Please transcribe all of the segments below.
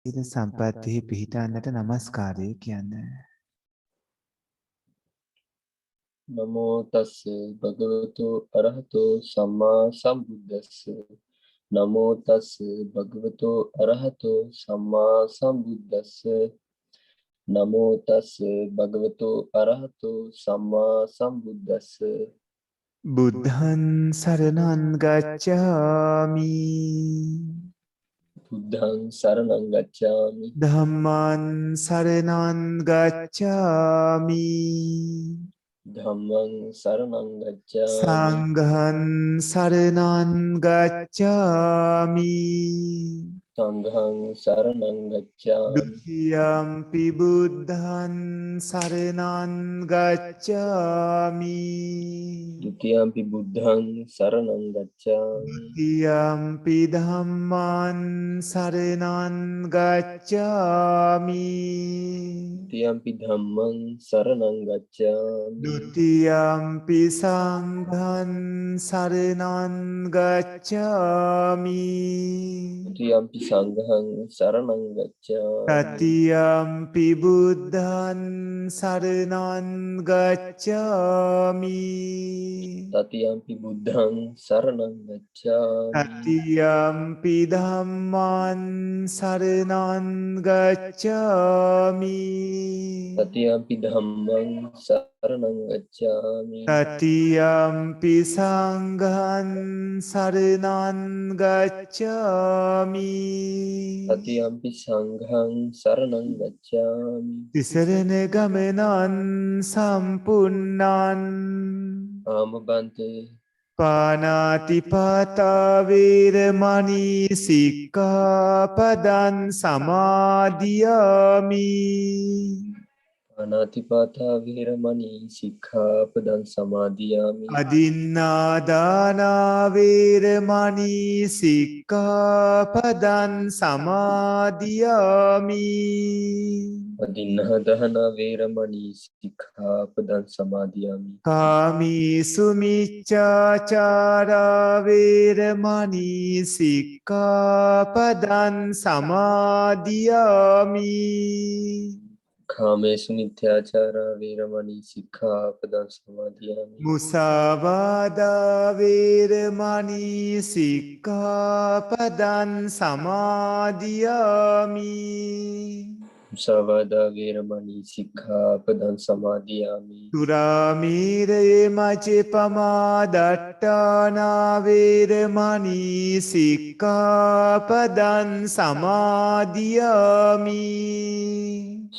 සීල සම්පත්තිහි පිහිටන්නට නමස්කාරය කියන්නේ. නමෝ තස්ස භගවතු අරහතෝ සම්මා සම්බුද්දස්ස. නමෝ තස්ස භගවතු අරහතෝ සම්මා සම්බුද්දස්ස. නමෝ තස්ස භගවතු අරහතෝ සම්මා සම්බුද්දස්ස. බුද්ධං සරණං ගච්ඡාමි. බුද්ධං සරණං ගච්ඡාමි. ධම්මං සරණං ගච්ඡාමි. ධම්මං සරණං ගච්ඡාමි. සංඝං සරණං ගච්ඡාමි. සංඝං සරණං ගච්ඡාමි. ဒ ුතියම්පි බුද්ධං සරණං ගච්ඡාමි. ဒ ුතියම්පි බුද්ධං සරණං ගච්ඡාමි. ဒ ුතියම්පි ධම්මං සරණං ගච්ඡාමි. ဒ ුතියම්පි ධම්මං සරණං ගච්ඡාමි. ဒ ුතියම්පි සංඝං සරණං ගච්ඡාමි. ဒ ුතියම්පි සංඝං සරණං ගච්ඡාමි. තතියම්පි බුද්ධං සරණං ගච්ඡාමි. තතියම්පි බුද්ධං සරණං ගච්ඡාමි. තතියම්පි ධම්මං සරණං ගච්ඡාමි. තතියම්පි ධම්මං සරණං ගච්ඡාමි. තතියම්පි සංඝං සරණං ගච්ඡාමි. තතියම්පි සංඝං සරණං ගච්ඡාමි. තිසරණ ගමනං සම්පුන්නං ආමබන්තේ පානාතිපාතා වේරමණී සික්ඛාපදං සමාදියාමි. අනාතිපාතා විරමණී සික්ඛාපදං සමාදියාමි. අදින්නාදාන වේරමණී සික්ඛාපදං සමාදියාමි. අදින්නාදාන වේරමණී සික්ඛාපදං සමාදියාමි. කාමීසු මිච්ඡාචාරා වේරමණී සික්ඛාපදං සමාදියාමි. කාමේසු මිත්‍යාචාරා වේරමණී සික්ඛාපදං සමාදියාමි. මුසාවාදා වේරමණී සික්ඛාපදං සමාදියාමි. මුසාවාදා වේරමණී සික්ඛාපදං සමාදියාමි. සුරාමීරය මජ්ජපමා දට්ඨානා වේරමණී සික්ඛාපදං සමාදියාමි.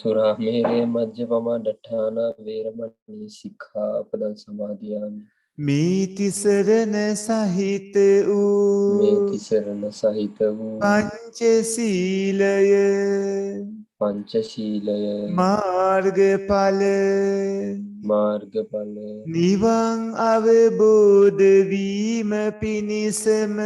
සුරාමේරය මජ්ජපමා දට්ඨානා වේරමණී සික්ඛාපදං සමාදියාමි. මේ තිසරණ සහිත වූ මේ තිසරණ සහිත වූ පංචශීලය පංචශීලය මාර්ගඵල මාර්ගඵල නිවන් අවබෝධ වීම පිණිසම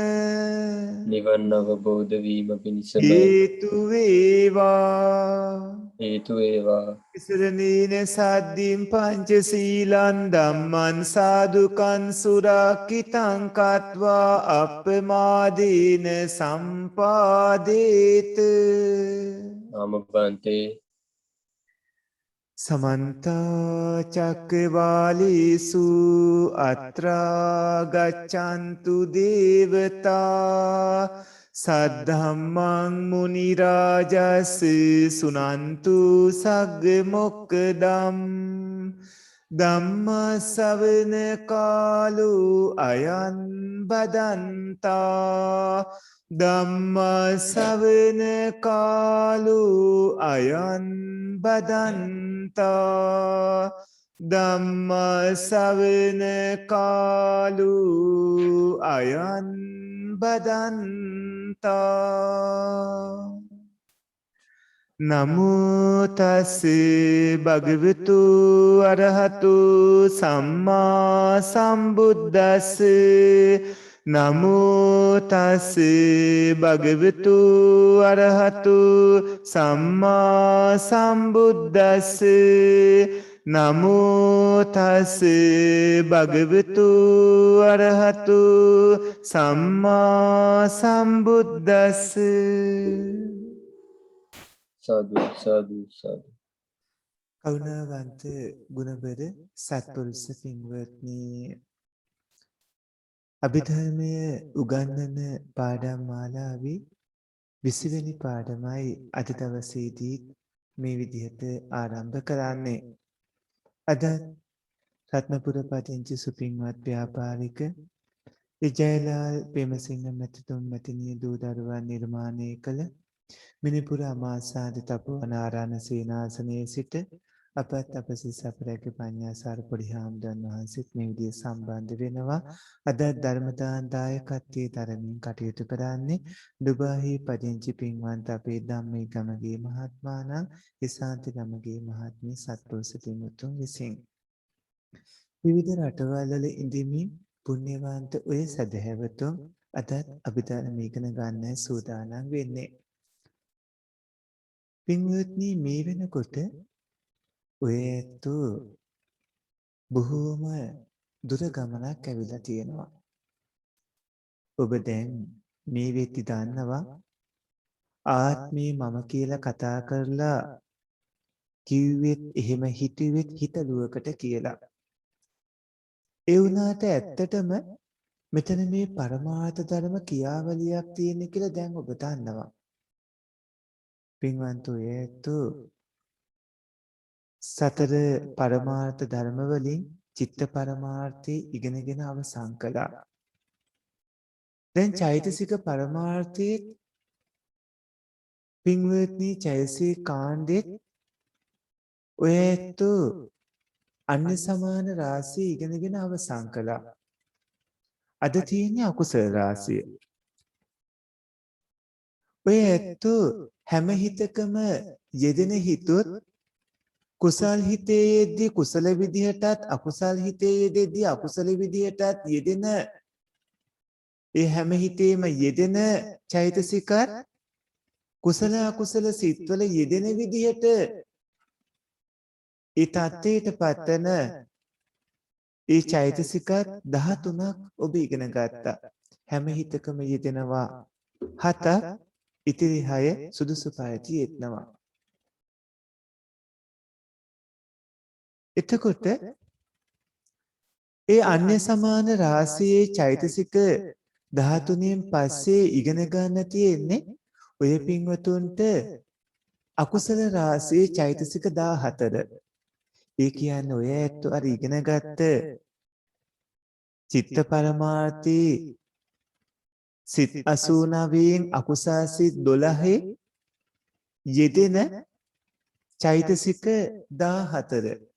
නිවන් අවබෝධ වීම පිණිසම හේතු වේවා. හේතු වේවා. ඉසරණීන සද්දින් පංචශීලං ධම්මං සාදුකං සුරක්ඛිතං කତ୍වා අප්පමාදීන සම්පාදේත. ආමබන්තේ සමන්ත චක්කවාලේසු අත්‍රා ගච්ඡන්තු දේවතා සද්ධම්මං මුනි රාජස් සුනන්තු සග්ග මොක්කදම් ධම්ම ශ්‍රවණ කාලෝ අයං බදන්තා ධම්ම ශ්‍රවණ කාලෝ අයං බදන්තා ධම්ම ශ්‍රවණ කාලෝ අයං බදන්තා. නමෝ තස් භගවතු අරහතු සම්මා සම්බුද්දස්ස. නමෝ තස් භගවතු අරහතු සම්මා සම්බුද්දස්ස. නමෝ තස් භගවතු අරහතු සම්මා සම්බුද්දස්ස. සාදු සාදු සාදු. කරුණාවන්ත ගුණබර සත්පුරුෂ පින්වත්නි, අභිධර්මය උගන්වන පාඩම් මාලාවේ 20 වෙනි පාඩමයි අද දවසේදී මේ විදිහට ආරම්භ කරන්නේ. අද රත්නපුර පදිංචි සුපින්වත් ව්‍යාපාරික විජයලාල් පෙමසිංහ මැතිතුන් මැතිණිය දූ දරුවන් නිර්මාණය කළ මිනිපුර අමාසාද තපෝවනාරාණ සේනාසනයේ සිට අපත් අපසිස් අපරැක පඤ්ඤාසාර පොඩි හාමුදුරන් වහන්සේත් මේ විදිහට සම්බන්ධ වෙනවා. අද ධර්මදාන දායකත්වයේ දරමින් කටයුතු කරන්නේ දුබාහි පදිංචි පින්වන්ත අපේ ධම්මේ ගමගේ මහත්මාණන් ඉසාන්ති ගමගේ මහත්මිය සත්පුරුෂ පින්වතුන් විසින් විවිධ රටවල් වල ඉඳිමින් පුණ්‍යවන්ත ඔය සදහැවතුන් අදත් අභිධර්ම ඉගෙන ගන්නයි සූදානම් වෙන්නේ. පින්වත්නි, මේ වෙනකොට ඔය ඇත්තෝ බොහෝම දුර ගමනක් ඇවිල්ලා තියෙනවා. ඔබ දැන් මේ වෙද්දි දන්නවා ආත්මේ මම කියලා කතා කරලා කිව්වෙත් එහෙම හිතුවෙත් හිතලුවකට කියලා. ඒ වුණාට ඇත්තටම මෙතන මේ පරමාර්ථ ධර්ම ක්‍රියාවලියක් තියෙන කියලා දැන් ඔබ දන්නවා. පින්වන්තෝ ඇත්තෝ සතර පරමාර්ථ ධර්ම වලින් චිත්ත පරමාර්ථය ඉගෙනගෙන අවසන් කළා. දැන් චෛතසික පරමාර්ථයේ පින්වත්නි චෛතසික කාණ්ඩෙත් ඔය ඇත්තෝ අන්‍ය සමාන රාශිය ඉගෙනගෙන අවසන් කළා. අද තියෙන්නේ අකුසල රාශිය. ඔය ඇත්තෝ හැම හිතකම යෙදෙන හිතොත් කුසල් හිතේ යෙදී කුසල විදිහටත් අකුසල් හිතේ යෙදී අකුසල විදිහටත් යෙදෙන ඒ හැම හිතේම යෙදෙන චෛතසිකත් කුසල අකුසල සිත්වල යෙදෙන විදිහට ඒ තත්ත්වයට පත්වන ඒ චෛතසිකත් 13ක් ඔබ ඉගෙන ගත්තා. හැම හිතකම යෙදෙනවා 7ක්, ඉතිරි 6 සුදුසු පරිදි යෙදෙනවා. එතකොට ඒ අන්‍ය සමාන රාශියේ චෛතසික 13න් පස්සේ ඉගෙන ගන්න තියෙන්නේ ඔය පින්වතුන්ට අකුසල රාශියේ චෛතසික 14. ඒ කියන්නේ ඔය ඇත්ත අර ඉගෙන ගත්ත චිත්ත පරමාර්ථී සිත් 89න් අකුසල් සිත් 12 යෙදෙන චෛතසික 14.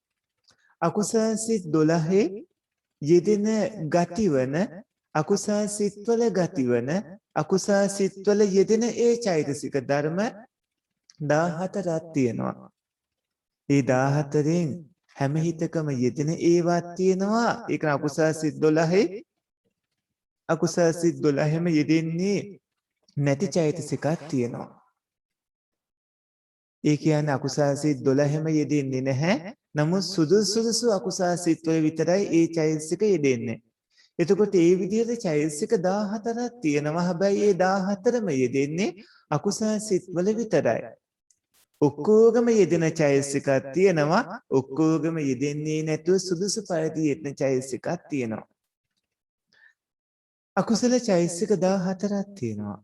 අකුසල් සිත් 12 යෙදෙන ගතිවන අකුසල් සිත්වල ගතිවන අකුසල් සිත්වල යෙදෙන ඒ චෛතසික ධර්ම 14ක් තියෙනවා. ඒ 14න් හැම හිතකම යෙදෙන ඒවත් තියෙනවා. ඒක අකුසල් සිත් 12 අකුසල් සිත් 12ම යෙදෙන්නේ නැති චෛතසිකක් තියෙනවා. ඒ කියන්නේ අකුසල් සිත් 12ම යෙදෙන්නේ නැහැ. නමුත් සුදුසු අකුසල් සිත් වල විතරයි ඒ චෛතසික යෙදෙන්නේ. එතකොට ඒ විදිහට චෛතසික 14ක් තියෙනවා. හැබැයි ඒ 14ම යෙදෙන්නේ අකුසල් සිත් වල විතරයි. ඔක්කොගම යෙදෙන චෛතසිකක් තියෙනවා. ඔක්කොගම යෙදෙන්නේ නැතුව සුදුසු පරිදි යෙදෙන චෛතසිකක් තියෙනවා. අකුසල චෛතසික 14ක් තියෙනවා.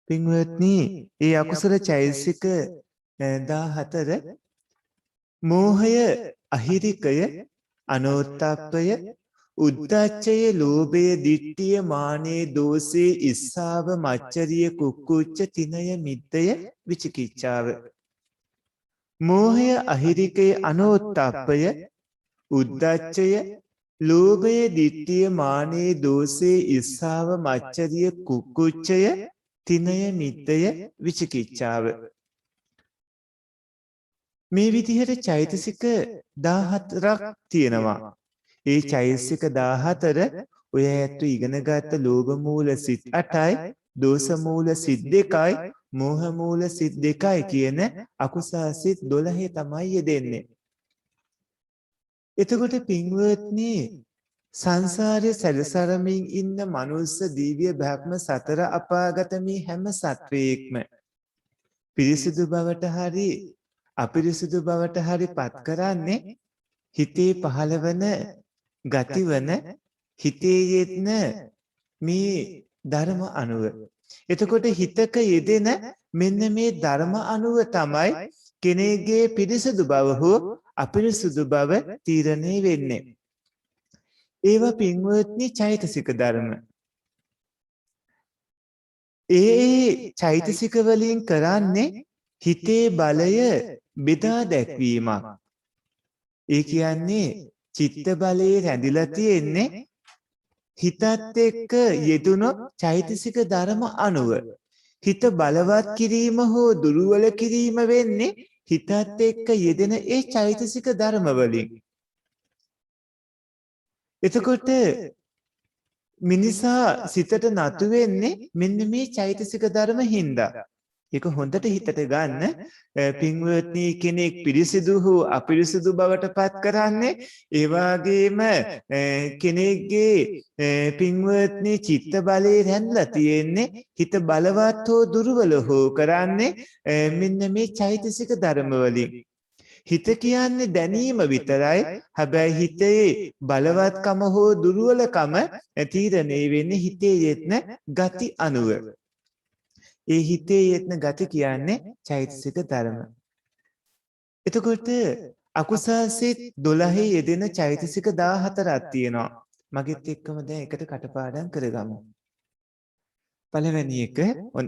පින්වත්නි, ඒ අකුසල චෛතසික 14 මෝහය, අහිරිකය, අනෝත්තප්පය, උද්ධච්චය, ලෝභය, ditthිය, මානය, දෝෂය, ඉස්සාව, මච්චරිය, කුක්කුච්ච, තිනය, මිද්දය, විචිකිච්ඡාව. මෝහය, අහිරිකය, අනෝත්තප්පය, උද්ධච්චය, ලෝභය, ditthිය, මානය, දෝෂය, ඉස්සාව, මච්චරිය, කුක්කුච්චය, තිනය, මිද්දය, විචිකිච්ඡාව. මේ විදිහට චෛතසික 14ක් තියෙනවා. ඒ චෛතසික 14 ඔය ඇත්තු ඉගෙන ගත්ත ලෝභ මූල සිත් 8යි, දෝෂ මූල සිත් 2යි, මෝහ මූල සිත් 2යි කියන අකුසල් සිත් 12 තමයි යෙදෙන්නේ. එතකොට පින්වත්නි, සංසාරයේ සැරසරමින් ඉන්න මනුස්ස, දිව්‍ය, බ්‍රහ්ම, සතර අපාගත මේ හැම සත්වයේක්ම පිරිසිදු බවට හරි අපිරිසිදු බවට හරි පත් කරන්නේ හිතේ පහළවන ගතිවන හිතේ යෙදෙන මේ ධර්ම අනුව. එතකොට හිතක යෙදෙන මෙන්න මේ ධර්ම අනුව තමයි කෙනෙකුගේ පිරිසිදු බව හෝ අපිරිසිදු බව තීරණය වෙන්නේ. ඒවා පින්වත්නි චෛතසික ධර්ම. ඒ චෛතසික වලින් කරන්නේ හිතේ බලය බෙදා දැක්වීමක්. ඒ කියන්නේ චිත්ත බලයේ රැඳිලා තියෙන්නේ හිතත් එක්ක යෙදුනොත් චෛතසික ධර්ම අනුව. හිත බලවත් කිරීම හෝ දුර්වල කිරීම වෙන්නේ හිතත් එක්ක යෙදෙන ඒ චෛතසික ධර්ම වලින්. එතකොට මිනිසා සිතට නතු වෙන්නේ මෙන්න මේ චෛතසික ධර්ම හින්දා. ඒක හොඳට හිතට ගන්න. පින්වත්නි කෙනෙක් පිරිසිදු හෝ අපිරිසිදු බවට පත් කරන්නේ ඒ වගේම කෙනෙක්ගේ පින්වත්නි චිත්ත බලයේ රැඳලා තියෙන්නේ හිත බලවත් හෝ දුර්වල හෝ කරන්නේ මෙන්න මේ චෛතසික ධර්ම වලින්. හිත කියන්නේ දැනීම විතරයි. හැබැයි හිතේ බලවත්කම හෝ දුර්වලකම තීරණය වෙන්නේ හිතේ යෙදෙන ගති අනුව. ඒ හිතේ යෙදෙන ගති කියන්නේ චෛතසික ධර්ම. එතකොට අකුසල් සිත් 12 යෙදෙන චෛතසික 14ක් තියෙනවා. මගෙත් එක්කම දැන් එකට කටපාඩම් කරගමු. පළවෙනි එක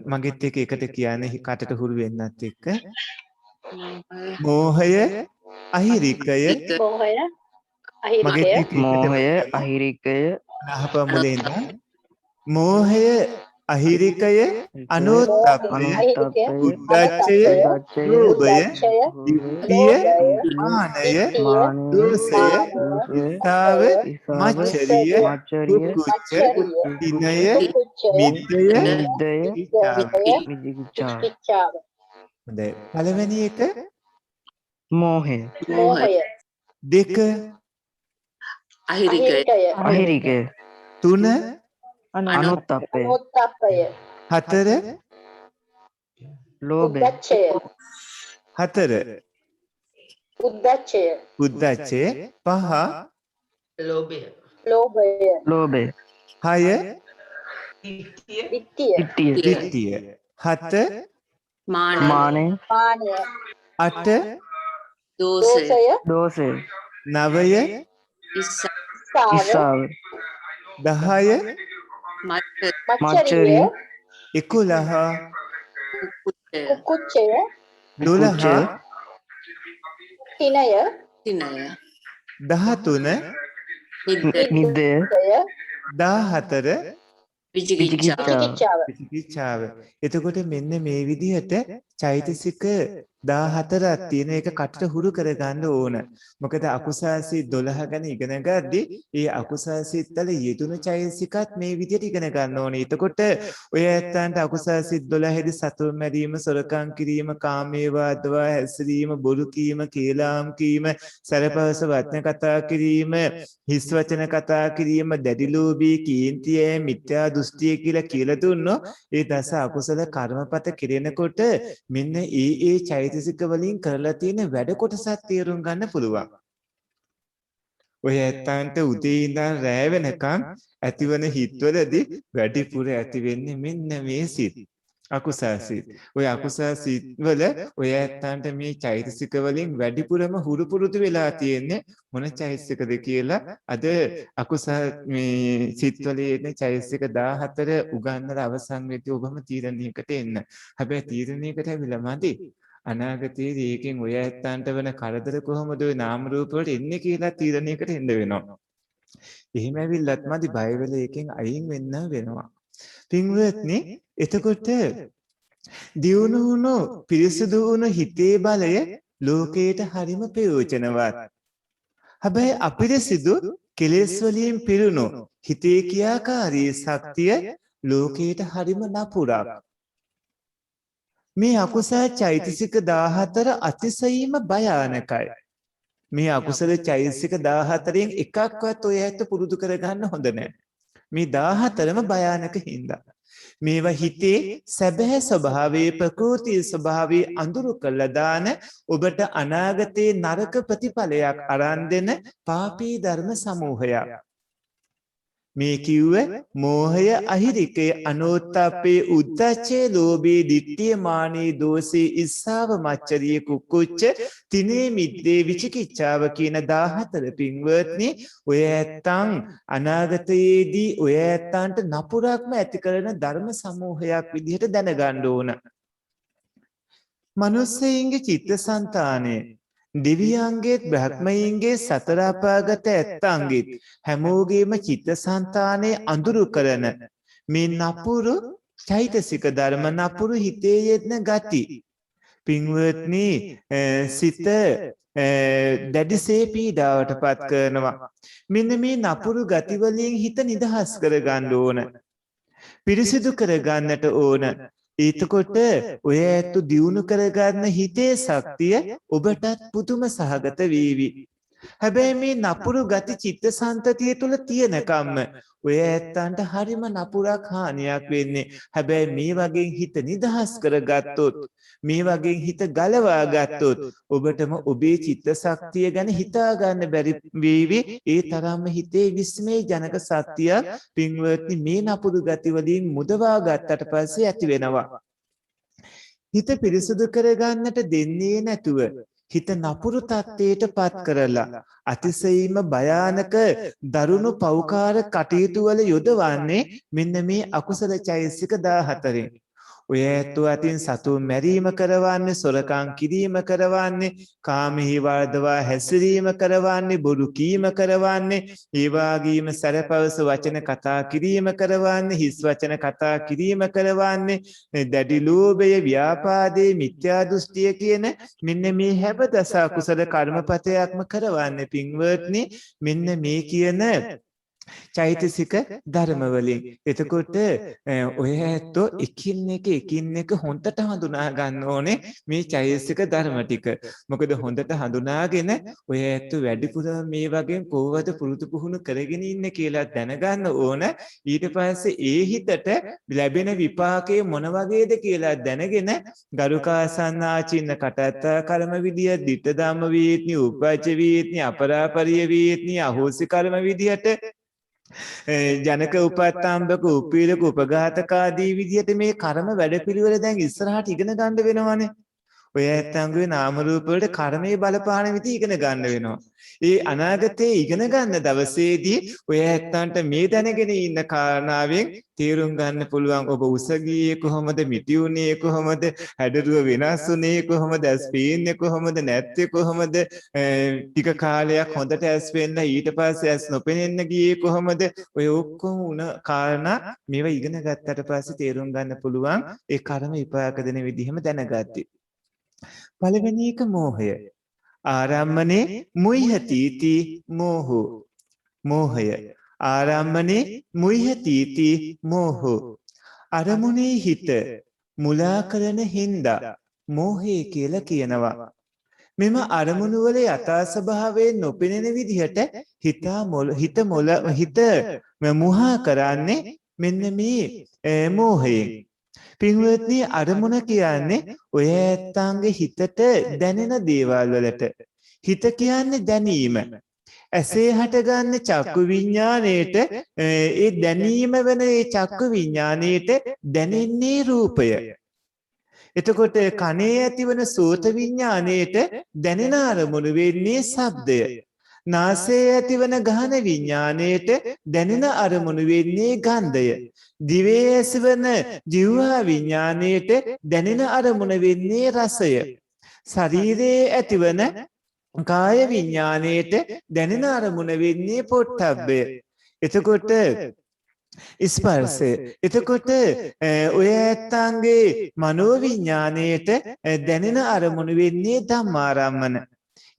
මගෙත් එකට කියන්නේ කටට හුරු වෙන්නත් එක්ක මෝහය අහිරිකය මෝහය අහිරිකය නහපමුලෙන්ද මෝහය අහිරිකය අනෝත්තප්පය උද්ධච්චය ලෝභය ditthිය මානය දෝෂය ඊතාව මච්චරිය කුච්ච දිනය මිද්දය විචිකිච්ඡාව. හොඳයි. පළවෙනි එක මෝහය දෙක අහිරිකය තුන අනුත්ථප්පය හතර ලෝභය හතර උද්ධච්චය පහ ලෝභය හය ditthිය ditthිය හත මානය අට දෝෂය නවය ඉස්සාව 10 මච්චරිය 11 කුච්චය 12 13 නිද්දය 14 විචිකිච්ඡාව විචිකිච්ඡාව. එතකොට මෙන්න මේ විදිහට චෛතසික 14ක් තියෙන එක කටට හුරු කරගන්න ඕන. මොකද අකුසල් සිත් 12 ගැන ඉගෙන ගද්දී ඒ අකුසල් සිත් වල යෙදුණු චෛතසිකත් මේ විදිහට ඉගෙන ගන්න ඕනේ. එතකොට ඔය ඇත්තන්ට අකුසල් සිත් 12 දී සතුන් මැරීම, සොරකම් කිරීම, කාමයේ වාදවා හැසිරීම, බොරු කීම, කේලාම් කීම, සරපවස වචන කතා කිරීම, හිස් වචන කතා කිරීම, දැඩි ලෝභී, කීර්තිය, මිත්‍යා දෘෂ්ටිය කියලා දුන්නෝ ඒ දස අකුසල කර්මපත කෙරෙනකොට මෙන්න ඒ චෛතසික වලින් කරලා තියෙන වැඩ කොටසක් තේරුම් ගන්න පුළුවන්. ඔය ඇත්තන්ට උදේ ඉඳන් රැ වෙනකන් ඇතිවන හිතවලදී වැඩිපුර ඇති වෙන්නේ මෙන්න මේ සිත්. අකුසල් සිත්. ඔය අකුසල් සිත් වල ඔය ඇත්තන්ට මේ චෛතසික වලින් වැඩිපුරම හුරු පුරුදු වෙලා තියෙන්නේ මොන චෛතසිකද කියලා අද අකුසල් මේ සිත් වල ඉන්න චෛතසික 14 උගන්වලා අවසන් වෙද්දී ඔබම තීරණයකට එන්න. හැබැයි තීරණයකට ඇවිල්ලා මදි. අනාගතයේදී ඒකෙන් ඔය ඇත්තන්ට වෙන කරදර කොහොමද ඔය නාම රූප වලට එන්නේ කියලා තීරණයකට එන්න වෙනවා. එහෙම ඇවිල්ලත් මදි බය වෙලා ඒකෙන් අයින් වෙන්න වෙනවා. පින්වත්නි එතකොට දියුණු වුණු පිරිසුදු වුණු හිතේ බලය ලෝකයට හරිම ප්‍රයෝජනවත්. හැබැයි අපිරිසිදු කෙලෙස් වලින් පිරුණු හිතේ ක්‍රියාකාරී ශක්තිය ලෝකයට හරිම නපුරක්. මේ අකුසල චෛතසික 14 අතිශයින්ම භයානකයි. මේ අකුසල චෛතසික 14න් එකක්වත් ඔය ඇත්ත පුරුදු කරගන්න හොඳ නැහැ. මේ 14ම භයානක හින්දා. මේවා හිතේ සැබෑ ස්වභාවයේ ප්‍රකෘති ස්වභාවයේ අඳුරු කළා දාන ඔබට අනාගතේ නරක ප්‍රතිඵලයක් අරන් දෙන පාපී ධර්ම සමූහයක්. මේ කිව්ව මෝහය අහිරිකේ අනෝත්තප්පේ උද්දච්චේ ලෝභේ ditthිය මානේ දෝසේ ඉස්සාව මච්චරිය කුක්කුච්ච තිනේ මිද්දේ විචිකිච්ඡාව කියන 14 පින්වත්නි ඔය ඇත්තන් අනාගතයේදී ඔය ඇත්තන්ට නපුරක්ම ඇති කරන ධර්ම සමූහයක් විදිහට දැනගන්න ඕන. මනුස්සයින්ගේ චිත්තසංතානය දිව්‍යයන්ගේත් බ්‍රහ්මයන්ගේ සතර අපාගත ඇත්තන්ගේත් හැමෝගේම චිත්තසංතානයේ අඳුරු කරන මේ නපුරු චෛතසික ධර්ම නපුරු හිතේ යෙදෙන ගති පින්වත්නි සිත දැඩිසේ පීඩාවට පත් කරනවා. මෙන්න මේ නපුරු ගති වලින් හිත නිදහස් කරගන්න ඕන. පිරිසිදු කරගන්නට ඕන. එතකොට ඔය ඇත්තු දියුණු කරගන්න හිතේ ශක්තිය ඔබටත් පුදුම සහගත වේවි. හැබැයි මේ නපුරු ගති චිත්තසංතතිය තුළ තියෙනකම්ම ඔය ඇත්තන්ට හරිම නපුරක් හානියක් වෙන්නේ. හැබැයි මේ වගේ හිත නිදහස් කරගත්තොත් මේ වගේ හිත ගලවා ගත්තොත් ඔබටම ඔබේ චිත්ත ශක්තිය ගැන හිතා ගන්න බැරි වේවි. ඒ තරම්ම හිතේ විස්මය ජනක සත්‍යයක් පින්වත්නි මේ නපුරු ගති වලින් මුදවා ගත්තට පස්සේ ඇති වෙනවා. හිත පිරිසුදු කරගන්නට දෙන්නේ නැතුව හිත නපුරු තත්ත්වයට පත් කරලා අතිශයින්ම භයානක දරුණු පෞකාර කටයුතු වල යොදවන්නේ මෙන්න මේ අකුසල චෛතසික 14. ඔය ඇත්තෝ අතින් සතුන් මැරීම කරවන්නේ, සොරකම් කිරීම කරවන්නේ, කාමෙහි වර්ධවා හැසිරීම කරවන්නේ, බොරු කීම කරවන්නේ, ඒ වගේම සැරපවස වචන කතා කිරීම කරවන්නේ, හිස් වචන කතා කිරීම කරවන්නේ, දැඩි ලෝභය, ව්‍යාපාදේ, මිත්‍යා දෘෂ්ටිය කියන මෙන්න මේ හැම දස අකුසල කර්මපතයක්ම කරවන්නේ පින්වත්නි මෙන්න මේ කියන චෛතසික ධර්ම වලින්. එතකොට ඔය ඇත්තෝ එකින් එක හොඳට හඳුනා ගන්න ඕනේ මේ චෛතසික ධර්ම ටික. මොකද හොඳට හඳුනාගෙන ඔය ඇත්තෝ වැඩිපුර මේ වගේ කොහොමද පුරුදු පුහුණු කරගෙන ඉන්නේ කියලා දැනගන්න ඕන. ඊට පස්සේ ඒ හිතට ලැබෙන විපාකය මොන වගේද කියලා දැනගෙන ගරුකාසන්නාචින්න කටත්ත කර්ම විදිය, ditta ධම්ම වේත්නි, උපජ්ජ වේත්නි, අපරාපරිය වේත්නි, අහෝසි කර්ම විදියට ජනක උපත්තම්බක උපීලක උපඝාතකාදී විදිහට මේ කර්ම වැඩපිළිවෙල දැන් ඉස්සරහට ඉගෙන ගන්න වෙනවනේ. ඔය ඇත්තන්ගේ නාම රූප වලට කර්මයේ බලපාන විදිහ ඉගෙන ගන්න වෙනවා. ඒ අනාගතයේ ඉගෙන ගන්න දවසේදී ඔය ඇත්තන්ට මේ දැනගෙන ඉන්න කාරණාවෙන් තේරුම් ගන්න පුළුවන් ඔබ උසගියේ කොහොමද, මිටිුනේ කොහොමද, හැඩරුව වෙනස් වුනේ කොහොමද, ඇස් පේන්නේ කොහොමද, නැත්තේ කොහොමද, ටික කාලයක් හොඳට ඇස් වෙන්න ඊට පස්සේ ඇස් නොපෙනෙන්න ගියේ කොහොමද, ඔය ඔක්කොම උන කාරණා මේවා ඉගෙන ගත්තට පස්සේ තේරුම් ගන්න පුළුවන් ඒ කර්ම විපාක දෙන විදිහම දැනගත්තී. පළවෙනි එක මෝහය. ආරම්මනේ මුයිහතිති මෝහෝ. මෝහය. ආරම්මනේ මුයිහතිති මෝහෝ. අරමුණේ හිත මුලා කරන හින්දා මෝහය කියලා කියනවා. මෙම අරමුණු වල යථා ස්වභාවයෙන් නොපෙනෙන විදිහට හිත මුහා කරන්නේ මෙන්න මේ මෝහයෙන්. පින්වත්නි අරමුණ කියන්නේ ඔය ඇත්තන්ගේ හිතට දැනෙන දේවල් වලට. හිත කියන්නේ දැනීම. ඇසේ හටගන්න චක්කු විඤ්ඤාණයට ඒ දැනීම වෙන ඒ චක්කු විඤ්ඤාණයට දැනෙන්නේ රූපය. එතකොට කනේ ඇතිවන සෝත විඤ්ඤාණයට දැනෙන අරමුණු වෙන්නේ ශබ්දය. නාසයේ ඇතිවන ගහන විඤ්ඤාණයට දැනෙන අරමුණු වෙන්නේ ගන්ධය. දිවේ ඇතිවන ජීවා විඤ්ඤාණයට දැනෙන අරමුණ වෙන්නේ රසය. ශරීරයේ ඇතිවන කාය විඤ්ඤාණයට දැනෙන අරමුණ වෙන්නේ පොට්ටබ්බය. එතකොට ස්පර්ශය. එතකොට ඔය ඇත්තන්ගේ මනෝ විඤ්ඤාණයට දැනෙන අරමුණ වෙන්නේ ධම්මාරම්මන.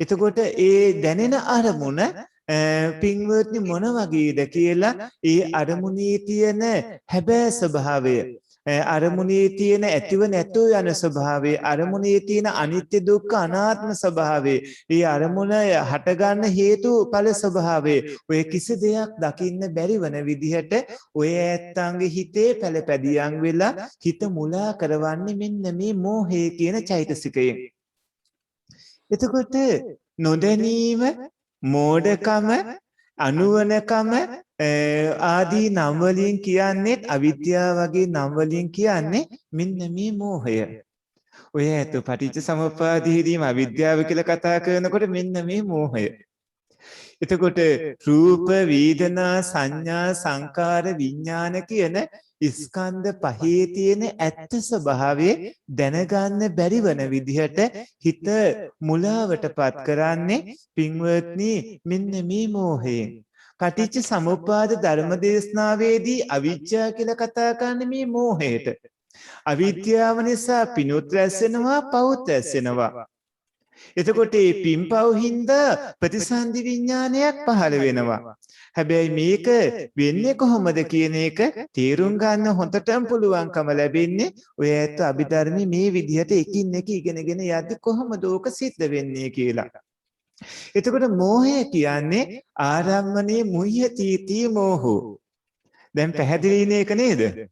එතකොට ඒ දැනෙන අරමුණ පින්වත්නි මොන වගේද කියලා ඒ අරමුණේ තියෙන හැබෑ ස්වභාවය අරමුණේ තියෙන ඇතිව නැතුව යන ස්වභාවය, අරමුණේ තියෙන අනිත්‍ය දුක්ඛ අනාත්ම ස්වභාවය, මේ අරමුණ හටගන්න හේතු ඵල ස්වභාවය, ඔය කිසි දෙයක් දකින්න බැරි වන විදිහට ඔය ඇත්තන්ගේ හිතේ පළපැදියම් වෙලා හිත මුලා කරවන්නේ මෙන්න මේ මෝහය කියන චෛතසිකයෙන්. එතකොට නොදැනීම, මෝඩකම, අනුවණකම ආදී නම් වලින් කියන්නේ අවිද්‍යාව වගේ නම් වලින් කියන්නේ මෙන්න මේ මෝහය. ඔය ඇත පටිච්ච සමුප්පාදයේදීම අවිද්‍යාව කියලා කතා කරනකොට මෙන්න මේ මෝහය. එතකොට රූප, වේදනා, සංඥා, සංකාර, විඥාන කියන ස්කන්ධ පහේ තියෙන ඇත්ත ස්වභාවය දැනගන්න බැරි වන විදිහට හිත මුලාවටපත් කරන්නේ පින්වත්නි මෙන්න මේ මෝහයෙන්. පටිච්ච සමුප්පාද ධර්මදේශනාවේදී අවිජ්ජා කියලා කතා කරන්නේ මේ මෝහයට. අවිද්‍යාව නිසා පිනුත් රැස් වෙනවා, පවුත් රැස් වෙනවා. එතකොට මේ පින්පව් හින්දා ප්‍රතිසන්දි විඥානයක් පහළ වෙනවා. හැබැයි මේක වෙන්නේ කොහොමද කියන එක තේරුම් ගන්න හොඳටම පුළුවන්කම ලැබෙන්නේ ඔය ඇත්ත අභිධර්මයේ මේ විදිහට එකින් එක ඉගෙනගෙන යද්දි කොහොමද ඕක සිද්ධ වෙන්නේ කියලා. එතකොට මෝහය කියන්නේ ආරම්මනේ මුහ්‍යති මෝහෝ. දැන් පැහැදිලිනේ එක නේද?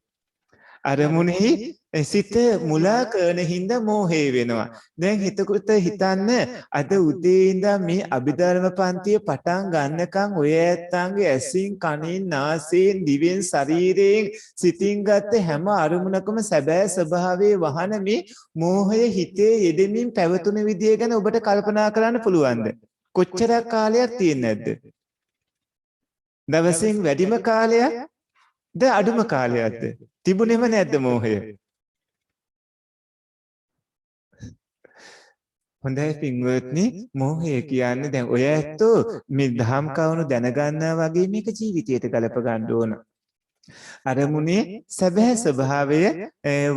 අරමුණෙහි සිත මුලා කරන හින්දා මෝහේ වෙනවා. දැන් හිතකට හිතන්න අද උදේ ඉඳන් මේ අභිධර්ම පන්තිය පටන් ගන්නකම් ඔය ඇත්තන්ගේ ඇසින්, කනින්, නාසයෙන්, දිවෙන්, ශරීරයෙන්, සිතින් ගත්ත හැම අරමුණකම සැබෑ ස්වභාවයේ වහන මේ මෝහය හිතේ යෙදෙමින් පැවතුන විදිය ගැන ඔබට කල්පනා කරන්න පුළුවන්ද? කොච්චරක් කාලයක් තියෙන්නේ නැද්ද? දවසින් වැඩිම කාලයක්ද අඩුම කාලයක්ද? තිබුණේම නැද්ද මෝහය? හොඳයි පින්වත්නි, මෝහය කියන්නේ දැන් ඔය ඇත්තෝ මේ දහම් කවුණු දැනගන්නා වගේ මේක ජීවිතයට ගලප ගන්න ඕන. අරමුණේ සැබෑ ස්වභාවය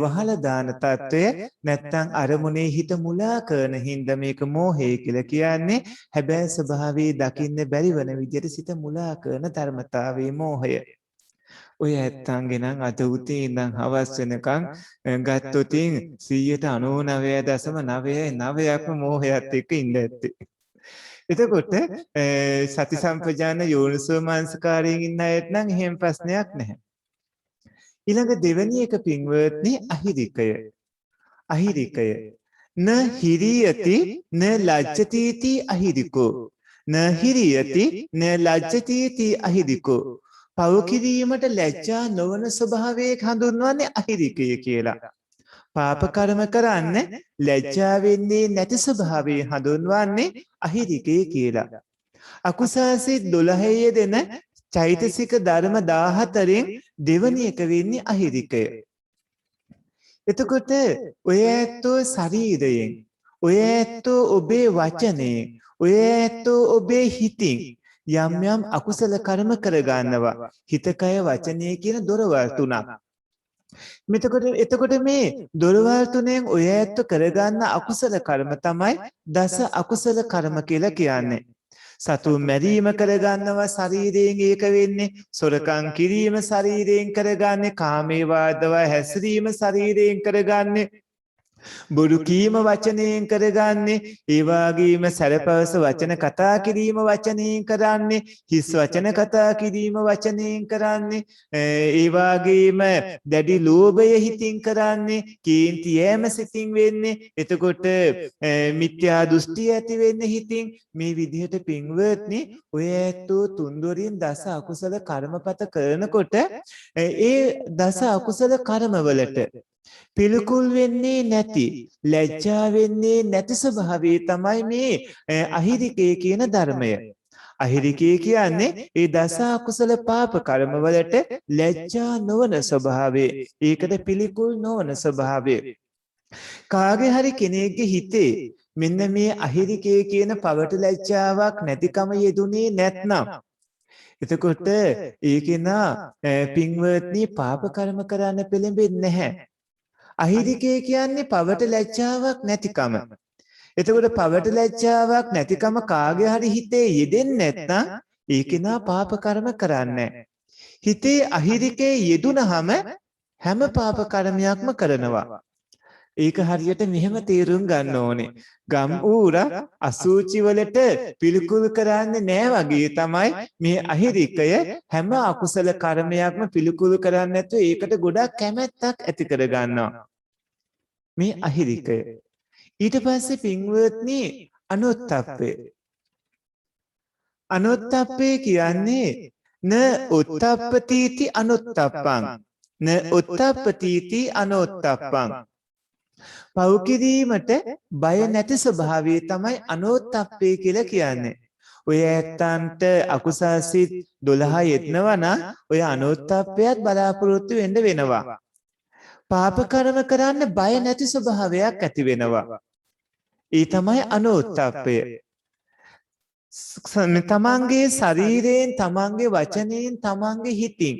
වහලා දාන తত্ত্বය නැත්තම් අරමුණේ හිත මුලා කරන හින්දා මේක මෝහය කියලා කියන්නේ. හැබැයි ස්වභාවයේ දකින්න බැරි වන විදිහට සිත මුලා කරන ධර්මතාවයේ මෝහය. ඔය ඇත්තන්ගේ නම් අද උදේ ඉඳන් හවස් වෙනකන් ගත්තොතින් 99.99%ක්ම මෝහයත් එක්ක ඉඳ ඇත්තේ. එතකොට සති සම්පජාන යෝනිසෝ මානසිකාරයෙන් ඉන්න අයට නම් එහෙම ප්‍රශ්නයක් නැහැ. ඊළඟ දෙවෙනි එක පින්වත්නි අහිරිකය. අහිරිකය න හිරියති න ලජ්ජතිති අහිරිකෝ. න හිරියති න ලජ්ජතිති අහිරිකෝ. පව කිරීමට ලැජ්ජා නොවන ස්වභාවයක් හඳුන්වන්නේ අහිරිකය කියලා. පාප කර්ම කරන්න ලැජ්ජා වෙන්නේ නැති ස්වභාවය හඳුන්වන්නේ අහිරිකය කියලා. අකුසාසිත 12 යෙදෙන චෛතසික ධර්ම 14න් දෙවනි එක වෙන්නේ අහිරිකය. එතකොට ඔය ඇත්තෝ ශරීරයෙන්, ඔය ඇත්තෝ ඔබේ වචනයෙන්, ඔය ඇත්තෝ ඔබේ හිතින් යම් යම් අකුසල කර්ම කරගන්නවා. හිත කය වචනය කියන දොරවල් තුනක්. එතකොට මේ දොරවල් තුනෙන් ඔය ඇත්ත කරගන්න අකුසල කර්ම තමයි දස අකුසල කර්ම කියලා කියන්නේ. සතුන් මැරීම කරගන්නවා ශරීරයෙන් ඒක වෙන්නේ. සොරකම් කිරීම ශරීරයෙන් කරගන්නේ. කාමේ වාදව හැසිරීම ශරීරයෙන් කරගන්නේ. බොරු කීම වචනයෙන් කරගන්නේ. ඒ වගේම සැරපවස වචන කතා කිරීම වචනයෙන් කරන්නේ. හිස් වචන කතා කිරීම වචනයෙන් කරන්නේ. ඒ වගේම දැඩි ලෝභය හිතින් කරන්නේ. කේන්ති යෑම සිතින් වෙන්නේ. එතකොට මිත්‍යා දෘෂ්ටි ඇති වෙන්නේ හිතින්. මේ විදිහට පින්වත්නි ඔය ඇත්තෝ තුන්දොරින් දස අකුසල කර්මපත කරනකොට ඒ දස අකුසල කර්මවලට පිළිකුල් වෙන්නේ නැති, ලැජ්ජා වෙන්නේ නැති ස්වභාවය තමයි මේ අහිරිකය කියන ධර්මය. අහිරිකය කියන්නේ ඒ දස අකුසල පාප කර්ම වලට ලැජ්ජා නොවන ස්වභාවය. ඒකට පිළිකුල් නොවන ස්වභාවය. කාගේ හරි කෙනෙක්ගේ හිතේ මෙන්න මේ අහිරිකය කියන පවට ලැජ්ජාවක් නැතිකම යෙදුනේ නැත්නම් එතකොට ඒකේනා පින්වත්නි පාප කර්ම කරන්න පෙළඹෙන්නේ නැහැ. අහිරිකය කියන්නේ පවට ලැජ්ජාවක් නැතිකම. එතකොට පවට ලැජ්ජාවක් නැතිකම කාගේ හරි හිතේ යෙදෙන්නේ නැත්නම් ඒකේනා පාප කර්ම කරන්නේ. හිතේ අහිරිකේ යෙදුනහම හැම පාප කර්මයක්ම කරනවා. ඒක හරියට මෙහෙම තේරුම් ගන්න ඕනේ. ගම් ඌර අසූචි වලට පිළිකුල් කරන්නේ නෑ වගේ තමයි මේ අහිරිකය හැම අකුසල කර්මයක්ම පිළිකුල් කරන්නේ නැතුව ඒකට ගොඩක් කැමැත්තක් ඇති කර ගන්නවා. මේ අහිරිකය. ඊට පස්සේ පින්වත්නි අනුත්ථප්පේ. අනුත්ථප්පේ කියන්නේ න උත්තප්පතිති අනුත්ථප්පං න උත්තප්පතිති අනුත්ථප්පං. පව් කිරීමට බය නැති ස්වභාවය තමයි අනෝත්ථප්පේ කියලා කියන්නේ. ඔය ඇත්තන්ට අකුසල් සිත් 12 යෙදනවා නම් ඔය අනෝත්ථප්පයත් බලාපොරොත්තු වෙන්න වෙනවා. පාප කර්ම කරන්න බය නැති ස්වභාවයක් ඇති වෙනවා. ඒ තමයි අනෝත්ථප්පය. තමන්ගේ ශරීරයෙන්, තමන්ගේ වචනයෙන්, තමන්ගේ හිතින්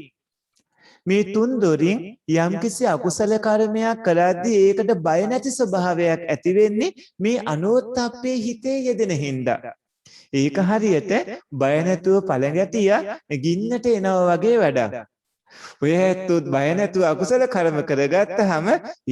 මේ තුන් දොරින් යම්කිසි අකුසල කර්මයක් කරද්දී ඒකට බය නැති ස්වභාවයක් ඇති වෙන්නේ මේ අනෝත්ථප්පේ හිතේ යෙදෙන හින්දා. ඒක හරියට බය නැතුව පළඟැටිය ගින්නට එනවා වගේ වැඩක්. ඔය ඇත්තොත් බය නැතුව අකුසල කර්ම කරගත්තාම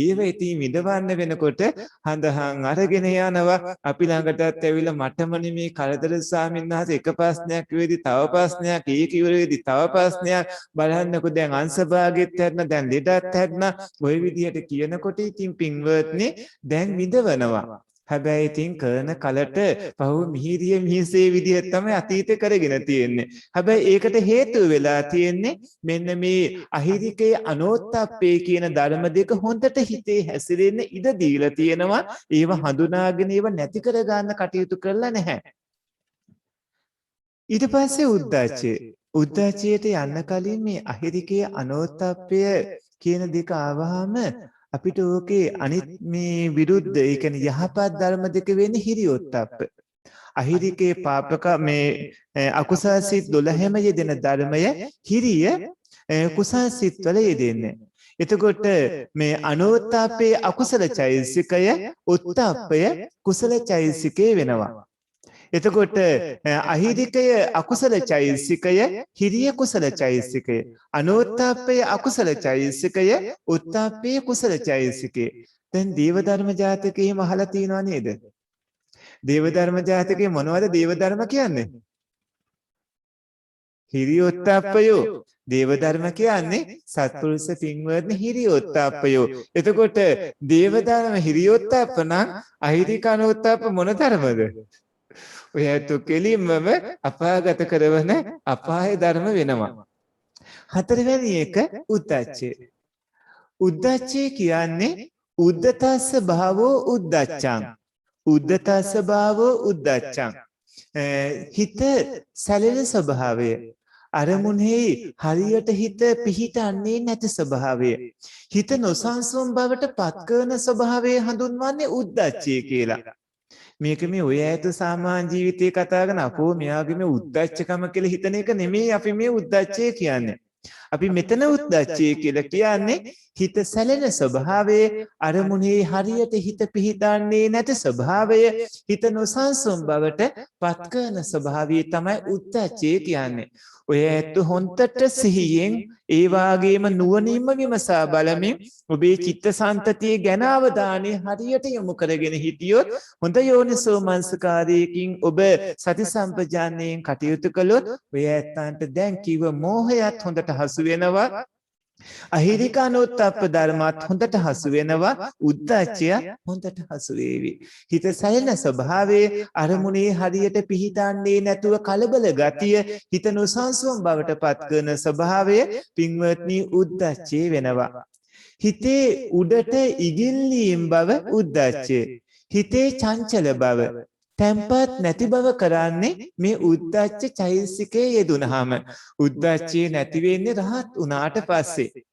ඊව ඉතින් විඳවන්න වෙනකොට හඳහන් අරගෙන යනවා. අපි ළඟටත් ඇවිල්ලා මටම නෙමේ කරදර ස්වාමීන් වහන්සේ එක ප්‍රශ්නයක් කිව්වේදී තව ප්‍රශ්නයක්, ඒක ඉවරෙදී තව ප්‍රශ්නයක්, බලන්නකො දැන් අංශභාගෙත් හැදෙන, දැන් ලෙඩත් හැදෙන, ওই විදිහට කියනකොට ඉතින් පින්වත්නි දැන් විඳවනවා. හැබැයි ඉතින් කරන කලට පහු මිහිරිය මිහිසේ විදිහට තමයි අතීත කරගෙන තියෙන්නේ. හැබැයි ඒකට හේතුව වෙලා තියෙන්නේ මෙන්න මේ අහිරිකේ අනෝත්ථප්පේ කියන ධර්ම දෙක හොඳට හිතේ හැසිරෙන්න ඉඩ දීලා තියෙනවා. ඒව හඳුනාගෙන ඒව නැති කර ගන්න කටයුතු කරලා නැහැ. ඊට පස්සේ උද්දච්චය. උද්දච්චයට යන්න කලින් මේ අහිරිකේ අනෝත්ථප්පය කියන දෙක ආවහම අපිට ඕකේ අනිත් මේ විරුද්ධ ඒ කියන්නේ යහපත් ධර්ම දෙක වෙන්නේ හිරියොත්ප්ප. අහිරිකේ පාපක මේ අකුසල් සිත් 12ම යෙදෙන ධර්මය හිරිය කුසල් සිත් වල යෙදෙන්නේ. එතකොට මේ අනෝත්ථප්පේ අකුසල චෛසිකය උත්ථප්පය කුසල චෛසිකේ වෙනවා. එතකොට අහිරිකය අකුසල චෛසිකය හිරිය කුසල චෛසිකය. අනෝත්ථප්පය අකුසල චෛසිකය උත්ථප්පේ කුසල චෛසිකය. දැන් දේව ධර්ම ජාතකයේ එහෙම අහලා තියෙනව නේද? දේව ධර්ම ජාතකයේ මොනවද දේව ධර්ම කියන්නේ? හිරියොත්ථප්පයෝ. දේව ධර්ම කියන්නේ සත්පුරුෂ පින්වත්නි හිරියොත්ථප්පයෝ. එතකොට දේව ධර්ම හිරියොත්ථප්ප නම් අහිරිකනෝත්ථප්ප මොන ධර්මද? ඔය ඇතු කෙලින්මම අපාගත කරවන අපාය ධර්ම වෙනවා. හතරවෙනි එක උද්දච්චය. උද්දච්චය කියන්නේ උද්දතස්ස භාවෝ උද්දච්චං. උද්දතස්ස භාවෝ උද්දච්චං. හිත සැලෙන ස්වභාවය. අරමුණෙහි හරියට හිත පිහිටන්නේ නැති ස්වභාවය. හිත නොසන්සුන් බවට පත් කරන ස්වභාවය හඳුන්වන්නේ උද්දච්චය කියලා. මේක මේ ඔය ඇත සාමාන්‍ය ජීවිතේ කතා කරන අපෝ මෙයාගේ මේ උද්දච්චකම කියලා හිතන එක නෙමෙයි අපි මේ උද්දච්චය කියන්නේ. අපි මෙතන උද්දච්චය කියලා කියන්නේ හිත සැලෙන ස්වභාවය, අරමුණේ හරියට හිත පිහිටන්නේ නැති ස්වභාවය, හිත නොසන්සුන් බවට පත් කරන ස්වභාවය තමයි උද්දච්චය කියන්නේ. ඔය ඇත්ත හොන්තට සිහියෙන් ඒ වාගේම නුවණින්ම විමසා බලමින් ඔබේ චිත්තසංතතිය ගැන අවධානය හරියට යොමු කරගෙන හිටියොත් හොඳ යෝනිසෝ මනසකාරයකින් ඔබ සති සම්පජානයෙන් කටයුතු කළොත් ඔය ඇත්තන්ට දැන් කිව්ව මෝහයත් හොඳට හසු වෙනවා. අහිරිකනෝත්ථප්ප ධර්මات හොඳට හසු වෙනවා. උද්දච්චය හොඳට හසු වේවි. හිත සැලෙන ස්වභාවයේ අරමුණේ හරියට පිහිටන්නේ නැතුව කලබල ගතිය, හිත නොසන්සුන් බවට පත් කරන ස්වභාවය පින්වත්නි උද්දච්චය වෙනවා. හිතේ උඩට ඉගිල්ලීම් බව උද්දච්චය. හිතේ චංචල බව, තැම්පත් නැති බව කරන්නේ මේ උද්දච්ච චෛසිකයේ යෙදුනහම. උද්දච්චය නැති වෙන්නේ රහත් උනාට පස්සේ.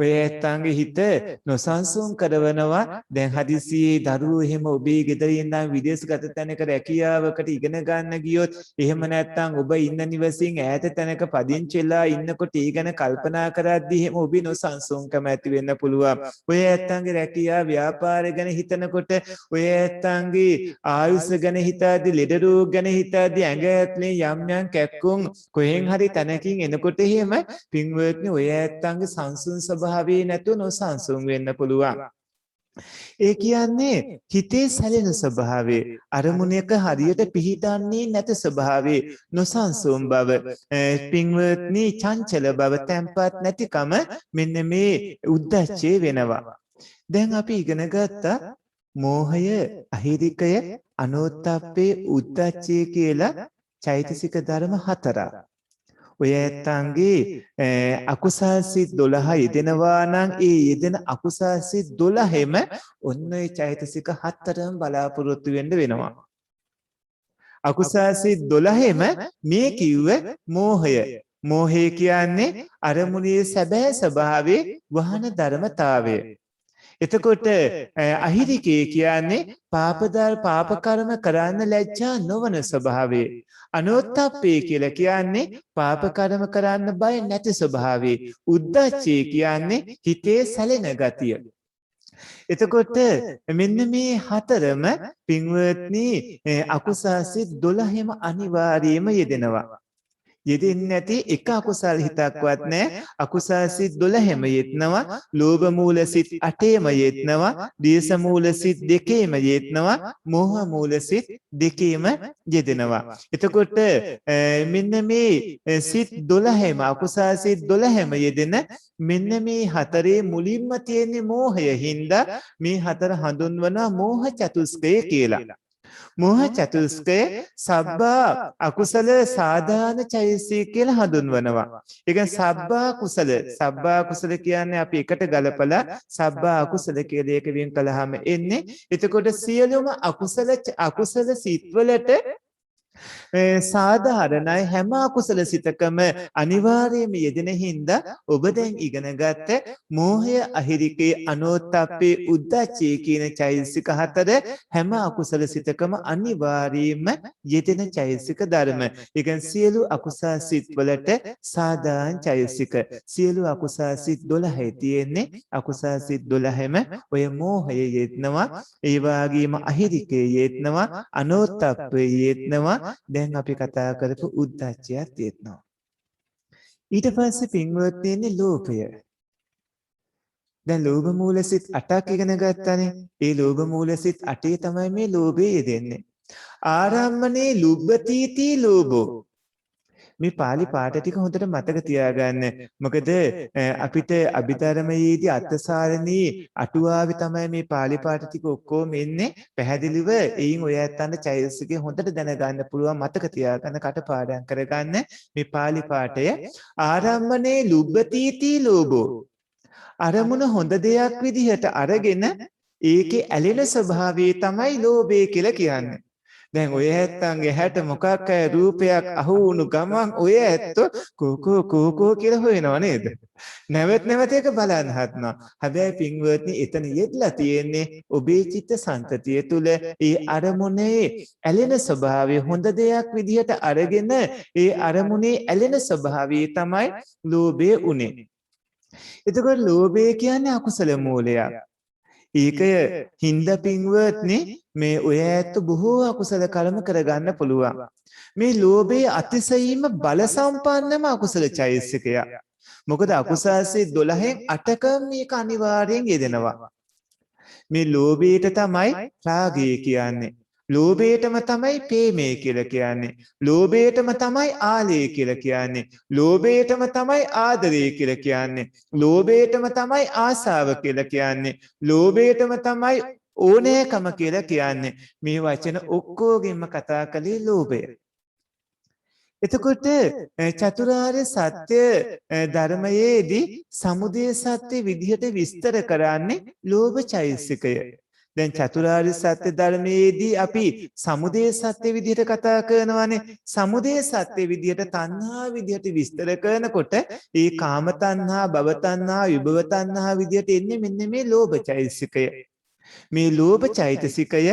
ඔය ඇත්තන්ගේ හිත නොසන්සුන් කරවනවා. දැන් හදිසියේ දරුවෝ එහෙම ඔබේ ගෙදරින් ඉඳන් විදේශගත තැනක රැකියාවකට ඉගෙන ගන්න ගියොත්, එහෙම නැත්නම් ඔබ ඉන්න නිවසින් ඈත තැනක පදිංචි වෙලා ඉන්නකොට ඒ ගැන කල්පනා කරද්දී එහෙම ඔබේ නොසන්සුන්කම ඇති වෙන්න පුළුවන්. ඔය ඇත්තන්ගේ රැකියාව ව්‍යාපාර ගැන හිතනකොට, ඔය ඇත්තන්ගේ ආයුෂ ගැන හිතද්දී, ලෙඩ රෝග ගැන හිතද්දී ඇඟ ඇතුලේ යම් යම් කැක්කුම් කොහෙන් හරි තැනකින් එනකොට එහෙම පින්වත්නි ඔය ඇත්තන්ගේ සංසුන් ස්වභාවයේ නැතුව නොසන්සුන් වෙන්න පුළුවන්. ඒ කියන්නේ හිතේ සැලෙන ස්වභාවය, අරමුණක හරියට පිහිටන්නේ නැති ස්වභාවය, නොසන්සුන් බව, පින්වත්නි චංචල බව, තැම්පත් නැතිකම මෙන්න මේ උද්දච්චය වෙනවා. දැන් අපි ඉගෙන ගත්තා මෝහය, අහිරිකය, අනෝත්ථප්පේ, උද්දච්චය කියලා චෛතසික ධර්ම 4ක්. ඔය ඇත්තන්ගේ අකුසල් සිත් 12 යෙදෙනවා නම් ඒ යෙදෙන අකුසල් සිත් 12ෙම ඔන්න ඒ චෛතසික 4ම බලාපොරොත්තු වෙන්න වෙනවා. අකුසල් සිත් 12ෙම මේ කිව්ව මෝහය. මෝහය කියන්නේ අරමුණේ සැබෑ ස්වභාවයේ වහන ධර්මතාවය. එතකොට අහිරිකේ කියන්නේ පාප කර්ම කරන්න ලැජ්ජා නොවන ස්වභාවය. අනෝත්ථප්පේ කියලා කියන්නේ පාප කර්ම කරන්න බය නැති ස්වභාවය. උද්දච්චය කියන්නේ හිතේ සැලෙන ගතිය. එතකොට මෙන්න මේ 4ම පින්වත්නි අකුසල් සිත් 12ෙම අනිවාර්යයෙන්ම යෙදෙනවා. යෙදෙන්නේ නැති එක අකුසල් හිතක්වත් නැහැ. අකුසල් සිත් 12ෙම යෙදෙනවා. ලෝභ මූල සිත් 8ෙම යෙදෙනවා. දේශ මූල සිත් 2ෙම යෙදෙනවා. මෝහ මූල සිත් 2ෙම යෙදෙනවා. එතකොට මෙන්න මේ සිත් 12ෙම අකුසල් සිත් 12ෙම යෙදෙන මෙන්න මේ 4 මුලින්ම තියෙන මෝහය හින්දා මේ 4 හඳුන්වනවා මෝහ චතුස්කය කියලා. මෝහ චතුස්කය සබ්බා අකුසල සාධාන චෛතසික කියලා හඳුන්වනවා. ඒ කියන්නේ සබ්බා කුසල කියන්නේ අපි එකට ගලපලා සබ්බා අකුසල කියලා එක වෙන් කළාම එන්නේ. එතකොට සියලුම අකුසල සිත්වලට සාධාරණයි හැම අකුසල සිතකම අනිවාර්යයෙන්ම යෙදෙන හින්දා ඔබ දැන් ඉගෙන ගත්ත මෝහය, අහිරිකේ, අනෝත්ථප්පේ, උද්දච්චය කියන චෛතසික 4 හැම අකුසල සිතකම අනිවාර්යයෙන්ම යෙදෙන චෛතසික ධර්ම. ඒ කියන්නේ සියලු අකුසල සිත් වලට සාධාරණ චෛතසික. සියලු අකුසල සිත් 12 තියෙන්නේ. අකුසල සිත් 12ෙම ඔය මෝහය යෙදෙනවා. ඒ වගේම අහිරිකේ යෙදෙනවා, අනෝත්ථප්පේ යෙදෙනවා. දැන් අපි කතා කරපු උද්දච්චයත් තියෙනවා. ඊට පස්සේ පින්වත්නි ඉන්නේ ලෝභය. දැන් ලෝභ මූල සිත් 8ක් ඉගෙන ගත්තානේ. ඒ ලෝභ මූල සිත් 8 තමයි මේ ලෝභය යෙදෙන්නේ. ආරම්මනේ ලුබ්බතිති ලෝභෝ. මේ pāli පාඨ ටික හොඳට මතක තියාගන්න. මොකද අපිට අභිධර්මයේදී අත්සාරණී අටුවාවේ තමයි මේ pāli පාඨ ටික ඔක්කොම එන්නේ. පැහැදිලිව එයින් ඔය ඇත්තන්ට චෛතසිකේ හොඳට දැනගන්න පුළුවන්, මතක තියාගන්න, කටපාඩම් කරගන්න මේ pāli පාඨය. ආරම්මනේ ලුබ්බතිති ලෝභෝ. අරමුණ හොඳ දෙයක් විදිහට අරගෙන ඒකේ ඇලෙන ස්වභාවය තමයි ලෝභය කියලා කියන්නේ. දැන් ඔය ඇත්තන්ගේ හැට මොකක් අය රූපයක් අහු වුණු ගමන් ඔය ඇත්තෝ කෝකෝ කියලා හොයනව නේද? නැවත ඒක බලන්න හදනවා. හැබැයි පින්වත්නි එතන යෙදලා තියෙන්නේ ඔබේ චිත්ත සංතතිය තුල ඒ අරමුණේ ඇලෙන ස්වභාවය හොඳ දෙයක් විදිහට අරගෙන ඒ අරමුණේ ඇලෙන ස්වභාවය තමයි ලෝභය උනේ. එතකොට ලෝභය කියන්නේ අකුසල මූලයක්. ඒකය හින්දා පින්වත්නි මේ ඔය ඇත්ත බොහෝ අකුසල කර්ම කරගන්න පුළුවන්. මේ ලෝභයේ අතිශයින්ම බල සම්පන්නම අකුසල චෛතසිකයක්. මොකද අකුසල් සිත් 12න් 8ක මේක අනිවාර්යෙන් යෙදෙනවා. මේ ලෝභයට තමයි රාගය කියන්නේ. ලෝභයටම තමයි ප්‍රේමය කියලා කියන්නේ. ලෝභයටම තමයි ආලය කියලා කියන්නේ. ලෝභයටම තමයි ආදරය කියලා කියන්නේ. ලෝභයටම තමයි ආසාව කියලා කියන්නේ. ලෝභයටම තමයි ඕනෑකම කියලා කියන්නේ. මේ වචන ඔක්කොගෙම කතා කළේ ලෝභය. එතකොට චතුරාර්ය සත්‍ය ධර්මයේදී සමුදය සත්‍ය විදිහට විස්තර කරන්නේ ලෝභ චෛතසිකය. දැන් චතුරාර්ය සත්‍ය ධර්මයේදී අපි සමුදය සත්‍ය විදිහට කතා කරනවානේ. සමුදය සත්‍ය විදිහට තණ්හා විදිහට විස්තර කරනකොට ඒ කාම තණ්හා, භව තණ්හා, විභව තණ්හා විදිහට එන්නේ මෙන්න මේ ලෝභ චෛතසිකය. මේ ලෝභ චෛතසිකය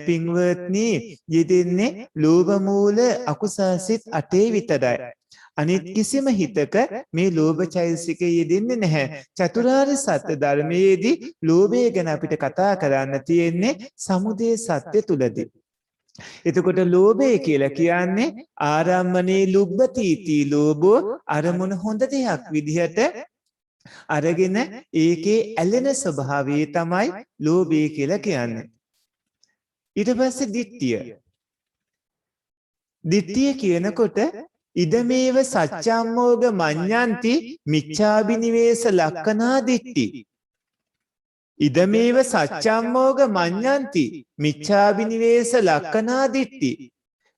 පින්වත්නි යෙදෙන්නේ ලෝභ මූල අකුසල් සිත් 8 විතරයි. අනිත් කිසිම හිතක මේ ලෝභ චෛතසිකය යෙදෙන්නේ නැහැ. චතුරාර්ය සත්‍ය ධර්මයේදී ලෝභය ගැන අපිට කතා කරන්න තියෙන්නේ සමුදය සත්‍ය තුලදී. එතකොට ලෝභය කියලා කියන්නේ ආරම්මනේ ලුබ්බතිති ලෝභෝ, අරමුණ හොඳ දෙයක් විදිහට අරගෙන ඒකේ ඇලෙන ස්වභාවය තමයි ලෝභය කියලා කියන්නේ. ඊට පස්සේ දිට්ඨිය. දිට්ඨිය කියනකොට ඉදමේව සච්ඡම්මෝග මඤ්ඤන්ති මිච්ඡාබිනිවේෂ ලක්ඛනා දිට්ඨි. ඉදමේව සච්ඡම්මෝග මඤ්ඤන්ති මිච්ඡාබිනිවේෂ ලක්ඛනා දිට්ඨි.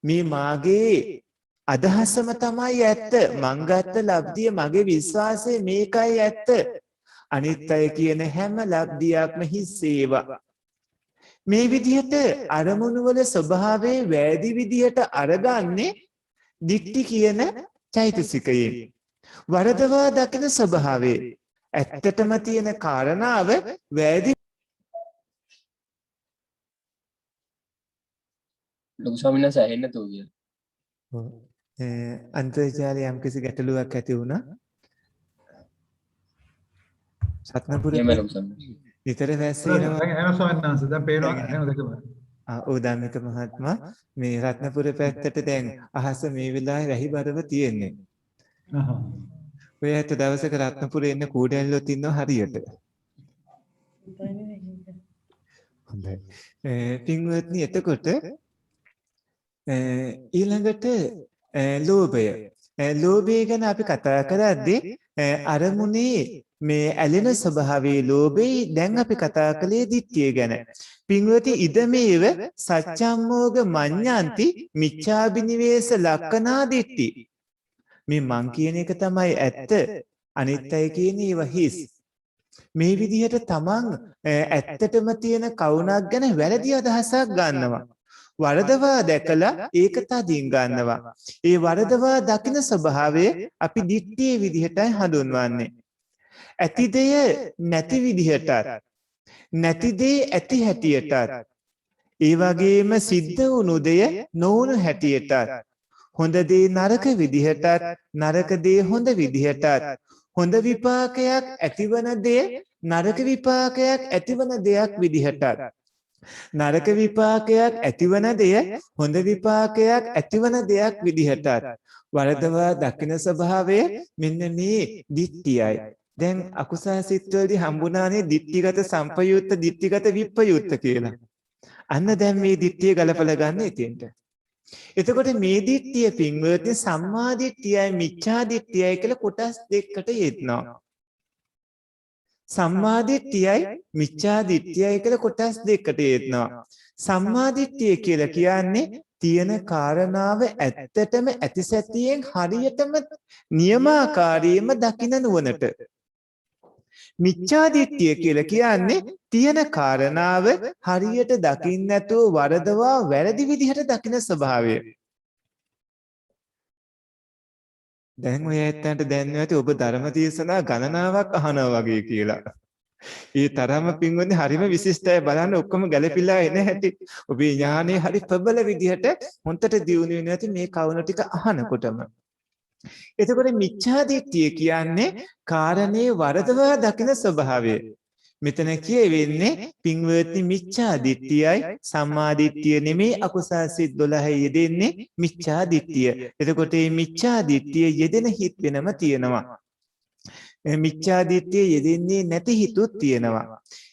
මේ මාගේ අදහසම තමයි ඇත්ත. මං ගත්ත ලබ්ධිය මගේ විශ්වාසය මේකයි ඇත්ත. අනිත් අය කියන හැම ලබ්ධියක්ම හිස් ඒවා. මේ විදිහට අරමුණු වල ස්වභාවයේ වැදි විදිහට අරගන්නේ දික්ටි කියන චෛතසිකයෙන්. වරදවා දකින ස්වභාවයේ ඇත්තටම තියෙන කාරණාව වැදි ලොකු ස්වාමීන් වහන්සේ ඇහෙන්න තෝ කියලා. අන්තර්ජාලයේ යම්කිසි ගැටලුවක් ඇති වුණා. සත්නපුරේ නිතර වැස්සෙනවා. එනවා ස්වාමීන් වහන්සේ දැන් පේනවා එනවා දෙකම. ඕදාමික මහත්මයා මේ රත්නපුර පැත්තට දැන් අහස මේ වෙලාවේ වැහි බරව තියෙන්නේ. ඔය ඇත්ත දවසක රත්නපුරේ ඉන්න කූඩැල්ලොත් ඉන්නවා හරියට. හොඳයි. පින්වත්නි එතකොට ඊළඟට ලෝභය. ලෝභය ගැන අපි කතා කරද්දී අරමුණේ මේ ඇලෙන ස්වභාවයේ ලෝභේ දැන් අපි කතා කළේ දිට්ඨිය ගැන. පින්වත්නි ඉදමේව සච්ඡම්මෝග මඤ්ඤන්ති මිච්ඡාබිනිවේෂ ලක්ඛනා දිට්ඨි. මේ මං කියන එක තමයි ඇත්ත. අනිත් අය කියන ඒවා හිස්. මේ විදිහට තමන් ඇත්තටම තියෙන කවුණක් ගැන වැරදි අදහසක් ගන්නවා. වරදවා දැකලා ඒක තදින් ගන්නවා. ඒ වරදවා දකින ස්වභාවය අපි දිට්ඨියේ විදිහටයි හඳුන්වන්නේ. ඇති දෙය නැති විදිහටත් නැති දේ ඇති හැටියටත් ඒ වගේම සිද්ධ වුණු දෙය නොවුණු හැටියටත් හොඳ දේ නරක විදිහටත් නරක දේ හොඳ විදිහටත් හොඳ විපාකයක් ඇතිවන දේ නරක විපාකයක් ඇතිවන දෙයක් විදිහටත් නරක විපාකයක් ඇතිවන දෙය හොඳ විපාකයක් ඇතිවන දෙයක් විදිහටත් වරදවා දකින ස්වභාවය මෙන්න මේ දිට්ඨියයි. දැන් අකුසල සිත්වලදී හම්බුණානේ දිට්ඨිගත සම්පයුත්ත දිට්ඨිගත විප්පයුත්ත කියලා. අන්න දැන් මේ දිට්ඨිය ගලපලා ගන්න ඉතින්ට. එතකොට මේ දිට්ඨිය පින්වත්නි සම්මා දිට්ඨියයි මිච්ඡා දිට්ඨියයි කියලා කොටස් දෙකකට යෙදෙනවා. සම්මා දිට්ඨියයි මිච්ඡා දිට්ඨියයි කියලා කොටස් දෙකකට යෙදෙනවා. සම්මා දිට්ඨිය කියලා කියන්නේ තියෙන කාරණාව ඇත්තටම ඇතිසැටියෙන් හරියටම නියමාකාරයෙන්ම දකින නුවණට. මිච්ඡා දිට්ඨිය කියලා කියන්නේ තියෙන කාරණාව හරියට දකින්න නැතුව වරදවා වැරදි විදිහට දකින ස්වභාවය. දැන් ඔය ඇත්තන්ට දැනනවා ඇති ඔබ ධර්ම දේශනා ගණනාවක් අහනවා වගේ කියලා. ඒ තරම පින්වත්නි හරිම විශිෂ්ටයි බලන්න ඔක්කොම ගැළපිලා එන හැටි. ඔබේ ඥානේ හරි ප්‍රබල විදිහට හොන්තට දියුණු වෙන ඇති මේ කවුන ටික අහනකොටම. එතකොට මිච්ඡා දිට්ඨිය කියන්නේ කාරණේ වරදවා දකින ස්වභාවය. මෙතන කියවෙන්නේ පින්වත්නි මිච්ඡා දිට්ඨියයි සම්මා දිට්ඨිය නෙමේ අකුසල් සිත් 12 යෙදෙන්නේ මිච්ඡා දිට්ඨිය. එතකොට මේ මිච්ඡා දිට්ඨිය යෙදෙන හිත් වෙනම තියෙනවා. මිච්ඡා දිට්ඨිය යෙදෙන්නේ නැති හිතුත් තියෙනවා.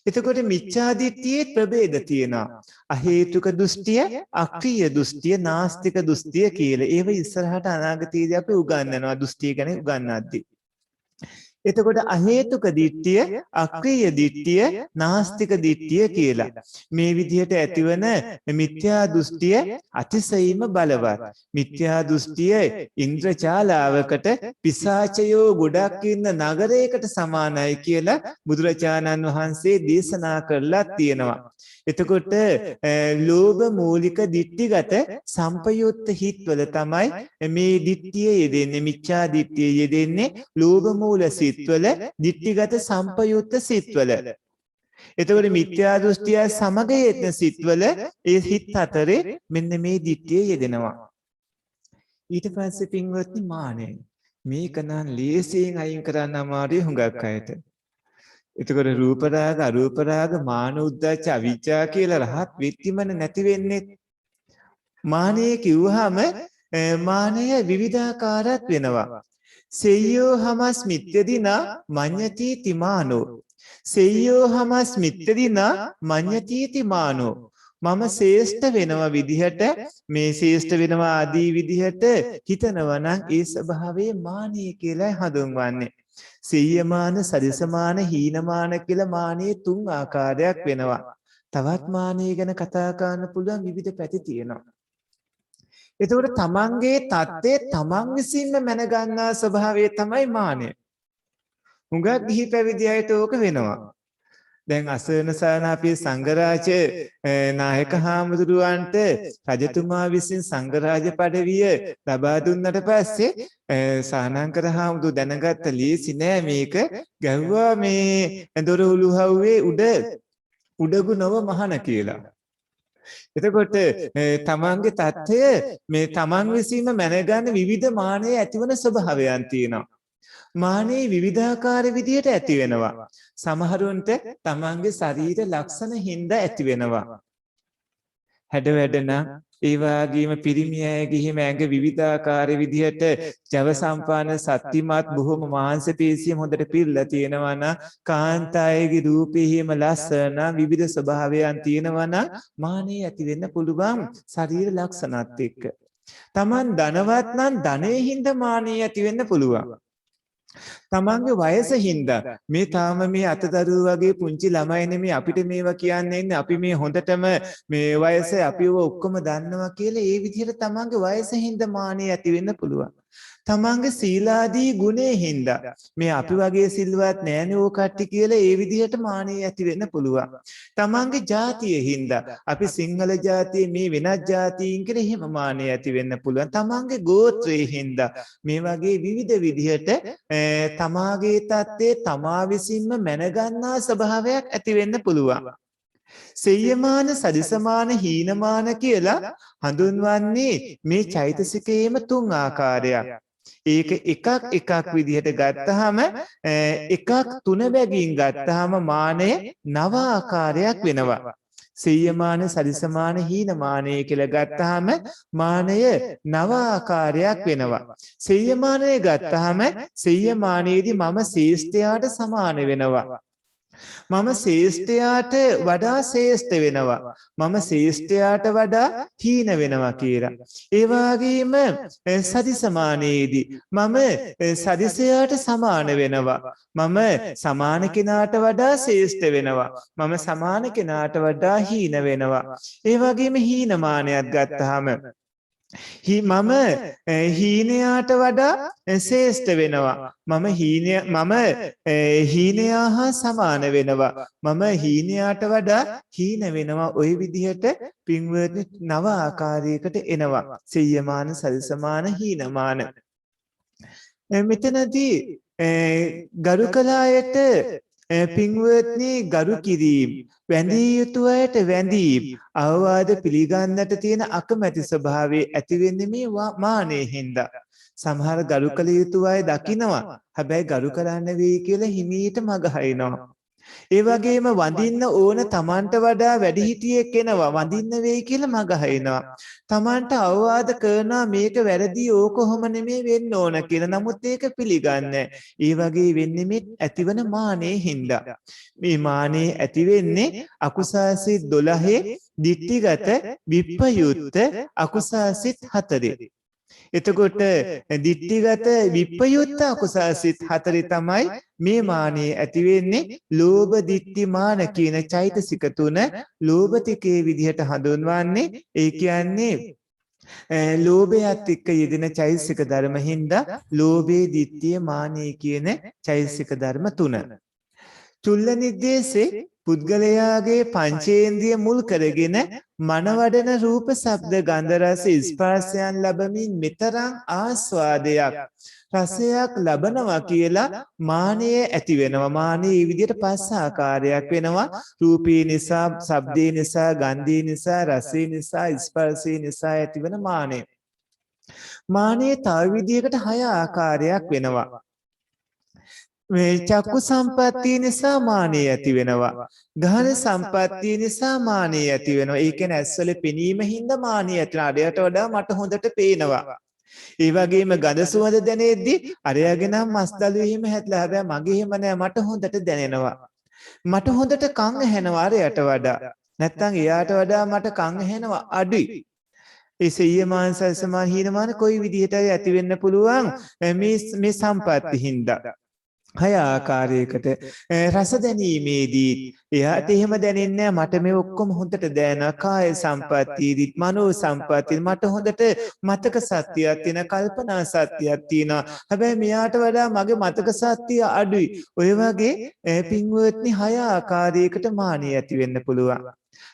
එතකොට මිච්ඡා දිට්ඨියේ ප්‍රභේද තියෙනවා. අහේතුක දෘෂ්ටිය, අක්‍රීය දෘෂ්ටිය, නාස්තික දෘෂ්ටිය කියලා. ඒව ඉස්සරහට අනාගතයේදී අපි උගන්වනවා දෘෂ්ටිය ගැන උගන්වද්දී. එතකොට අහේතුක දිට්ඨිය, අක්‍රීය දිට්ඨිය, නාස්තික දිට්ඨිය කියලා. මේ විදිහට ඇතිවන මිත්‍යා දෘෂ්ටිය අතිශයින්ම බලවත්. මිත්‍යා දෘෂ්ටිය ඉන්ද්‍රජාලාවකට පිසාචයෝ ගොඩක් ඉන්න නගරයකට සමානයි කියලා බුදුරජාණන් වහන්සේ දේශනා කරලා තියෙනවා. එතකොට ලෝභ මූලික දිට්ඨිගත සම්පයුත්ත හිත්වල තමයි මේ දිට්ඨිය යෙදෙන්නේ. මිච්ඡා දිට්ඨිය යෙදෙන්නේ ලෝභ මූල සිත්වල දිට්ඨිගත සම්පයුත්ත සිත්වල. එතකොට මිත්‍යා දෘෂ්ටිය සමග යෙදෙන සිත්වල ඒ හිත් අතරේ මෙන්න මේ දිට්ඨිය යෙදෙනවා. ඊට පස්සේ පින්වත්නි මානෙ මේක නම් ලේසියෙන් අයින් කරන්න අමාරුයි හුඟක් අයට. එතකොට රූප රාග අරූප රාග මාන උද්දච්ච අවිචා කියලා රහත් වෙත්තිමන නැති වෙන්නේ. මානය කිව්වහම මානය විවිධාකාරات වෙනවා. සෙය්‍යෝ හමස්මිත්‍යදිනා මඤ්ඤති තිමානෝ. සෙය්‍යෝ හමස්මිත්‍යදිනා මඤ්ඤති තිමානෝ. මම ශ්‍රේෂ්ඨ වෙනවා විදිහට මේ ශ්‍රේෂ්ඨ වෙනවා ආදී විදිහට හිතනවා නම් ඒ ස්වභාවයේ මානිය කියලා හඳුන්වන්නේ. සීයමාන, සරිසමාන, හීනමාන කියලා මානියේ 3 ආකාරයක් වෙනවා. තවත් මානිය ගැන කතා කරන්න පුළුවන් විවිධ පැති තියෙනවා. එතකොට තමන්ගේ தත්ත්වය තමන් විසින්ම මැනගන්නා ස්වභාවය තමයි මානය. හුඟක් ගිහි පැවිදි අයට ඕක වෙනවා. දැන් අසරණ සානාපී සංඝරාජ නායක හාමුදුරුවන්ට රජතුමා විසින් සංඝරාජ පදවිය ලබා දුන්නට පස්සේ සානංකර හාමුදුරුවෝ දැනගත්ත ලීසි නෑ මේක ගැහුවා මේ දොර උළුහව්වේ උඩගු නොව මහන කියලා. එතකොට තමන්ගේ தත්ත්වය මේ තමන් විසින්ම මැනගන්න විවිධ මානයේ ඇතිවන ස්වභාවයන් තියෙනවා. මානේ විවිධාකාර විදියට ඇති වෙනවා. සමහරුන්ට තමන්ගේ ශරීර ලක්ෂණ හින්දා ඇති වෙනවා. හැඩ වැඩන ඒ වගේම පිරිමි අය ගිහිම ඇඟ විවිධාකාර විදියට ජව සම්පාන සත්‍යමත් බොහොම මාංශ පේශියම හොඳට පිරලා තියෙනවා නම් කාන්තායේගේ රූපෙහිම ලස්සන විවිධ ස්වභාවයන් තියෙනවා නම් මානේ ඇති වෙන්න පුළුවන් ශරීර ලක්ෂණත් එක්ක. තමන් ධනවත් නම් ධනෙ හින්දා මානේ ඇති වෙන්න පුළුවන්. තමන්ගේ වයස හින්දා මේ තාම මේ අතදරුව වගේ පුංචි ළමයි නෙමේ අපිට මේවා කියන්නේ ඉන්නේ අපි මේ හොඳටම මේ වයසේ අපිව ඔක්කොම දන්නවා කියලා ඒ විදිහට තමන්ගේ වයස හින්දා මානෙ ඇති වෙන්න පුළුවන්. තමන්ගේ සීලාදී ගුණේ හින්දා මේ අපි වගේ සිල්වත් නෑනේ ඕ කට්ටි කියලා ඒ විදිහට මානෙ ඇති වෙන්න පුළුවන්. තමන්ගේ ජාතිය හින්දා අපි සිංහල ජාතිය මේ වෙනත් ජාතීන් කියලා එහෙම මානෙ ඇති වෙන්න පුළුවන්. තමන්ගේ ගෝත්‍රයේ හින්දා මේ වගේ විවිධ විදිහට තමාගේ தත්ත්වයේ තමා විසින්ම මැනගන්නා ස්වභාවයක් ඇති වෙන්න පුළුවන්. සෙය්‍යමාන, සදිසමාන, හීනමාන කියලා හඳුන්වන්නේ මේ චෛතසිකයේම 3 ආකාරයක්. ඒක එකක් විදිහට ගත්තාම එකක් 3 බැගින් ගත්තාම මානය 9 ආකාරයක් වෙනවා. සෙය්‍යමාන, සරිසමාන, හීනමානය කියලා ගත්තාම මානය 9 ආකාරයක් වෙනවා. සෙය්‍යමානය ගත්තාම සෙය්‍යමානයේදී මම ශ්‍රේෂ්ඨයාට සමාන වෙනවා. මම ශ්‍රේෂ්ඨයාට වඩා ශ්‍රේෂ්ඨ වෙනවා. මම ශ්‍රේෂ්ඨයාට වඩා හීන වෙනවා කියලා. ඒ වගේම සදිසමානයේදී මම සදිසයාට සමාන වෙනවා. මම සමාන කෙනාට වඩා ශ්‍රේෂ්ඨ වෙනවා. මම සමාන කෙනාට වඩා හීන වෙනවා. ඒ වගේම හීනමානයක් ගත්තාම මම හීනයාට වඩා ශ්‍රේෂ්ඨ වෙනවා. මම හීනයා හා සමාන වෙනවා. මම හීනයාට වඩා හීන වෙනවා. ওই විදිහට පින්වත්නි 9 ආකාරයකට එනවා. සෙය්‍යමාන, සරිසමාන, හීනමාන. මෙතනදී ගරු කලායට පින්වත්නි ගරු කිරීම, වැඳිය යුතු අයට වැඳීම, අවවාද පිළිගන්නට තියෙන අකමැති ස්වභාවයේ ඇති වෙන්නේ මේ මානෙ හින්දා. සමහර ගරු කළ යුතු අය දකිනවා. හැබැයි ගරු කරන්න වෙයි කියලා හිමීට මග හරිනවා. ඒ වගේම වඳින්න ඕන තමන්ට වඩා වැඩිහිටියෙක් එනවා. වඳින්න වෙයි කියලා මග හරිනවා. තමන්ට අවවාද කරනවා මේක වැරදි, ඕක කොහොම නෙමෙයි වෙන්න ඕන කියලා. නමුත් ඒක පිළිගන්නේ. ඒ වගේ වෙන්නේ මේ ඇතිවන මානෙ හින්දා. මේ මානෙ ඇති වෙන්නේ අකුසාසිත 12 දිට්ඨිගත විප්පයුත්ත අකුසාසිත 4. එතකොට දිට්ඨිගත විප්පයුත්ත අකුසාසිත 4 තමයි මේ මානෙ ඇති වෙන්නේ. ලෝභ, දිට්ඨි, මාන කියන චෛතසික 3 ලෝභතිකේ විදිහට හඳුන්වන්නේ. ඒ කියන්නේ ලෝභයත් එක්ක යෙදෙන චෛතසික ධර්ම හින්දා ලෝභේ, දිට්ඨිය, මානෙ කියන චෛතසික ධර්ම 3. චුල්ල නිද්දේශේ පුද්ගලයාගේ පංචේන්ද්‍රිය මුල් කරගෙන මනවඩන රූප, ශබ්ද, ගන්ධ, රස, ස්පර්ශයන් ලැබමින් මෙතරම් ආස්වාදයක් රසයක් ලබනවා කියලා මානය ඇති වෙනවා. මානය මේ විදිහට 5 ආකාරයක් වෙනවා. රූපේ නිසා, ශබ්දේ නිසා, ගන්ධේ නිසා, රසේ නිසා, ස්පර්ශේ නිසා ඇතිවන මානය. මානය තව විදිහකට 6 ආකාරයක් වෙනවා. මේ චක්කු සම්පත්තිය නිසා මානෙ ඇති වෙනවා. ගහන සම්පත්තිය නිසා මානෙ ඇති වෙනවා. ඒ කියන්නේ ඇස්වල පෙනීම හින්දා මානෙ ඇති වෙනවා. අඩයට වඩා මට හොඳට පේනවා. ඒ වගේම ගඳ සුවඳ දැනෙද්දි අරයාගේ නම් මස්දළු එහෙම හැදලා හැබැයි මගේ එහෙම නෑ මට හොඳට දැනෙනවා. මට හොඳට කන් ඇහෙනවා අරයට වඩා. නැත්තම් එයාට වඩා මට කන් ඇහෙනවා අඩුයි. ඒ සිය මාංශ සමාන හීනමාන කොයි විදිහටයි ඇති වෙන්න පුළුවන් මේ සම්පatti හින්දා. හය ආකාරයකට රස දැනීමේදී එයාට එහෙම දැනෙන්නේ මට මේ ඔක්කොම හොඳට දැනෙනවා කාය සම්පත්තියදිත් මනෝ සම්පත්තිය මට හොඳට මතක සත්‍යයක් තියෙන කල්පනා සත්‍යයක් තියෙනවා හැබැයි මෙයාට වඩා මගේ මතක සත්‍ය අඩුයි ඔය වගේ පින්වත්නි හය ආකාරයකට මානිය ඇති වෙන්න පුළුවන්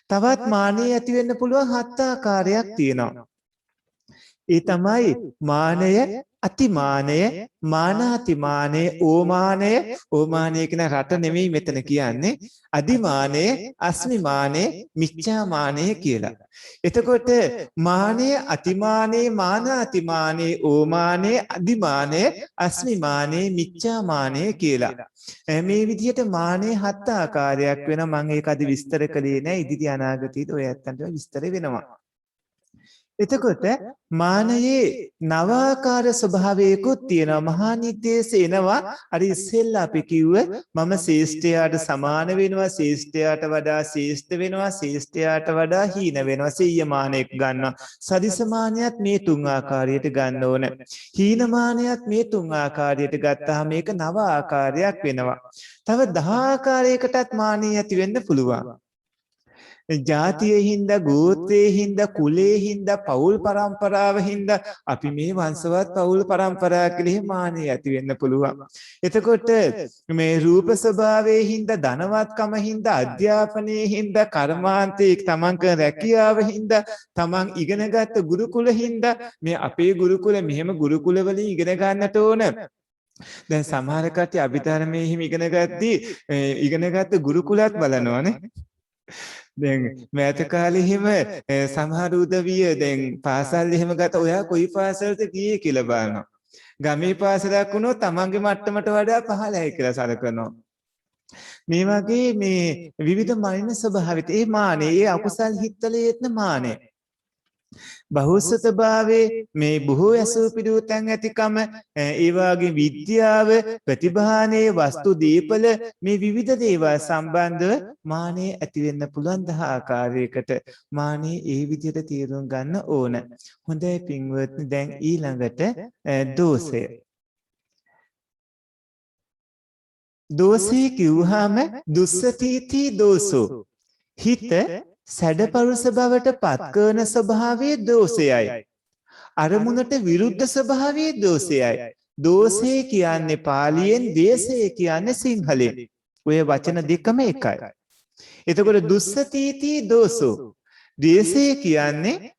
තවත් මානිය ඇති වෙන්න පුළුවන් හත් ආකාරයක් තියෙනවා ඒ තමයි මානය අතිමානය මානාතිමානය ඕමානය කියන රට නෙමෙයි මෙතන කියන්නේ අදිමානය අස්මිමානය මිච්ඡාමානය කියලා. එතකොට මානය අතිමානය මානාතිමානය ඕමානය අදිමානය අස්මිමානය මිච්ඡාමානය කියලා. මේ විදිහට මානය හත් ආකාරයක් වෙනවා මම ඒක අද විස්තර කළේ නෑ ඉදිරි අනාගතයේදී ඔය ඇත්තන්ට විස්තර වෙනවා. එතකොට මානයේ නවාකාර ස්වභාවයකුත් තියෙනවා මහා නිද්දේශ එනවා අර ඉස්සෙල්ලා අපි කිව්ව මම ශ්‍රේෂ්ඨයාට සමාන වෙනවා ශ්‍රේෂ්ඨයාට වඩා ශ්‍රේෂ්ඨ වෙනවා ශ්‍රේෂ්ඨයාට වඩා හීන වෙනවා සීයමානයක් ගන්නවා සදිසමානයත් මේ තුන් ආකාරයට ගන්න ඕන හීනමානයත් මේ තුන් ආකාරයට ගත්තාම මේක නව ආකාරයක් වෙනවා තව 10 ආකාරයකටත් මානිය ඇති වෙන්න පුළුවන් ජාතියේ හින්දා ගෝත්‍රයේ හින්දා කුලයේ හින්දා පෞල් පරම්පරාව හින්දා අපි මේ වංශවත් පෞල් පරම්පරාව කියලා මානිය ඇති වෙන්න පුළුවන්. එතකොට මේ රූප ස්වභාවයේ හින්දා ධනවත්කම හින්දා අධ්‍යාපනයේ හින්දා කර්මාන්තයේ තමන් කරන රැකියාව හින්දා තමන් ඉගෙනගත්ත ගුරුකුල හින්දා මේ අපේ ගුරුකුල මෙහෙම ගුරුකුල වලින් ඉගෙන ගන්නට ඕන. දැන් සමහර කට්ටිය අභිධර්මයේ හිම ඉගෙනගත්ත ගුරුකුලත් බලනවානේ. දැන් මෑත කාලේ හිම සමහර උදවිය දැන් පාසල් එහෙම ගත ඔයා කොයි පාසලද ගියේ කියලා බලනවා. ගමේ පාසලක් වුණොත් තමන්ගේ මට්ටමට වඩා පහළයි කියලා සලකනවා. මේ වගේ මේ විවිධ මනින ස්වභාවිත ඒ මානේ ඒ අකුසල් හිත්වලේත්න මානේ. බහුසුත භාවයේ මේ බොහෝ ඇසූ පිළිවෙතන් ඇතිකම ඒ වගේ විද්‍යාව ප්‍රතිභානයේ වස්තු දීපල මේ විවිධ දේවල් සම්බන්ධව මානෙ ඇති වෙන්න පුළුවන් 10 ආකාරයකට මානෙ ඒ විදිහට තේරුම් ගන්න ඕන. හොඳයි පින්වත්නි දැන් ඊළඟට දෝෂය. දෝෂය කිව්වහම දුස්සතීති දෝසෝ හිත සැඩපරුස බවට පත් කරන ස්වභාවයේ දෝෂයයි. අරමුණට විරුද්ධ ස්වභාවයේ දෝෂයයි. දෝෂය කියන්නේ පාලියෙන් ද්වේෂය කියන්නේ සිංහලෙන්. ඔය වචන දෙකම එකයි. එතකොට දුස්සතීති දෝසෝ ද්වේෂය කියන්නේ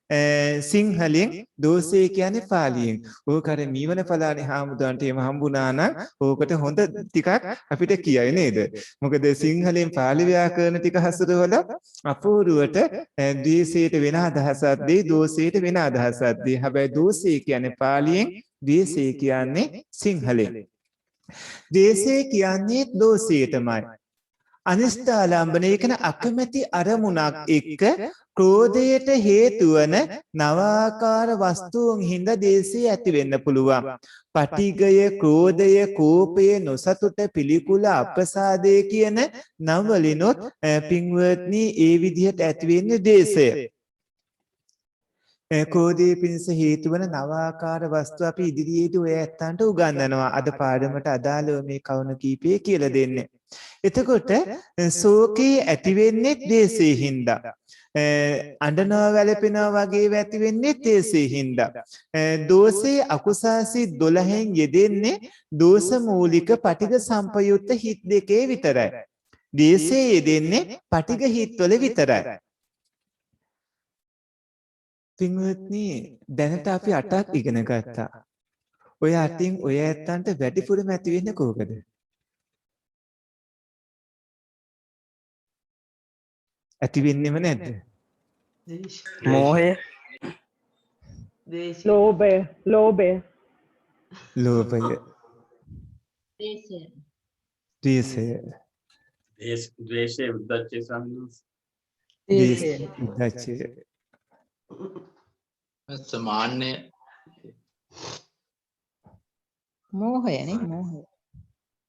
සිංහලෙන් දෝෂය කියන්නේ පාලියෙන්. ඕක අර මීවන පලානේ හාමුදුරන්ට එහෙම හම්බුණා නම් ඕකට හොඳ ටිකක් අපිට කියයි නේද? මොකද සිංහලෙන් පාලි ව්‍යාකරණ ටික හසුරවල අපූර්වට ද්වේෂයට වෙන අදහසක් දෙයි දෝෂයට වෙන අදහසක් දෙයි. හැබැයි දෝෂය කියන්නේ පාලියෙන් ද්වේෂය කියන්නේ සිංහලෙන්. ද්වේෂය කියන්නේ දෝෂයටමයි. අනිෂ්ඨාලම්බනය කියන අකමැති අරමුණක් එක්ක ක්‍රෝධයට හේතු වන නවාකාර වස්තුන් හින්දා ද්වේෂය ඇති වෙන්න පුළුවන්. පටිගය, ක්‍රෝධය, කෝපය, නොසතුට, පිළිකුල, අප්‍රසාදය කියන නම් වලිනොත් පින්වත්නි ඒ විදිහට ඇති වෙන්නේ ද්වේෂය. ක්‍රෝධයේ පිණිස හේතු වන නවාකාර වස්තු අපි ඉදිරියේදී ඔය ඇත්තන්ට උගන්වනවා. අද පාඩමට අදාළව මේ කවුණ කීපය කියලා දෙන්නේ. එතකොට ශෝකේ ඇති වෙන්නේ ද්වේෂයෙන් හින්දා. අඬනවා වැළපෙනවා වගේ ඇති වෙන්නේ ද්වේෂයෙන් හින්දා. දෝෂේ අකුසාසිත 12න් යෙදෙන්නේ දෝෂ මූලික පටිඝ සම්පයුක්ත හිත් දෙකේ විතරයි. ද්වේෂයේ යෙදෙන්නේ පටිඝ හිත්වල විතරයි. පින්වත්නි දැනට අපි 8ක් ඉගෙන ගත්තා. ඔය 8න් ඔය ඇත්තන්ට වැඩිපුරම ඇති වෙන්නේ කොහොමද? ඇති වෙන්නේම නැද්ද? මෝහය ලෝභය ලෝභය ද්වේෂය ද්වේෂය උද්දච්චය සම්නුස් උද්දච්චය සමාන්‍ය මෝහයනේ මෝහය.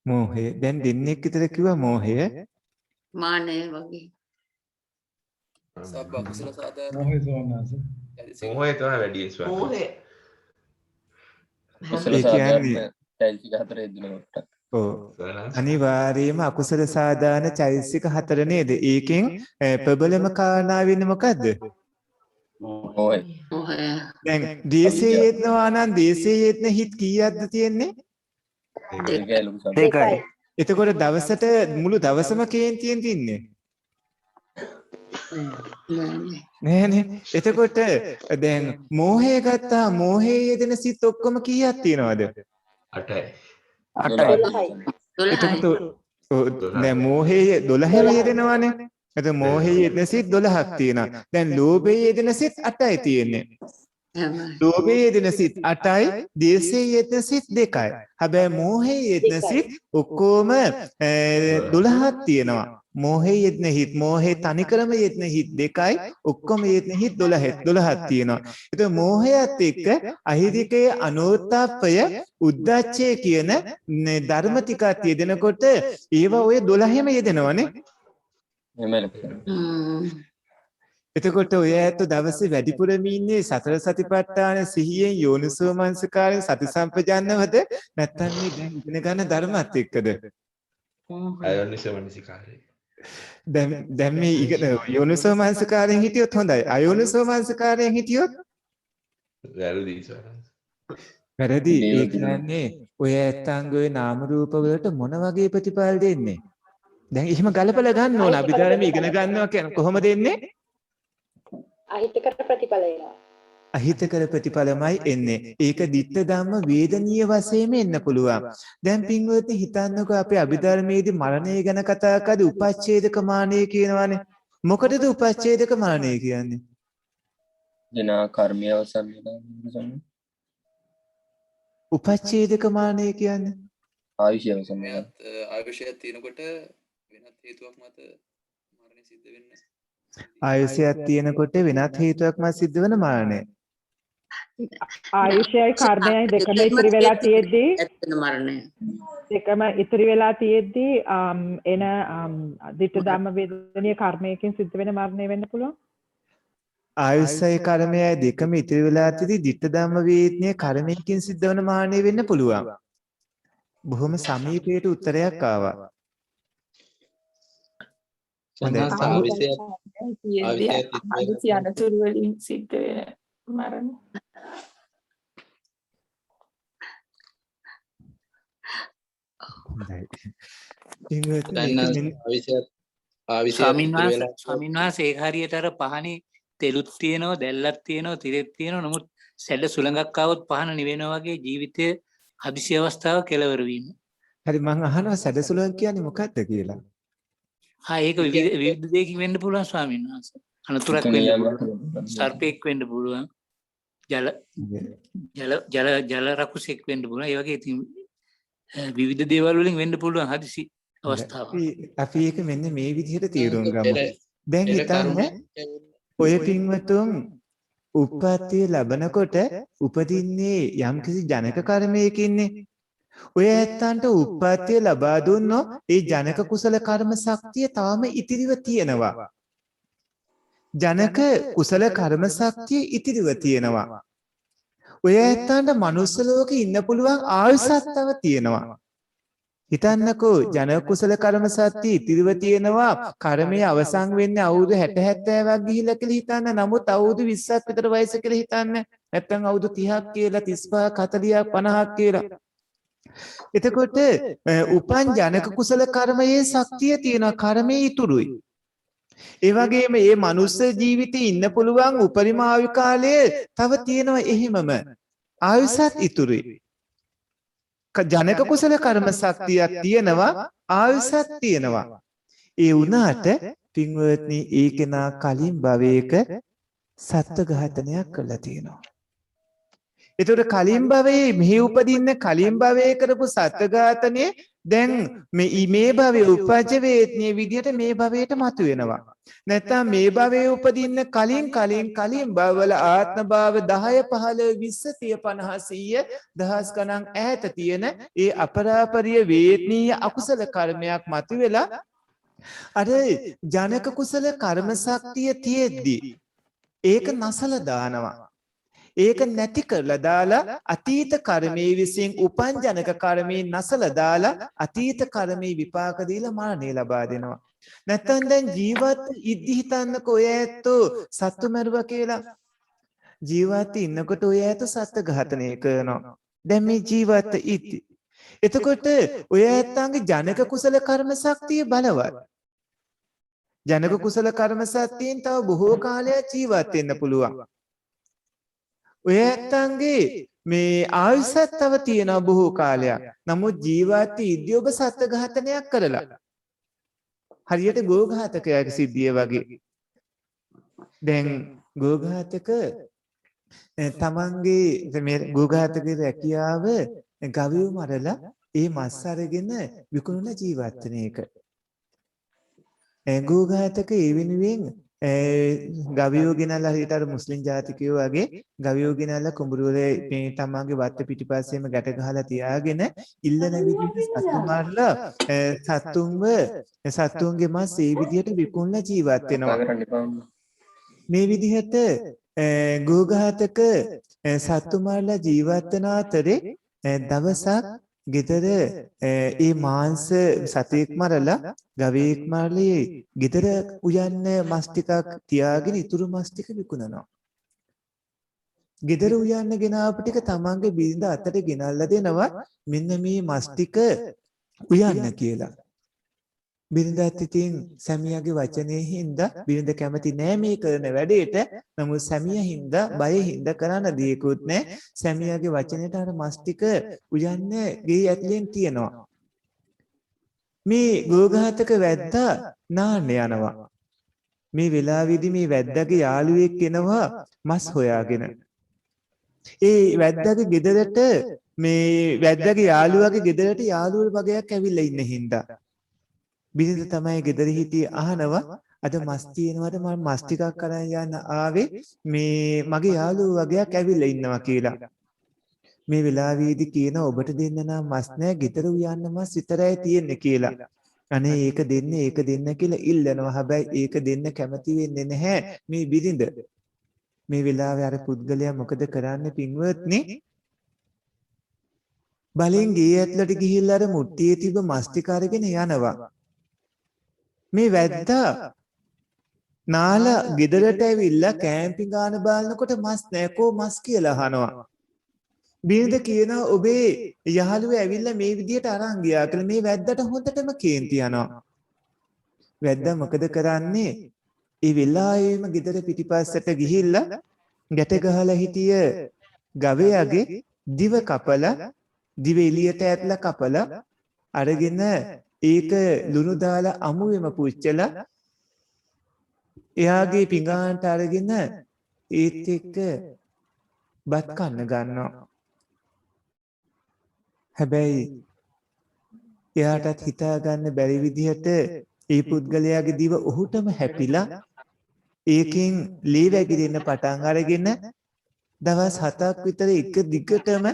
මෝහය. දැන් දෙන්නෙක් විතර කිව්වා මෝහය. මානය වගේ. සබ්බ අකුසල සාධාරණ මොහේ සෝනාස. මොහේ තමයි වැඩි ස්වාමීන් මෝහය. කුසල ඒ සාධාරණ කියන්නේ චෛතසික 4 යෙදෙනකොට ඔව් වහන්සේ. අනිවාර්යයෙන්ම අකුසල සාධාන චෛතසික 4 නේද? ඒකෙන් ප්‍රබලම කාරණා වෙන්නේ මොකද්ද? මොහේ මෝහය. දැන් දේශේ යෙදනවා නම් දේශේ යෙදන හිත් කීයක්ද තියෙන්නේ? ඒකයි ලොකු සාධාරණ දෙකයි. එතකොට දවසට මුළු දවසම කේන්තියෙන් තින්නේ නෑනේ. එතකොට දැන් මෝහය ගත්තා මෝහයේ යෙදෙන සිත් ඔක්කොම කීයක් තියෙනවද? 8යි. 12යි. එතකොට දැන් මෝහයේ 12ම යෙදෙනවනේ. එතකොට මෝහයේ යෙදෙන සිත් 12ක් තියෙනවා. දැන් ලෝභයේ යෙදෙන සිත් 8යි තියෙන්නේ. ලෝභයේ යෙදෙන සිත් 8යි, දේශයේ යෙදෙන සිත් 2යි. හැබැයි මෝහයේ යෙදෙන සිත් ඔක්කොම 12ක් තියෙනවා. මෝහයේ යෙදෙන හිත්, මෝහයේ තනිකරම යෙදෙන හිත් 2යි, ඔක්කොම යෙදෙන හිත් 12ක් තියෙනවා. ඒතකොට මෝහයත් එක්ක අහිරිකයේ අනෝත්තාපය, උද්දච්චය කියන ධර්ම ටිකක් යෙදෙනකොට ඒවා ඔය 12ෙම යෙදෙනවනේ. එතකොට ඔය ඇත්ත දවසේ වැඩිපුරම ඉන්නේ සතර සතිපට්ඨාන සිහියෙන් යෝනිසෝ මනසිකාරයෙන් සති සම්පජාන්නවද නැත්නම් මේ දැන් ඉගෙන ගන්න ධර්මات එක්කද? අයෝනිසමනසිකාරය. දැන් මේ ඉගෙන යෝනිසෝ මනසිකාරයෙන් හිටියොත් හොඳයි. අයෝනිසෝ මනසිකාරයෙන් හිටියොත් වැරදි ස්වාමීන්. වැරදි. ඒ කියන්නේ ඔය ඇත්තන්ගේ නාම රූප වලට මොන වගේ ප්‍රතිඵල දෙන්නේ? දැන් එහෙම ගලපලා ගන්න ඕන. අභිධර්ම ඉගෙන ගන්නවා කියන්නේ කොහොමද එන්නේ? අහිතකර ප්‍රතිඵල එනවා. අහිතකර ප්‍රතිඵලමයි එන්නේ. ඒක ditta ධම්ම වේදනීය වශයෙන්ම එන්න පුළුවන්. දැන් පින්වත්නි හිතන්නකෝ අපි අභිධර්මයේදී මරණය ගැන කතා කරද්දී උපච්ඡේදක මානය කියනවානේ. මොකටද උපච්ඡේදක මානය කියන්නේ? ජනා කර්මය අවසන් වෙනවා. උපච්ඡේදක මානය කියන්නේ ආයුෂය අවසන් වෙනවා. ආයුෂයක් තියෙනකොට වෙනත් හේතුවක් මත මරණය සිද්ධ වෙන්නේ. ආයුෂයක් තියෙනකොට වෙනත් හේතුවක් මත සිද්ධ වෙන මරණය. ආයුෂයයි කර්මයයි දෙකම ඉතිරි වෙලා තියෙද්දී ඇත්තන මරණය. දෙකම ඉතිරි වෙලා තියෙද්දී එන ditta ධම්ම වේදනීය කර්මයකින් සිද්ධ වෙන මරණය වෙන්න පුළුවන්. ආයුෂයි කර්මයයි දෙකම ඉතිරි වෙලා තියෙද්දී ditta ධම්ම වේදනීය කර්මයකින් සිද්ධ වෙන මරණය වෙන්න පුළුවන්. බොහොම සමීපයට උත්තරයක් ආවා. ආවිෂය අනතුරු වලින් සිද්ධ වෙන මරණ. ස්වාමීන් වහන්සේ ඒක හරියට අර පහනේ තෙලුත් තියෙනවා දැල්ලක් තියෙනවා තිරෙත් තියෙනවා නමුත් සැඩ සුළඟක් ආවොත් පහන නිවෙනවා වගේ ජීවිතයේ හදිසි අවස්ථාව කෙලවර වීම. හරි මම අහනවා සැඩසුලන් කියන්නේ මොකක්ද කියලා. ඒක විවිධ දෙයකින් වෙන්න පුළුවන් ස්වාමීන් වහන්සේ. අනතුරක් වෙන්න පුළුවන්. සර්පෙක් වෙන්න පුළුවන්. ජල රකුසෙක් වෙන්න පුළුවන්. ඒ වගේ ඉතින් විවිධ දේවල් වලින් වෙන්න පුළුවන් හදිසි අවස්ථාවක්. අපි ඒක මෙන්න මේ විදිහට තීරුම් ගමු. දැන් හිතන්න ඔය පින්වතුන් උප්පත්තිය ලැබනකොට උපදින්නේ යම්කිසි ජනක කර්මයකින්නේ. ඔය ඇත්තන්ට උප්පත්තිය ලබා දුන්නොත් ඒ ජනක කුසල කර්ම ශක්තිය තාම ඉතිරිව තියෙනවා. ජනක කුසල කර්ම ශක්තිය ඉතිරිව තියෙනවා. ඔය ඇත්තන්ට මනුස්ස ලෝකේ ඉන්න පුළුවන් ආයුෂත්තව තියෙනවා. හිතන්නකෝ ජනක කුසල කර්ම ශක්තිය ඉතිරිව තියෙනවා. කර්මයේ අවසන් වෙන්නේ අවුරුදු 60 70ක් ගිහිල්ලා කියලා හිතන්න. නමුත් අවුරුදු 20ක් විතර වයස කියලා හිතන්න. නැත්නම් අවුරුදු 30ක් කියලා 35ක් 40ක් 50ක් කියලා. එතකොට උපන් ජනක කුසල කර්මයේ ශක්තිය තියෙන කර්මයේ ඉතුරුයි. ඒ වගේම මේ මනුස්ස ජීවිතේ ඉන්න පුළුවන් උපරිම ආයු කාලය තව තියෙනවා එහෙමම ආයුෂත් ඉතුරුයි. ජනක කුසල කර්ම ශක්තියක් තියෙනවා ආයුෂත් තියෙනවා. ඒ වුණාට පින්වත්නි ඒකේනා කලින් භවයක සත්ත්ව ඝාතනයක් කළා තියෙනවා. ඒතකොට කලින් භවයේ මෙහි උපදින්න කලින් භවයේ කරපු සත්ත්ව ඝාතනයේ දැන් මේ භවයේ උපජ්ජ වේත්නී විදියට මේ භවයට මතුවෙනවා. නැත්නම් මේ භවයේ උපදින්න කලින් භවවල ආත්ම භාව 10 15 20 30 50 100 දහස් ගණන් ඈත තියෙන ඒ අපරාපරිය වේත්නීය අකුසල කර්මයක් මතුවෙලා අර ජනක කුසල කර්ම ශක්තිය තියෙද්දි ඒක නසල දානවා. ඒක නැති කරලා දාලා අතීත කර්මයේ විසින් උපන් ජනක කර්මයේ නසල දාලා අතීත කර්මයේ විපාක දීලා මරණය ලබා දෙනවා. නැත්තම් දැන් ජීවත් ඉද්දි හිතන්නකෝ ඔය ඇත්තෝ සත්තු මරුවා කියලා. ජීවත් ඉන්නකොට ඔය ඇත්තෝ සත්ත්ව ඝාතනය කරනවා. දැන් මේ ජීවත් ඉද්දි. එතකොට ඔය ඇත්තන්ගේ ජනක කුසල කර්ම ශක්තිය බලවත්. ජනක කුසල කර්ම ශක්තියෙන් තව බොහෝ කාලයක් ජීවත් වෙන්න පුළුවන්. ඔය ඇත්තන්ගේ මේ ආයුෂත් තව තියෙනවා බොහෝ කාලයක්. නමුත් ජීවත් ඉද්දී ඔබ සත්ත්ව ඝාතනයක් කරලා. හරියට ගෝඝාතකයාගේ සිද්ධිය වගේ. දැන් ගෝඝාතක තමන්ගේ මේ ගෝඝාතකගේ රැකියාව ගවයෝ මරලා ඒ මස් අරගෙන විකුණලා ජීවත් වෙන එක. ගෝඝාතක ඒ වෙනුවෙන් ගවයෝ ගෙනල්ලා හිට අර මුස්ලිම් ජාතිකයෝ වගේ ගවයෝ ගෙනල්ලා කුඹුරු වල මේ තමන්ගේ වත්ත පිටිපස්සෙම ගැට ගහලා තියාගෙන ඉල්ලන විදිහට සතු මාරලා සතුන්ගේ මස් ඒ විදිහට විකුණලා ජීවත් වෙනවා. මේ විදිහට ගෝඝාතක සතු මාරලා ජීවත් වෙන අතරේ දවසක් ගෙදර ඒ මාංශ සතෙක් මරලා ගවයෙක් මරලා ගෙදර උයන්න මස් ටිකක් තියාගෙන ඉතුරු මස් ටික විකුණනවා. ගෙදර උයන්න ගෙනාවු ටික තමන්ගේ බිරිඳ අතට ගෙනල්ලා දෙනවා මෙන්න මේ මස් ටික උයන්න කියලා. බිරිඳත් ඉතින් සැමියාගේ වචනේ හින්දා බිරිඳ කැමති නෑ මේ කරන වැඩේට. නමුත් සැමියා හින්දා බය හින්දා කරන්න දෙයක්වත් නෑ. සැමියාගේ වචනේට අර මස් ටික උයන්න ගේ ඇතුලෙන් තියනවා. මේ ගෝඝාතක වැද්දා නාන්න යනවා. මේ වෙලාවේදී මේ වැද්දාගේ යාළුවෙක් එනවා මස් හොයාගෙන. ඒ වැද්දාගේ ගෙදරට මේ වැද්දාගේ යාළුවාගේ ගෙදරට යාළුවෝ වගේක් ඇවිල්ලා ඉන්න හින්දා බිරිඳ තමයි ගෙදර හිටියේ අහනවා අද මස් තියෙනවද මම මස් ටිකක් අරන් යන්න ආවේ මේ මගේ යාළුවෝ වගේක් ඇවිල්ලා ඉන්නවා කියලා. මේ වෙලාවේදී කියන ඔබට දෙන්න නම් මස් නැහැ ගෙදර උයන්න මස් විතරයි තියෙන්නේ කියලා. අනේ ඒක දෙන්න කියලා ඉල්ලනවා. හැබැයි ඒක දෙන්න කැමති වෙන්නේ නැහැ මේ බිරිඳ. මේ වෙලාවේ අර පුද්ගලයා මොකද කරන්නේ පින්වත්නි? බලෙන් ගේ ඇතුළට ගිහිල්ලා අර මුට්ටියේ තිබ්බ මස් ටික අරගෙන යනවා. මේ වැද්දා නාලා ගෙදරට ඇවිල්ලා කෑම්පින් ගාන බලනකොට මස් නැකෝ මස් කියලා අහනවා. බිරිඳ කියනවා ඔබේ යහළුව ඇවිල්ලා මේ විදියට අරන් ගියා කියලා. මේ වැද්දාට හොඳටම කේන්ති යනවා. වැද්දා මොකද කරන්නේ? ඒ වෙලාවෙම ගෙදර පිටිපස්සට ගිහිල්ලා ගැට ගහලා හිටිය ගවයාගේ දිව කපලා දිව එළියට ඇట్లా කපලා අරගෙන ඒක ලුණු දාලා අමුවෙම පුච්චලා එයාගේ පිඟානට අරගෙන ඒත් එක්ක බත් කන්න ගන්නවා. හැබැයි එයාටත් හිතා ගන්න බැරි විදිහට ඒ පුද්ගලයාගේ දිව ඔහුටම හැපිලා ඒකෙන් ලී වැగిරෙන්න පටන් අරගෙන දවස් 7ක් විතර එක දිගටම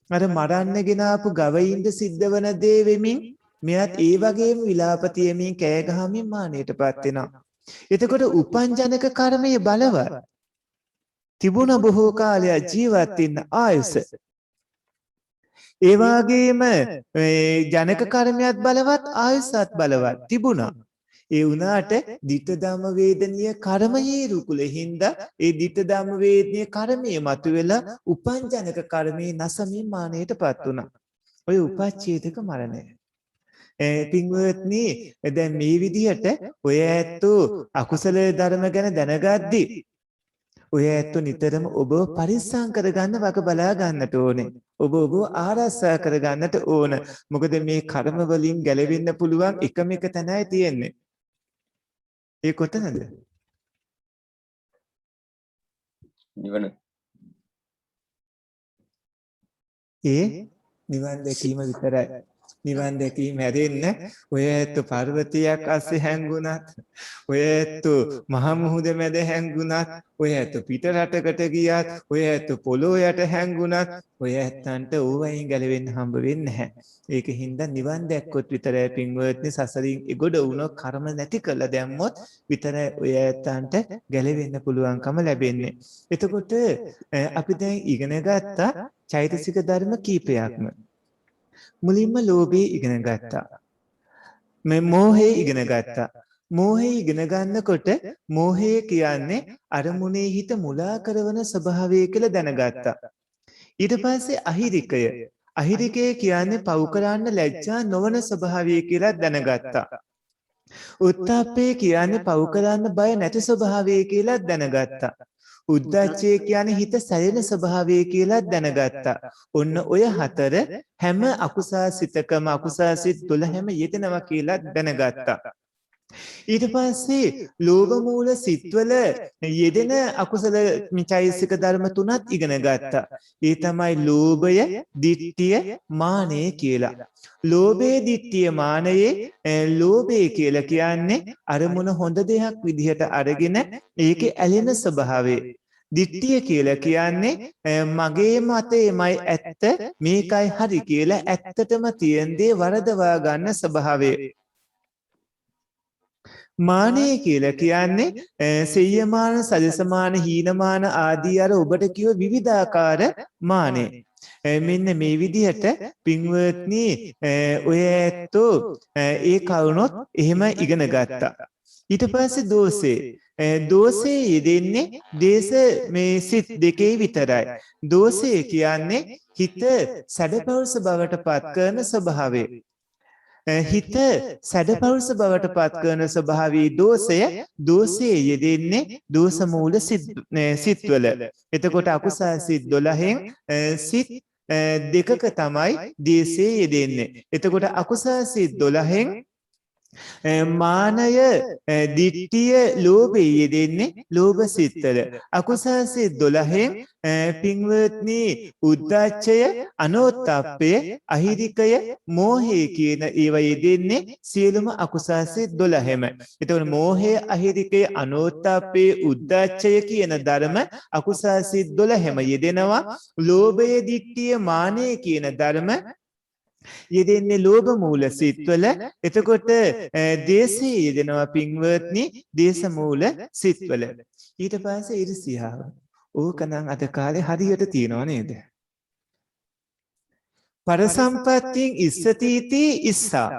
අර මරන්න ගෙන ආපු ගවයින්ද සිද්ධ වන දේ වෙමින් මෙයත් ඒ වගේම විලාප තියමින් කෑ ගහමින් මානෙටපත් වෙනවා. එතකොට උපන් ජනක කර්මය බලවත්. තිබුණ බොහෝ කාලයක් ජීවත් වෙන්න ආයුෂ. ඒ වගේම ජනක කර්මයක් බලවත් ආයුෂත් බලවත් තිබුණා. ඒ වුණාට ditta dhamma වේදනීය කර්මයේ රුකුලෙ හින්දා ඒ ditta dhamma වේදනීය කර්මයේ මතුවෙලා උපන් ජනක කර්මයේ නැසමින් මානෙටපත් වුණා. ඔය උපච්ඡේදක මරණය. පින්වත්නි දැන් මේ විදිහට ඔය ඇත්තෝ අකුසල ධර්ම ගැන දැනගද්දි ඔය ඇත්තෝ නිතරම ඔබ පරිස්සම් කරගන්න වග බලා ගන්නට ඕනේ. ඔබ ආරක්ෂා කරගන්නට ඕන. මොකද මේ කර්ම වලින් ගැලවෙන්න පුළුවන් එකම එක තැනයි තියෙන්නේ. ඒ කොතනද? නිවන. ඒ නිවන් දැකීම විතරයි. නිවන් දැකීම හැරෙන්න ඔය ඇත්ත පර්වතයක් අස්සේ හැංගුණත් ඔය ඇත්ත මහ මුහුද මැද හැංගුණත් ඔය ඇත්ත පිට රටකට ගියත් ඔය ඇත්ත පොළොව යට හැංගුණත් ඔය ඇත්තන්ට ඕවයින් ගැලවෙන්න හම්බ වෙන්නේ නැහැ. ඒකින්ද නිවන් දැක්කොත් විතරයි පින්වත්නි සසරින් එගොඩ වුණොත් කර්ම නැති කළ දැම්මොත් විතරයි ඔය ඇත්තන්ට ගැලවෙන්න පුළුවන්කම ලැබෙන්නේ. එතකොට අපි දැන් ඉගෙන ගත්තා චෛතසික ධර්ම කීපයක්ම. මුලින්ම ලෝභය ඉගෙන ගත්තා. මේ මෝහය ඉගෙන ගත්තා. මෝහය ඉගෙන ගන්නකොට මෝහය කියන්නේ අරමුණේ හිත මුලා කරන ස්වභාවය කියලා දැනගත්තා. ඊට පස්සේ අහිරිකය. අහිරිකය කියන්නේ පව් කරන්න ලැජ්ජා නොවන ස්වභාවය කියලා දැනගත්තා. උත්තාප්පේ කියන්නේ පව් කරන්න බය නැති ස්වභාවය කියලා දැනගත්තා. උද්දච්චය කියන්නේ හිත සැලෙන ස්වභාවය කියලා දැනගත්තා. ඔන්න ඔය හතර හැම අකුසාසිතකම අකුසාසිත 12ම යෙදෙනවා කියලා දැනගත්තා. ඊට පස්සේ ලෝභ මූල සිත්වල යෙදෙන අකුසල චෛතසික ධර්ම තුනත් ඉගෙන ගත්තා. ඒ තමයි ලෝභය, ditthිය, මානය කියලා. ලෝභය, ditthිය, මානයේ ලෝභය කියලා කියන්නේ අරමුණ හොඳ දෙයක් විදිහට අරගෙන ඒකේ ඇලෙන ස්වභාවය. ditthිය කියලා කියන්නේ මගේ මතයමයි ඇත්ත මේකයි හරි කියලා ඇත්තටම තියෙන දේ වරදවා ගන්න ස්වභාවය. මානය කියලා කියන්නේ සෙය්‍යමාන, සදසමාන, හීනමාන ආදී අර ඔබට කියව විවිධාකාර මානෙ. මෙන්න මේ විදිහට පින්වත්නි ඔය ඇත්තෝ ඒ කවුනොත් එහෙම ඉගෙන ගත්තා. ඊට පස්සේ දෝෂේ. දෝෂේ යෙදෙන්නේ දේශ මේ සිත් දෙකේ විතරයි. දෝෂය කියන්නේ හිත සැඩපවුස බවට පත් කරන ස්වභාවය. හිත සැඩපවුස බවට පත් කරන ස්වභාවී දෝෂය. දෝෂයේ යෙදෙන්නේ දෝෂ මූල සිත්වල. එතකොට අකුසල් සිත් 12න් සිත් දෙකක තමයි දේශයේ යෙදෙන්නේ. එතකොට අකුසල් සිත් 12න් මානය, ditthිය, ලෝභය යෙදෙන්නේ ලෝභ සිත්වල. අකුසල් සිත් 12න් පින්වත්නි උද්ධච්චය, අනෝත්ථප්පය, අහිරිකය, මෝහය කියන ඒවා යෙදෙන්නේ සියලුම අකුසල් සිත් 12ම. එතකොට මෝහය, අහිරිකය, අනෝත්ථප්පය, උද්ධච්චය කියන ධර්ම අකුසල් සිත් 12ම යෙදෙනවා. ලෝභය, ditthිය, මානය කියන ධර්ම යෙදෙන්නේ ලෝභ මූල සිත්වල. එතකොට දේශයේ යෙදෙනවා පින්වත්නි දේශ මූල සිත්වල. ඊට පස්සේ ඊර්ෂ්‍යාව. ඕකනම් අද කාලේ හරියට තියෙනව නේද? පරසම්පත්තියෙන් ඉස්සතිති ඉස්සා.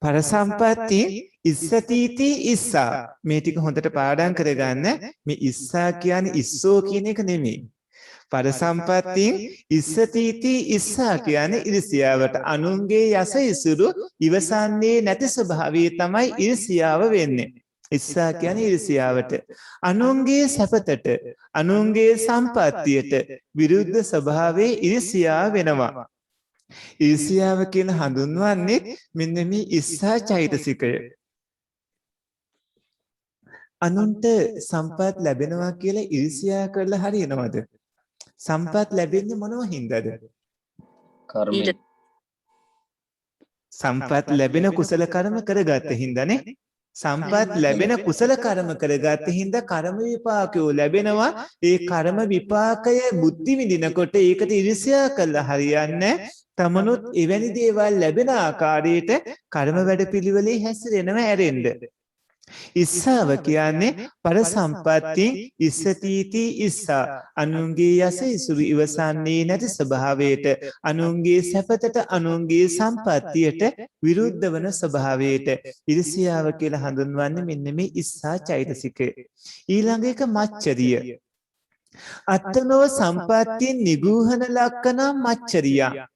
පරසම්පත්තියෙන් ඉස්සතිති ඉස්සා. මේ ටික හොඳට පාඩම් කරගන්න. මේ ඉස්සා කියන්නේ ඉස්සෝ කියන එක නෙමෙයි. පරසම්පත්තියෙන් ඉස්සතිති ඉස්සා කියන්නේ ඊර්ෂ්‍යාවට. අනුන්ගේ යස ඉසුරු ඉවසන්නේ නැති ස්වභාවය තමයි ඊර්ෂ්‍යාව වෙන්නේ. ඉස්සා කියන්නේ ඊර්ෂ්‍යාවට. අනුන්ගේ සැපතට, අනුන්ගේ සම්පත්තියට විරුද්ධ ස්වභාවයේ ඊර්ෂ්‍යාව වෙනවා. ඊර්ෂ්‍යාව කියන හඳුන්වන්නේ මෙන්න මේ ඉස්සා චෛතසිකය. අනුන්ට සම්පත් ලැබෙනවා කියලා ඊර්ෂ්‍යා කරලා හරියනවද? සම්පත් ලැබෙන්නේ මොනව හින්දාද? කර්මය. සම්පත් ලැබෙන කුසල කර්ම කරගත්ත හින්දානේ. සම්පත් ලැබෙන කුසල කර්ම කරගත්ත හින්දා කර්ම විපාකයෝ ලැබෙනවා. ඒ කර්ම විපාකය බුද්ධි විඳිනකොට ඒකට ඊර්ෂ්‍යා කළා හරියන්නේ. තමනුත් එවැනි දේවල් ලැබෙන ආකාරයට කර්ම වැඩපිළිවෙලේ හැසිරෙනවා ඇරෙන්න. ඉස්සාව කියන්නේ පරසම්පත්තියෙන් ඉස්සතිති ඉස්සා. අනුන්ගේ යස ඉසුරු ඉවසන්නේ නැති ස්වභාවයට, අනුන්ගේ සැපතට, අනුන්ගේ සම්පත්තියට විරුද්ධ වන ස්වභාවයට ඊර්ෂ්‍යාව කියලා හඳුන්වන්නේ මෙන්න මේ ඉස්සා චෛතසිකය. ඊළඟ එක මච්චරිය. අත්තනෝ සම්පත්තියෙන් නිගූහන ලක්කනම් මච්චරියා.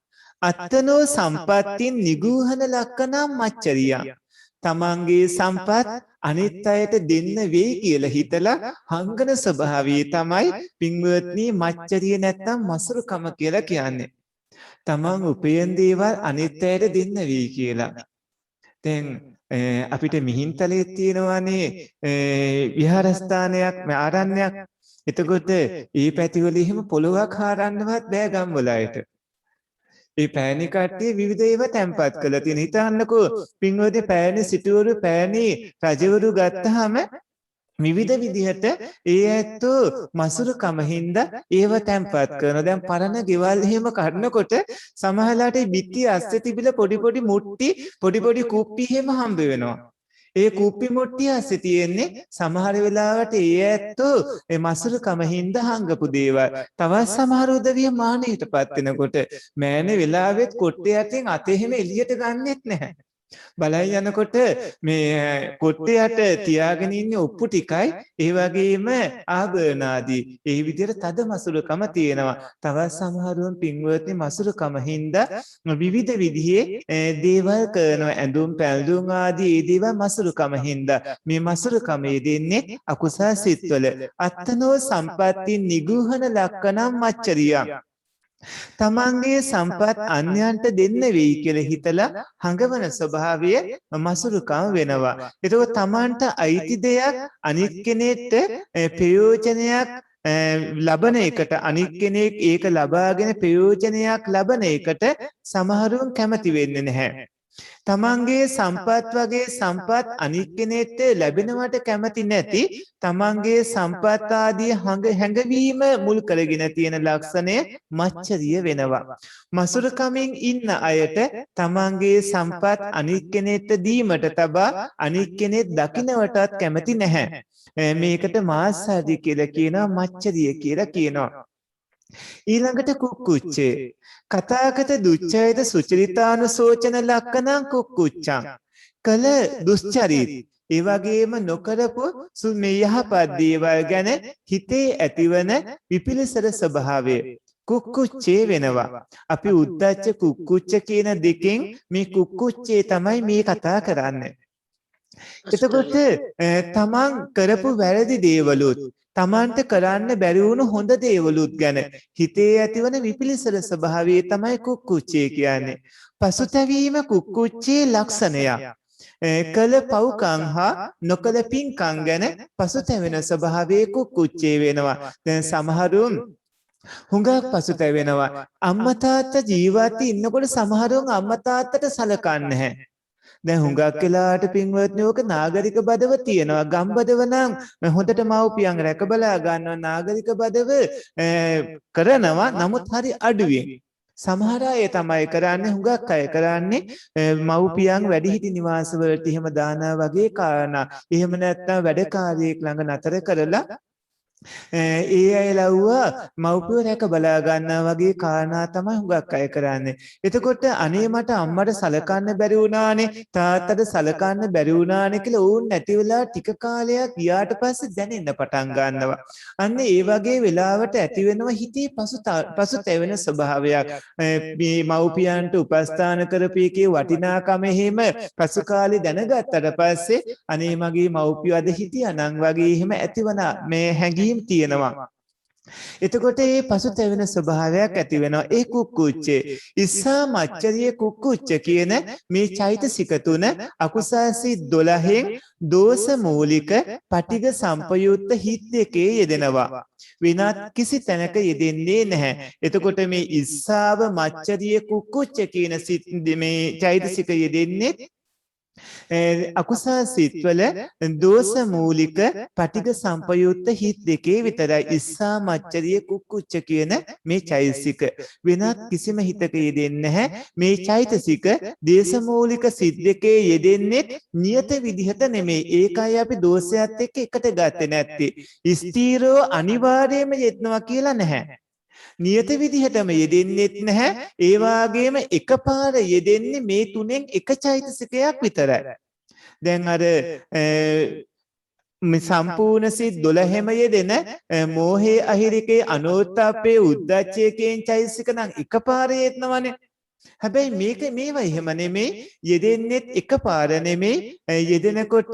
අත්තනෝ සම්පත්තියෙන් නිගූහන ලක්කනම් මච්චරියා. තමන්ගේ සම්පත් අනිත් අයට දෙන්න වෙයි කියලා හිතලා හංගන ස්වභාවය තමයි පින්වත්නි මච්චරිය නැත්තම් මසුරුකම කියලා කියන්නේ. තමන් උපයන දේවල් අනිත් අයට දෙන්න වෙයි කියලා. දැන් අපිට මිහින්තලේ තියෙනවානේ විහාරස්ථානයක්, ආරණ්‍යයක්. එතකොට ඒ පැතිවල එහෙම පොළොවක් හරන්නවත් බෑ ගම්වල අයට. ඒ පෑණි කට්ටිය විවිධ ඒවා තැන්පත් කළා තියෙන. හිතන්නකෝ පින්වත්නි පෑණි සිටුවරු පෑණි රජවරු ගත්තාම විවිධ විදිහට ඒ ඇත්තෝ මසුරුකම හින්දා ඒව තැන්පත් කරනවා. දැන් පරණ ගෙවල් එහෙම කරනකොට සමහරලාට ඒ බිත්ති අස්සේ තිබිලා පොඩි පොඩි මුට්ටි පොඩි පොඩි කුප්පි එහෙම හම්බ වෙනවා. ඒ කුප්පි මුට්ටි අස්සේ තියෙන්නේ සමහර වෙලාවට ඒ ඇත්තෝ ඒ මසුරුකම හින්දා හංගපු දේවල්. තවත් සමහර උදවිය මානෙටපත් වෙනකොට මෑනේ වෙලාවෙත් කොට්ටේ යටින් අත එහෙම එළියට ගන්නෙත් නැහැ. බලයි යනකොට මේ කොට්ටයට තියාගෙන ඉන්නේ ඔප්පු ටිකයි ඒ වගේම ආභරණ ආදී ඒ විදිහට තද මසුරුකම තියෙනවා. තවත් සමහරුන් පින්වත්නි මසුරුකම හින්දා විවිධ විදිහේ දේවල් කරනවා. ඇඳුම් පැළඳුම් ආදී ඒ දේවල් මසුරුකම හින්දා මේ මසුරුකම යෙදෙන්නේ අකුසල් සිත්වල. අත්තනෝ සම්පatti නිගූහන ලක්කනම් මච්චරියම්. තමන්ගේ සම්පත් අන්‍යයන්ට දෙන්න වෙයි කියලා හිතලා හඟවන ස්වභාවය මසුරුකම වෙනවා. එතකොට තමන්ට අයිති දෙයක් අනිත් කෙනෙක්ට ප්‍රයෝජනයක් ලබන එකට අනිත් කෙනෙක් ඒක ලබාගෙන ප්‍රයෝජනයක් ලබන එකට සමහරුන් කැමති වෙන්නේ නැහැ. තමන්ගේ සම්පත් වගේ සම්පත් අනිත් කෙනෙක්ට ලැබෙනවට කැමති නැති තමන්ගේ සම්පත් ආදී හැඟවීම මුල් කරගෙන තියෙන ලක්ෂණය මච්චරිය වෙනවා. මසුරුකමින් ඉන්න අයට තමන්ගේ සම්පත් අනිත් කෙනෙක්ට දීමට තබා අනිත් කෙනෙක් දකින්නවටත් කැමති නැහැ. මේකට මාස්සාදී කියලා කියනවා මච්චරිය කියලා කියනවා. ඊළඟට කුක්කුච්චේ කතාගත දුච්චයද සුචරිතානුසෝචන ලක්කනං කුක්කුච්චං කල දුස්චරිත ඒ වගේම නොකරපු යහපත් දේවල් ගැන හිතේ ඇතිවන විපිලිසර ස්වභාවය කුක්කුච්චේ වෙනවා. අපි උද්දච්ච කුක්කුච්ච කියන දෙකෙන් මේ කුක්කුච්චේ තමයි මේ කතා කරන්නේ. එතකොට තමන් කරපු වැරදි දේවලුත් තමන්ට කරන්න බැරි වුණු හොඳ දේවලුත් ගැන හිතේ ඇතිවන විපිලිසර ස්වභාවය තමයි කුක්කුච්චේ කියන්නේ. පසුතැවීම කුක්කුච්චේ ලක්ෂණයක්. කළ පව්කම් හා නොකළ පින්කම් ගැන පසුතැවෙන ස්වභාවයේ කුක්කුච්චේ වෙනවා. දැන් සමහරුන් හුඟක් පසුතැවෙනවා. අම්මා තාත්තා ජීවත් ඉන්නකොට සමහරුන් අම්මා තාත්තට සලකන්නේ නැහැ. දැන් හුඟක් වෙලාවට පින්වත්නි ඕක නාගරික බදව තියෙනවා. ගම් බදව නම් හොඳට මව්පියන් රැක බලා ගන්නවා. නාගරික බදව කරනවා. නමුත් හරි අඩුවෙන්. සමහර අය තමයි කරන්නේ හුඟක් අය කරන්නේ මව්පියන් වැඩිහිටි නිවාස වලට එහෙම දානවා වගේ කාරණා. එහෙම නැත්නම් වැඩකාරියෙක් ළඟ නතර කරලා ඒ අය ලව්වා මව්පියෝ රැක බලා ගන්නවා වගේ කාරණා තමයි හුඟක් අය කරන්නේ. එතකොට අනේ මට අම්මට සලකන්න බැරි වුණානේ තාත්තට සලකන්න බැරි වුණානේ කියලා ඕන් නැති වෙලා ටික කාලයක් ගියාට පස්සේ දැනෙන්න පටන් ගන්නවා. අන්න ඒ වගේ වෙලාවට ඇති වෙනවා හිතේ පසුතැවෙන ස්වභාවයක්. මේ මව්පියන්ට උපස්ථාන කරපීකේ වටිනාකම එහෙම පසු කාලේ දැනගත්තට පස්සේ අනේ මගේ මව්පියෝ අද හිටියානම් වගේ එහෙම ඇතිවන මේ හැඟීම් තියෙනවා. එතකොට මේ පසුතැවෙන ස්වභාවයක් ඇති වෙනවා. ඒ කුක්කුච්චේ ඉස්සා මච්චරිය කුක්කුච්ච කියන මේ චෛතසික තුන අකුසල් සිත් 12න් දෝෂ මූලික පටිඝ සම්පයුක්ත හිත් දෙකේ යෙදෙනවා. විනත් කිසි තැනක යෙදෙන්නේ නැහැ. එතකොට මේ ඉස්සාව මච්චරිය කුක්කුච්ච කියන සිත් මේ චෛතසික යෙදෙන්නේ අකුසල් සිත්වල දෝෂ මූලික පටිඝ සම්පයුක්ත හිත් දෙකේ විතරයි. ඉස්සා මච්චරිය කුක්කුච්ච කියන මේ චෛතසික වෙනත් කිසිම හිතක යෙදෙන්නේ නැහැ. මේ චෛතසික දේශ මූලික සිත් දෙකේ යෙදෙන්නේ නියත විදිහට නෙමෙයි. ඒකයි අපි දෝෂයත් එක්ක එකට ගත්තේ නැත්තේ. ස්ථීරව අනිවාර්යයෙන්ම යෙදනවා කියලා නැහැ. නියත විදිහටම යෙදෙන්නෙත් නැහැ. ඒ වාගේම එකපාර යෙදෙන්නේ මේ තුනෙන් එක චෛතසිකයක් විතරයි. දැන් අර සම්පූර්ණ සිත් 12ම යෙදෙන මෝහේ අහිරිකේ අනෝත්තාපේ උද්දච්චයේ කියන චෛතසික නම් එකපාර යෙදනවනේ. හැබැයි මේක මේවා එහෙම නෙමෙයි. යෙදෙන්නෙත් එකපාර නෙමෙයි. යෙදෙනකොට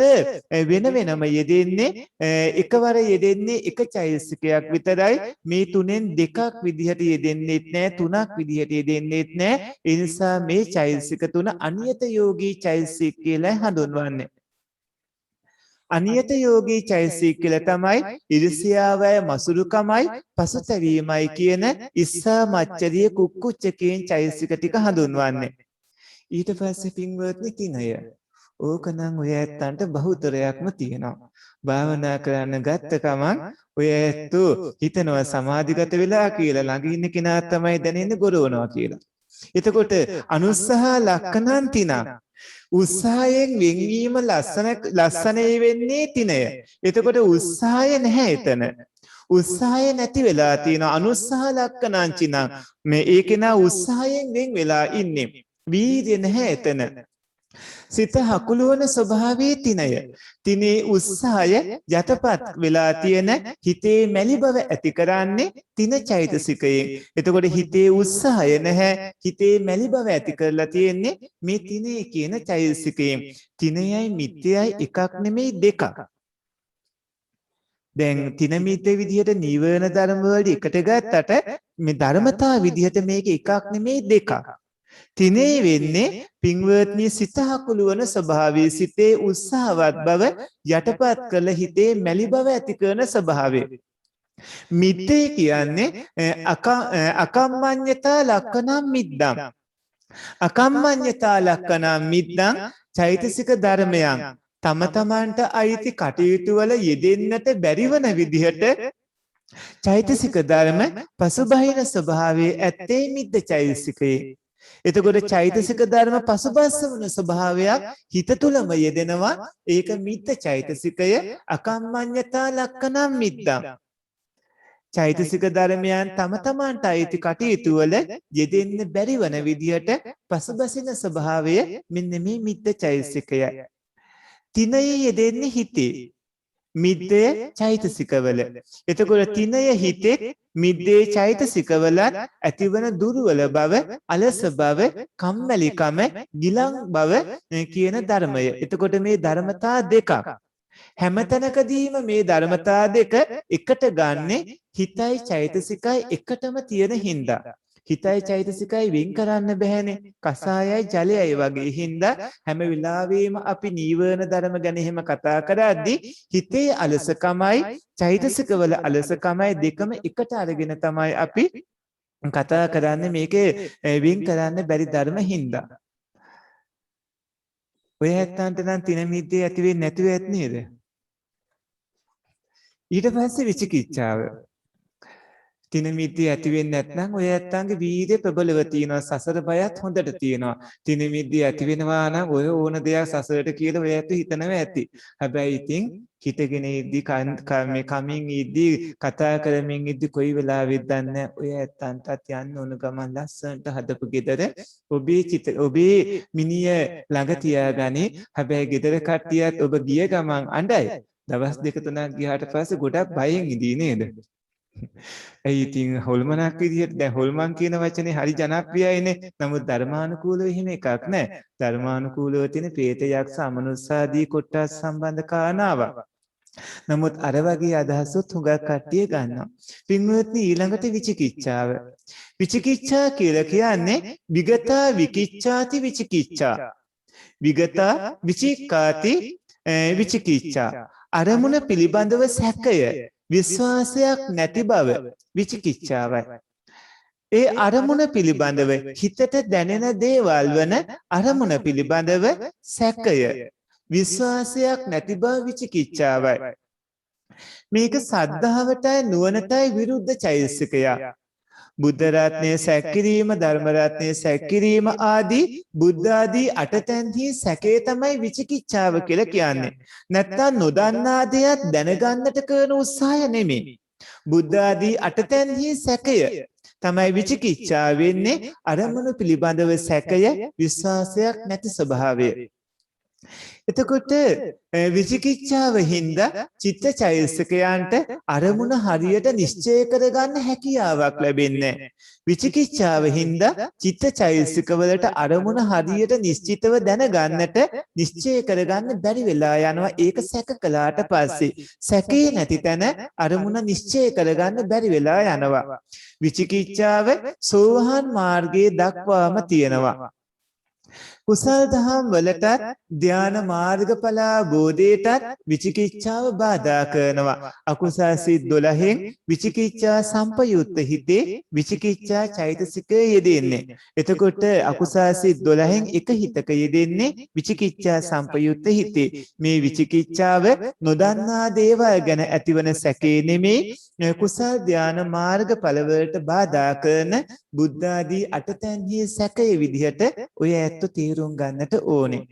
වෙන වෙනම යෙදෙන්නේ එකවර යෙදෙන්නේ එක චෛතසිකයක් විතරයි. මේ තුනෙන් දෙකක් විදිහට යෙදෙන්නෙත් නැහැ. තුනක් විදිහට යෙදෙන්නෙත් නැහැ. ඒ නිසා මේ චෛතසික තුන අනියත යෝගී චෛතසික කියලා හඳුන්වන්නේ. අනියත යෝගී චෛතසික කියලා තමයි ඉරිසියාවයි මසුරුකමයි පසුතැවීමයි කියන ඉස්සා මච්චරිය කුක්කුච්ච කියන චෛතසික ටික හඳුන්වන්නේ. ඊට පස්සේ පින්වත්නි තිනය. ඕකනම් ඔය ඇත්තන්ට බහුතරයක්ම තියෙනවා. භාවනා කරන්න ගත්ත ගමන් ඔය ඇත්තෝ හිතනවා සමාධිගත වෙලා කියලා ළඟ ඉන්න කෙනා තමයි දැනෙන්නේ ගොරවනවා කියලා. එතකොට අනුස්සහ ලක්ෂණන් තිනා උත්සාහයෙන් වෙන්වීම ලස්සනයි වෙන්නේ තිනය. එතකොට උත්සාහය නැහැ එතන. උත්සාහය නැති වෙලා තියෙන අනුස්සහ ලක්ෂණන් චිනා මේ ඒකේනා උත්සාහයෙන් වෙන් වෙලා ඉන්නේ. වීර්ය නැහැ එතන. සිත හකුලවන ස්වභාවයේ තිනය. තිනේ උත්සාහය යටපත් වෙලා තියෙන හිතේ මැලි බව ඇති කරන්නේ තින චෛතසිකයෙන්. එතකොට හිතේ උත්සාහය නැහැ. හිතේ මැලි බව ඇති කරලා තියෙන්නේ මේ තිනේ කියන චෛතසිකයෙන්. තිනයයි මිත්‍යයයි එකක් නෙමෙයි දෙකක්. දැන් තින මිත්‍ය විදිහට නීවරණ ධර්ම වල එකට ගත්තට මේ ධර්මතා විදිහට මේක එකක් නෙමෙයි දෙකක්. තිනේ වෙන්නේ පින්වත්නි සිත හකුලවන ස්වභාවයේ සිතේ උත්සාහවත් බව යටපත් කළ හිතේ මැලි බව ඇති කරන ස්වභාවය. මිද්දේ කියන්නේ අකම්මඤ්ඤතා ලක්ෂණම් මිද්දම්. අකම්මඤ්ඤතා ලක්ෂණම් මිද්දම් චෛතසික ධර්මයන් තම තමන්ට අයිති කටයුතු වල යෙදෙන්නට බැරිවන විදිහට චෛතසික ධර්ම පසුබහින ස්වභාවයේ ඇත්තේ මිද්ද චෛතසිකයේ. එතකොට චෛතසික ධර්ම පසුබස්ස වන ස්වභාවයක් හිත තුළම යෙදෙනවා. ඒක මිද්ද චෛතසිකය අකම්මඤ්ඤතා ලක්ෂණම් මිද්දම්. චෛතසික ධර්මයන් තම තමන්ට අයිති කටයුතු වල යෙදෙන්න බැරි වන විදිහට පසුබසින ස්වභාවය මෙන්න මේ මිද්ද චෛතසිකයයි. තිනය යෙදෙන්නේ හිතේ. මිද්දය චෛතසිකවල. එතකොට තිනය හිතේ මිද්දේ චෛතසිකවල ඇතිවන දුර්වල බව, අලස බව, කම්මැලිකම, ගිලන් බව කියන ධර්මය. එතකොට මේ ධර්මතා දෙකක්. හැමතැනකදීම මේ ධර්මතා දෙක එකට ගන්නේ හිතයි චෛතසිකයි එකටම තියෙන හින්දා. හිතයි චෛතසිකයි වෙන් කරන්න බෑනේ. කසායයි ජලයයි වගේ හින්දා හැම වෙලාවෙම අපි නීවරණ ධර්ම ගැන එහෙම කතා කරද්දී හිතේ අලසකමයි චෛතසිකවල අලසකමයි දෙකම එකට අරගෙන තමයි අපි කතා කරන්නේ මේකේ වෙන් කරන්න බැරි ධර්ම හින්දා. ඔය ඇත්තන්ට නම් තින මිද්දේ ඇති වෙන්නේ නැතුව ඇත් නේද? ඊට පස්සේ විචිකිච්ඡාව. තින මිද්දේ ඇති වෙන්නේ නැත්නම් ඔය ඇත්තන්ගේ වීර්ය ප්‍රබලව තියෙනවා. සසර බයත් හොඳට තියෙනවා. තින මිද්දේ ඇති වෙනවා නම් ඔය ඕන දෙයක් සසරට කියලා ඔය ඇත්ත හිතනවා ඇති. හැබැයි ඉතින් හිතගෙන ඉද්දි මේ කමින් ඉද්දි කතා කරමින් ඉද්දි කොයි වෙලාවෙද දන්නේ ඔය ඇත්තන්ටත් යන්න ඕන ගමන් ලස්සනට හදපු ගෙදර ඔබේ මිනිය ළඟ තියාගනි. හැබැයි ගෙදර කට්ටියත් ඔබ ගිය ගමන් අඬයි. දවස් දෙක තුනක් ගියාට පස්සේ ගොඩක් බයෙන් ඉදී නේද? ඇයි ඉතින් හොල්මනක් විදිහට දැන් හොල්මන් කියන වචනේ හරි ජනප්‍රියයිනේ. නමුත් ධර්මානුකූලව එහෙම එකක් නැහැ. ධර්මානුකූලව තියෙන പ്രേත යක්ෂ අමනුස්සාදී කොටස් සම්බන්ධ කාරණාවක්. නමුත් අර වගේ අදහසොත් හුඟක් කට්ටිය ගන්නවා. පින්වත්නි ඊළඟට විචිකිච්ඡාව. විචිකිච්ඡා කියලා කියන්නේ විගතා විකිච්ඡාති විචිකිච්ඡා. විගතා විචික්කාති විචිකිච්ඡා. අරමුණ පිළිබඳව සැකය විශ්වාසයක් නැති බව විචිකිච්ඡාවයි. ඒ අරමුණ පිළිබඳව හිතට දැනෙන දේවල් වන අරමුණ පිළිබඳව සැකය විශ්වාසයක් නැති බව විචිකිච්ඡාවයි. මේක සද්ධාවටයි නුවණටයි විරුද්ධ චෛතසිකයක්. බුද්ධ රත්නයේ සැකකිරීම, ධර්ම රත්නයේ සැකකිරීම ආදී බුද්ධ ආදී අටතැන්හි සැකේ තමයි විචිකිච්ඡාව කියලා කියන්නේ. නැත්තම් නොදන්නා දෙයක් දැනගන්නට කරන උත්සාහය නෙමෙයි. බුද්ධ ආදී අටතැන්හි සැකය තමයි විචිකිච්ඡාව වෙන්නේ. අරමුණු පිළිබඳව සැකය විශ්වාසයක් නැති ස්වභාවය. එතකොට විචිකිච්ඡාව හින්දා චිත්තචෛතසිකයන්ට අරමුණ හරියට නිශ්චය කරගන්න හැකියාවක් ලැබෙන්නේ නැහැ. විචිකිච්ඡාව හින්දා චිත්තචෛතසිකවලට අරමුණ හරියට නිශ්චිතව දැනගන්නට නිශ්චය කරගන්න බැරි වෙලා යනවා. ඒක සැක කළාට පස්සේ සැකේ නැති තැන අරමුණ නිශ්චය කරගන්න බැරි වෙලා යනවා. විචිකිච්ඡාව සෝවාන් මාර්ගයේ දක්වාම තියෙනවා. කුසල් දහම් වලටත් ධාන මාර්ගඵල බෝධියටත් විචිකිච්ඡාව බාධා කරනවා. අකුසල් සිත් 12න් විචිකිච්ඡා සම්පයුත්ත හිතේ විචිකිච්ඡා චෛතසිකය යෙදෙන්නේ. එතකොට අකුසල් සිත් 12න් එක හිතක යෙදෙන්නේ විචිකිච්ඡා සම්පයුත්ත හිතේ. මේ විචිකිච්ඡාව නොදන්නා දේවල් ගැන ඇතිවන සැකේ නෙමේ කුසල් ධාන මාර්ගඵල වලට බාධා කරන බුද්ධ ආදී අටතැන්හි සැකයේ විදිහට ඔය ඇත්ත තීරුම් ගන්නට ඕනේ.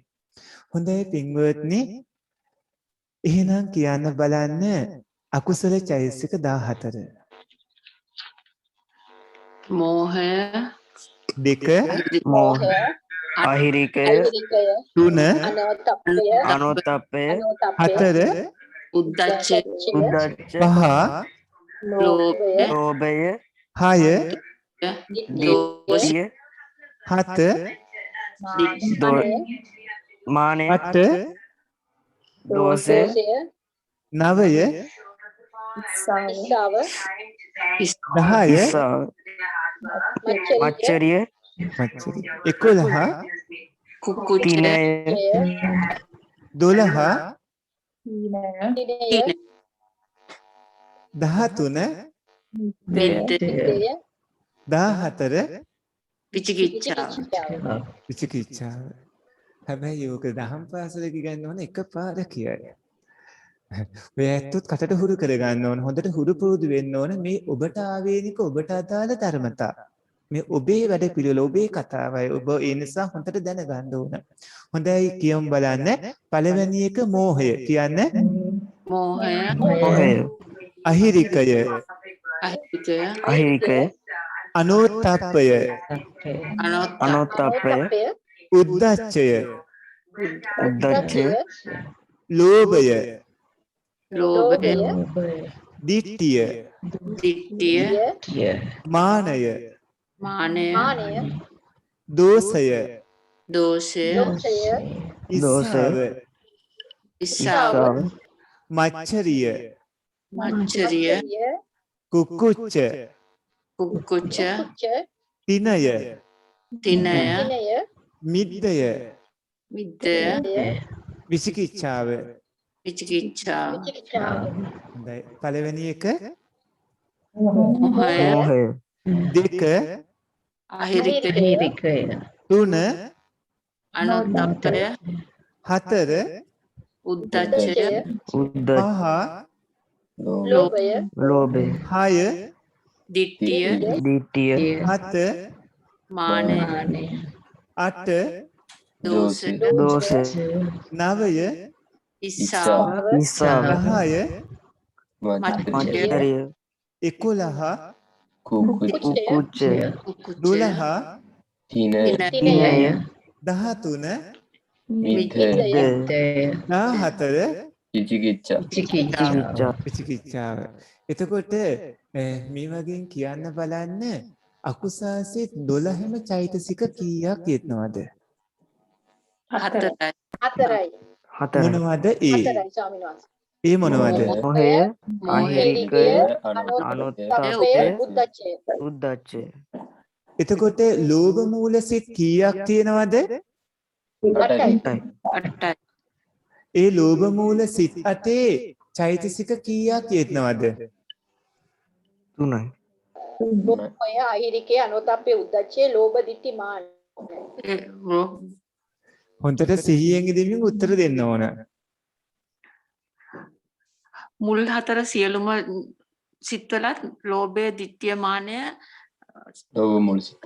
හොඳයි පින්වත්නි. එහෙනම් කියන්න බලන්න අකුසල චෛතසික 14. මෝහය, දෙක, මෝහය, අහිරිකය, තුන, අනෝතප්පය, හතර, උද්දච්චය, උද්දච්ච, පහ, ලෝභය, ලෝභය, හය, දෝෂය, හත, මානය, අට, දෝෂය, නවය, ඉස්සාව, 10, ඉස්සාව, මච්චරිය, 11, කුකුචය, තිනය, 12, දිනය, 13, මිද්දය, 14 විචිකිච්ඡාව. විචිකිච්ඡාව. හැබැයි යෝග දහම් පාසලක ගන්න ඕන එකපාර කියයි. ඔය ඇත්තොත් කටට හුරු කර ගන්න ඕන. හොඳට හුරු පුරුදු වෙන්න ඕන මේ ඔබට ආවේනික ඔබට අදාළ ධර්මතා. මේ ඔබේ වැඩ පිළිවෙල ඔබේ කතාවයි. ඔබ ඒ නිසා හොඳට දැනගන්න ඕන. හොඳයි කියමු බලන්න. පළවෙනි එක මෝහය කියන්නේ මෝහය, මොහය, අහිරිකය, අහිරිකය, අහිරිකය, අනෝතප්පය, අනෝතප්පය, උද්දච්චය, උද්දච්චය, ලෝභය, ලෝභය, ditthිය, දිට්ඨිය, මානය, මානය, දෝෂය, දෝෂය, ඉස්සාව, ඉස්සාව, මච්චරිය, මච්චරිය, කුක්කුච්ච, කුක්කුච්ච, තිනය, තිනය, මිද්දය, මිද්දය, විචිකිච්ඡාව. විචිකිච්ඡාව. හොඳයි. පළවෙනි එක මෝහය, මොහය, දෙක, අහිරිකය, තුන, අනෝතප්පය, හතර, උද්දච්චය, උද්දච්ච, පහ, ලෝභය, ලෝභය, හය, දිට්ඨිය, ditthිය, හත, මානය, අට, දෝෂය, දෝෂය, නවය, ඉස්සාව, ඉස්සාව, 10, මච්චරිය, මච්චරිය, 11, කුකුච්චය, 12, තිනය, 13, මිද්දය, 14 විචිකිච්ඡා, විචිකිච්ඡාව. එතකොට මේ වගේ කියන්න බලන්න අකුසාසිත 12ම චෛතසික කීයක් තියෙනවද? හතරයි, හතරයි. හතර, මොනවද ඒ? හතරයි ස්වාමීන් වහන්සේ. ඒ මොනවද? මොහය, අහිරිකය, අනෝතප්පය, අනෝතප්පය, උද්දච්චය. උද්දච්චය, එතකොට ලෝභ මූල සිත් කීයක් තියෙනවද? 8යි. 8යි, ඒ ලෝභ මූල සිත් 8 චෛතසික කීයක් තියෙනවද? 3යි, මෝහය, අහිරිකය, අනෝතප්පය, උද්දච්චය, ලෝභ, ditthi, මාන. හොඳට සිහියෙන් ඉඳමින් උත්තර දෙන්න ඕන. මුල් හතර සියලුම සිත්වලත් ලෝභය, ditthිය, මානය ලෝභ මුල් සිත්,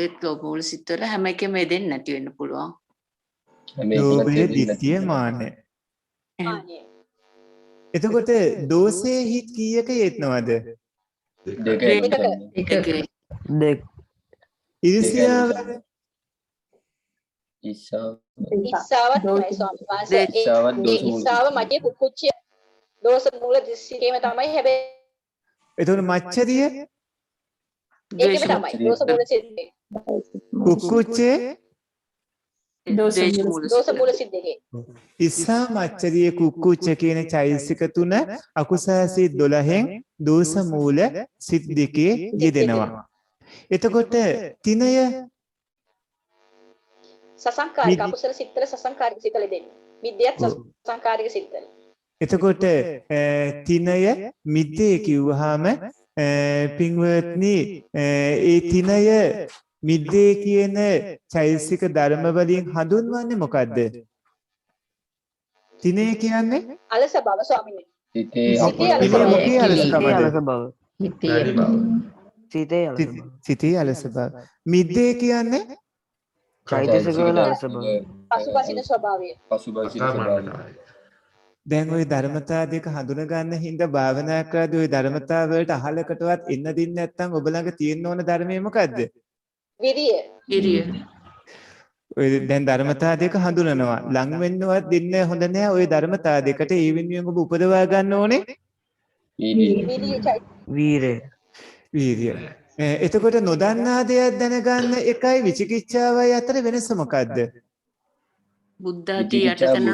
ඒත් ලෝභ මූල සිත්වල හැම එකෙම යෙදෙන්නේ නැති වෙන්න පුළුවන්. ලෝභය, ditthිය, මානය. මානය. එතකොට දෝෂයේ හිත් කීයක යෙත්නවද? එකයි, දෙක, ඉරිසියාව, ඉස්සාවත් තමයි ස්වාමීන් වහන්සේ. ඒ ඉස්සාව මගේ කුකුච්චය දෝෂ මූල දිස්සිකේම තමයි. හැබැයි එතකොට මච්චරිය, ඒකෙම තමයි දෝෂ මූල සිද්දේ. කුක්කුච්චේ, දෝෂ මූල දෝෂ මූල සිද්දේ. ඉස්සා මච්චරිය, කුක්කුච්ච කියන චෛතසික තුන අකුසල සිත් 12න් දෝෂ මූල සිත් දෙකේ යෙදෙනවා. එතකොට තිනය සසංකාරික අකුසල සිත්වල සසංකාරික සිතල දෙන්නේ. මිද්දේත් සසංකාරික සිත්වල. එතකොට තිනය මිද්දේ කිව්වහම පින්වත්නි ඒ තිනය මිද්දේ කියන චෛතසික ධර්ම වලින් හඳුන්වන්නේ මොකද්ද? තිනය කියන්නේ අලස බව ස්වාමීනි. සිතේ මොකේ අලසකමද? සිතේ අලස බව. මිද්දේ කියන්නේ චෛතසික වල අලස බව. පසුබසින ස්වභාවය. පසුබසින ස්වභාවය. දැන් ওই ධර්මතා දෙක හඳුන ගන්න හින්දා භාවනා කරද්දී ওই ධර්මතා වලට අහලකටවත් එන්න දෙන්නේ නැත්නම් ඔබ ළඟ තියෙන්න ඕන ධර්මය මොකද්ද? විරිය. ඔය දැන් ධර්මතා දෙක හඳුනනවා. ලං වෙන්නවත් දෙන්නේ හොඳ නෑ. ওই ධර්මතා දෙකට ඒ වෙනුවෙන් ඔබ උපදවා ගන්න ඕනේ වීරිය. එතකොට නොදන්නා දෙයක් දැනගන්න එකයි විචිකිච්ඡාවයි අතර වෙනස මොකද්ද? බුද්ධ ආදී යටතන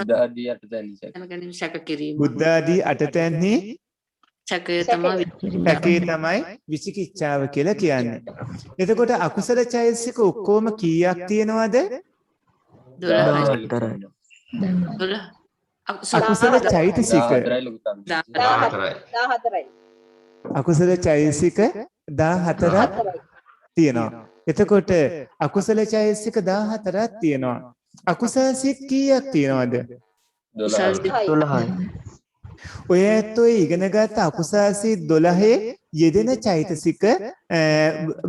යටතන ශක කිරීම. බුද්ධ ආදී අටතැන්හි ශකය තමයි සැකේ තමයි විචිකිච්ඡාව කියලා කියන්නේ. එතකොට අකුසල චෛතසික ඔක්කොම කීයක් තියෙනවද? 12. අකුසල චෛතසික 14යි. අකුසල චෛතසික 14ක් තියෙනවා. එතකොට අකුසල චෛතසික 14ක් තියෙනවා. අකුසල සිත් කීයක් තියෙනවද? 12යි. ඔය ඇත්තෝ ඉගෙනගත්ත අකුසල සිත් 12 යෙදෙන චෛතසික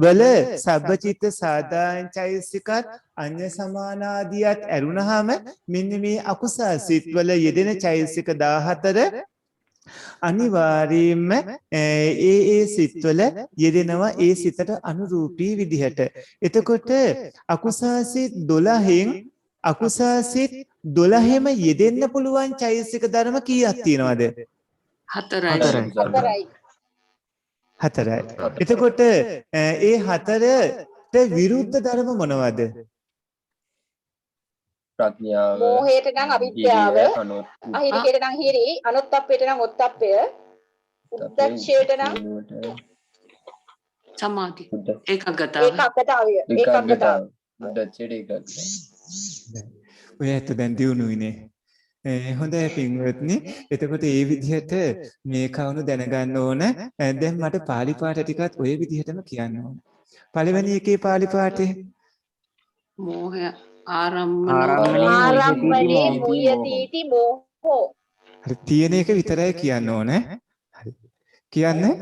වල සබ්බචිත්ත සාදායන් චෛතසිකත් අඤ්ඤ සමානාදියත් ඇරුණාම මෙන්න මේ අකුසල සිත් වල යෙදෙන චෛතසික 14 අනිවාර්යයෙන්ම ඒ සිත්වල යෙදෙනවා ඒ සිතට අනුරූපී විදිහට. එතකොට අකුසල සිත් 12න් අකුසල සිත් 12ෙම යෙදෙන්න පුළුවන් චෛතසික ධර්ම කීයක් තියෙනවද? 4යි. 4යි. එතකොට ඒ 4ට විරුද්ධ ධර්ම මොනවද? ප්‍රඥාව, මෝහයට නම් අවිද්‍යාව, අහිරිකයට නම් හිරි, අනුත්ප්පයට නම් ඔත්ප්පය, උද්දච්චයට නම් සමාධි. ඒකාග්‍රතාව. උද්දච්චයට ඒකාග්‍රතාව. ඔය ඇත්ත දැන් දිනුනේ. හොඳයි පින්වත්නි. එතකොට ඒ විදිහට මේ කවුණු දැනගන්න ඕන. දැන් මට පාලි පාඨ ටිකත් ඔය විදිහටම කියන්න ඕන. පළවෙනි එකේ පාලි පාඨේ මෝහය ආරම්මනේ මුයතිති මෝහෝ. හරි තියෙන එක විතරයි කියන්න ඕන. හරි. කියන්නේ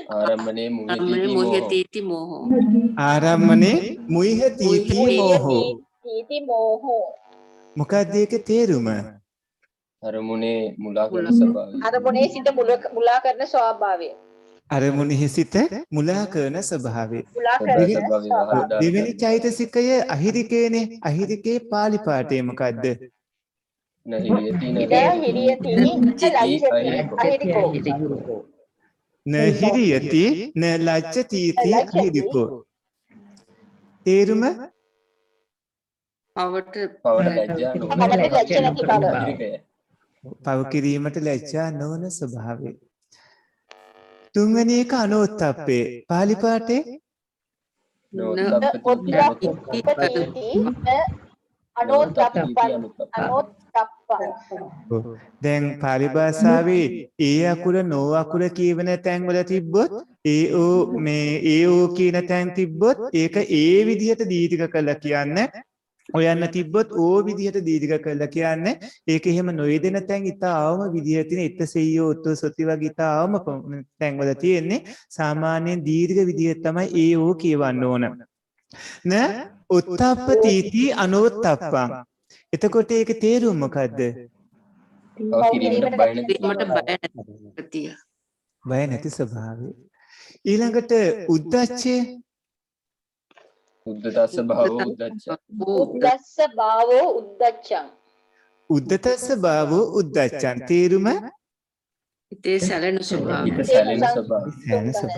ආරම්මනේ මුයතිති මෝහෝ. ආරම්මනේ මුයතිති මෝහෝ. මෝහෝ. මොකක්ද ඒකේ තේරුම? අරමුණේ මුලා කරන ස්වභාවය. අරමුණේ සිට මුලා කරන ස්වභාවය. අරමුණෙහි සිට මුලා කරන ස්වභාවය. මුලා කරන ස්වභාවය. දෙවෙනි චෛතසිකය අහිරිකේනේ. අහිරිකේ පාලි පාඨය මොකද්ද? නහිරියති න ලජ්ජති අහිරිකෝ. තේරුම පව කිරීමට ලැජ්ජා නොවන ස්වභාවය. තුන්වෙනි එක අනෝත්ප්පේ. පාලි පාඨේ දැන් පාලි භාෂාවේ ඒ අකුර නෝ අකුර කියවන තැන්වල තිබ්බොත් ඒ ඕ කියන තැන් තිබ්බොත් ඒක ඒ විදිහට දීර්ඝ කළා කියන්නේ ඔයන්න තිබ්බොත් ඕ විදිහට දීර්ඝ කළා කියන්නේ ඒක එහෙම නොයෙදෙන තැන් ඉතාවම විදිහට තියෙන ඉත සෙයියෝ උත්තු සොති වගේ ඉතාවම තැන්වල තියෙන්නේ සාමාන්‍යයෙන් දීර්ඝ විදිහට තමයි ඒ ඕ කියවන්න ඕන. න උත්තප්ප තීති අනෝත්තප්පං. එතකොට ඒක තේරුම මොකද්ද? බය නැති ස්වභාවය. ඊළඟට උද්දච්චය. උද්දතස්ස භාවෝ උද්දච්චං. උද්දස්ස භාවෝ උද්දච්චං. උද්දතස්ස භාවෝ උද්දච්චං. තේරුම ඉතේ සැලෙන ස්වභාවය.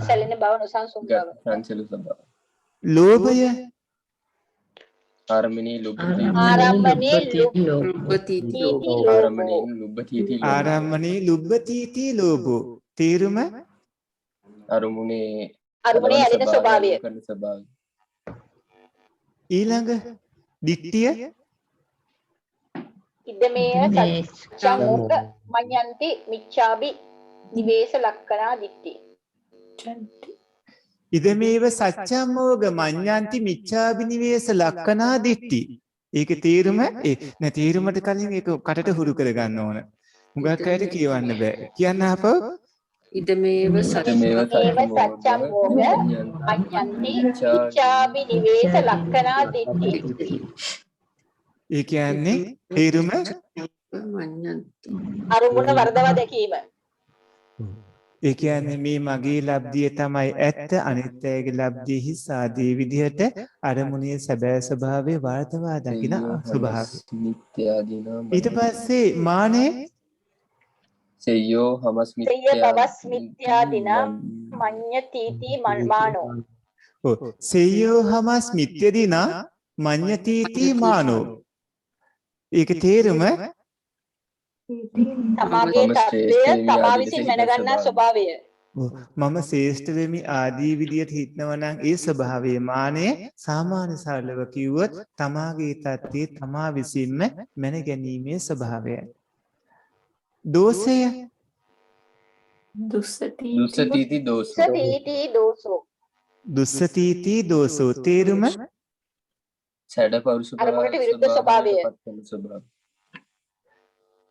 සැලෙන බව නොසන්සුන් බව. සංසල ස්වභාවය. ලෝභය. ආරම්මනේ ලුබ්බති. ආරම්මනේ ලුබ්බති ලෝභෝ. තේරුම අරමුණේ ඇලෙන ස්වභාවය. ඊළඟ දිට්ඨිය ඉදමේව සච්ඡං මඤ්ඤන්ති මිච්ඡාබි නිවේස ලක්කනා දිට්ඨි. ඉදමේව සච්ඡම්මෝග මඤ්ඤන්ති මිච්ඡාබිනිවේස ලක්කනා දිට්ඨි. ඒකේ තේරුම නෑ තේරුමට කලින් ඒක කටට හුරු කරගන්න ඕන. හුඟක් අයට කියවන්න බෑ. කියන්න අපව ඉදමේව සච්ඡං මෝග මඤ්ඤන්ති මිච්ඡාබි නිවේස ලක්කනා දිට්ඨි. ඒ කියන්නේ තේරුම අරුමුණ වර්ධව දැකීම. ඒ කියන්නේ මේ මගේ ලබ්ධිය තමයි ඇත්ත අනිත් අයගේ ලබ්ධිය හිස් ආදී විදිහට අරමුණේ සැබෑ ස්වභාවය වර්ධවා දකින ස්වභාවය. ඊට පස්සේ මානෙ සෙය්‍යෝ හමස් මිත්‍යාදිනා මඤ්ඤතිති මානෝ. සෙය්‍යෝ හමස් මිත්‍යදිනා මඤ්ඤතිති මානෝ. ඒක තේරුම තමාගේ තත්ත්වය තමා විසින් මැනගන්නා ස්වභාවය. මම ශ්‍රේෂ්ඨ වෙමි ආදී විදියට හිතනවා නම් ඒ ස්වභාවයේ මානෙ සාමාන්‍ය සරලව කිව්වොත් තමාගේ තත්ත්වය තමා විසින්ම මැන ගැනීමේ ස්වභාවයයි. දෝෂය දුස්සතිති දෝසෝ. දුස්සතිති දෝසෝ තේරුම සැඩ පෞරුෂ අරමුණට විරුද්ධ ස්වභාවය.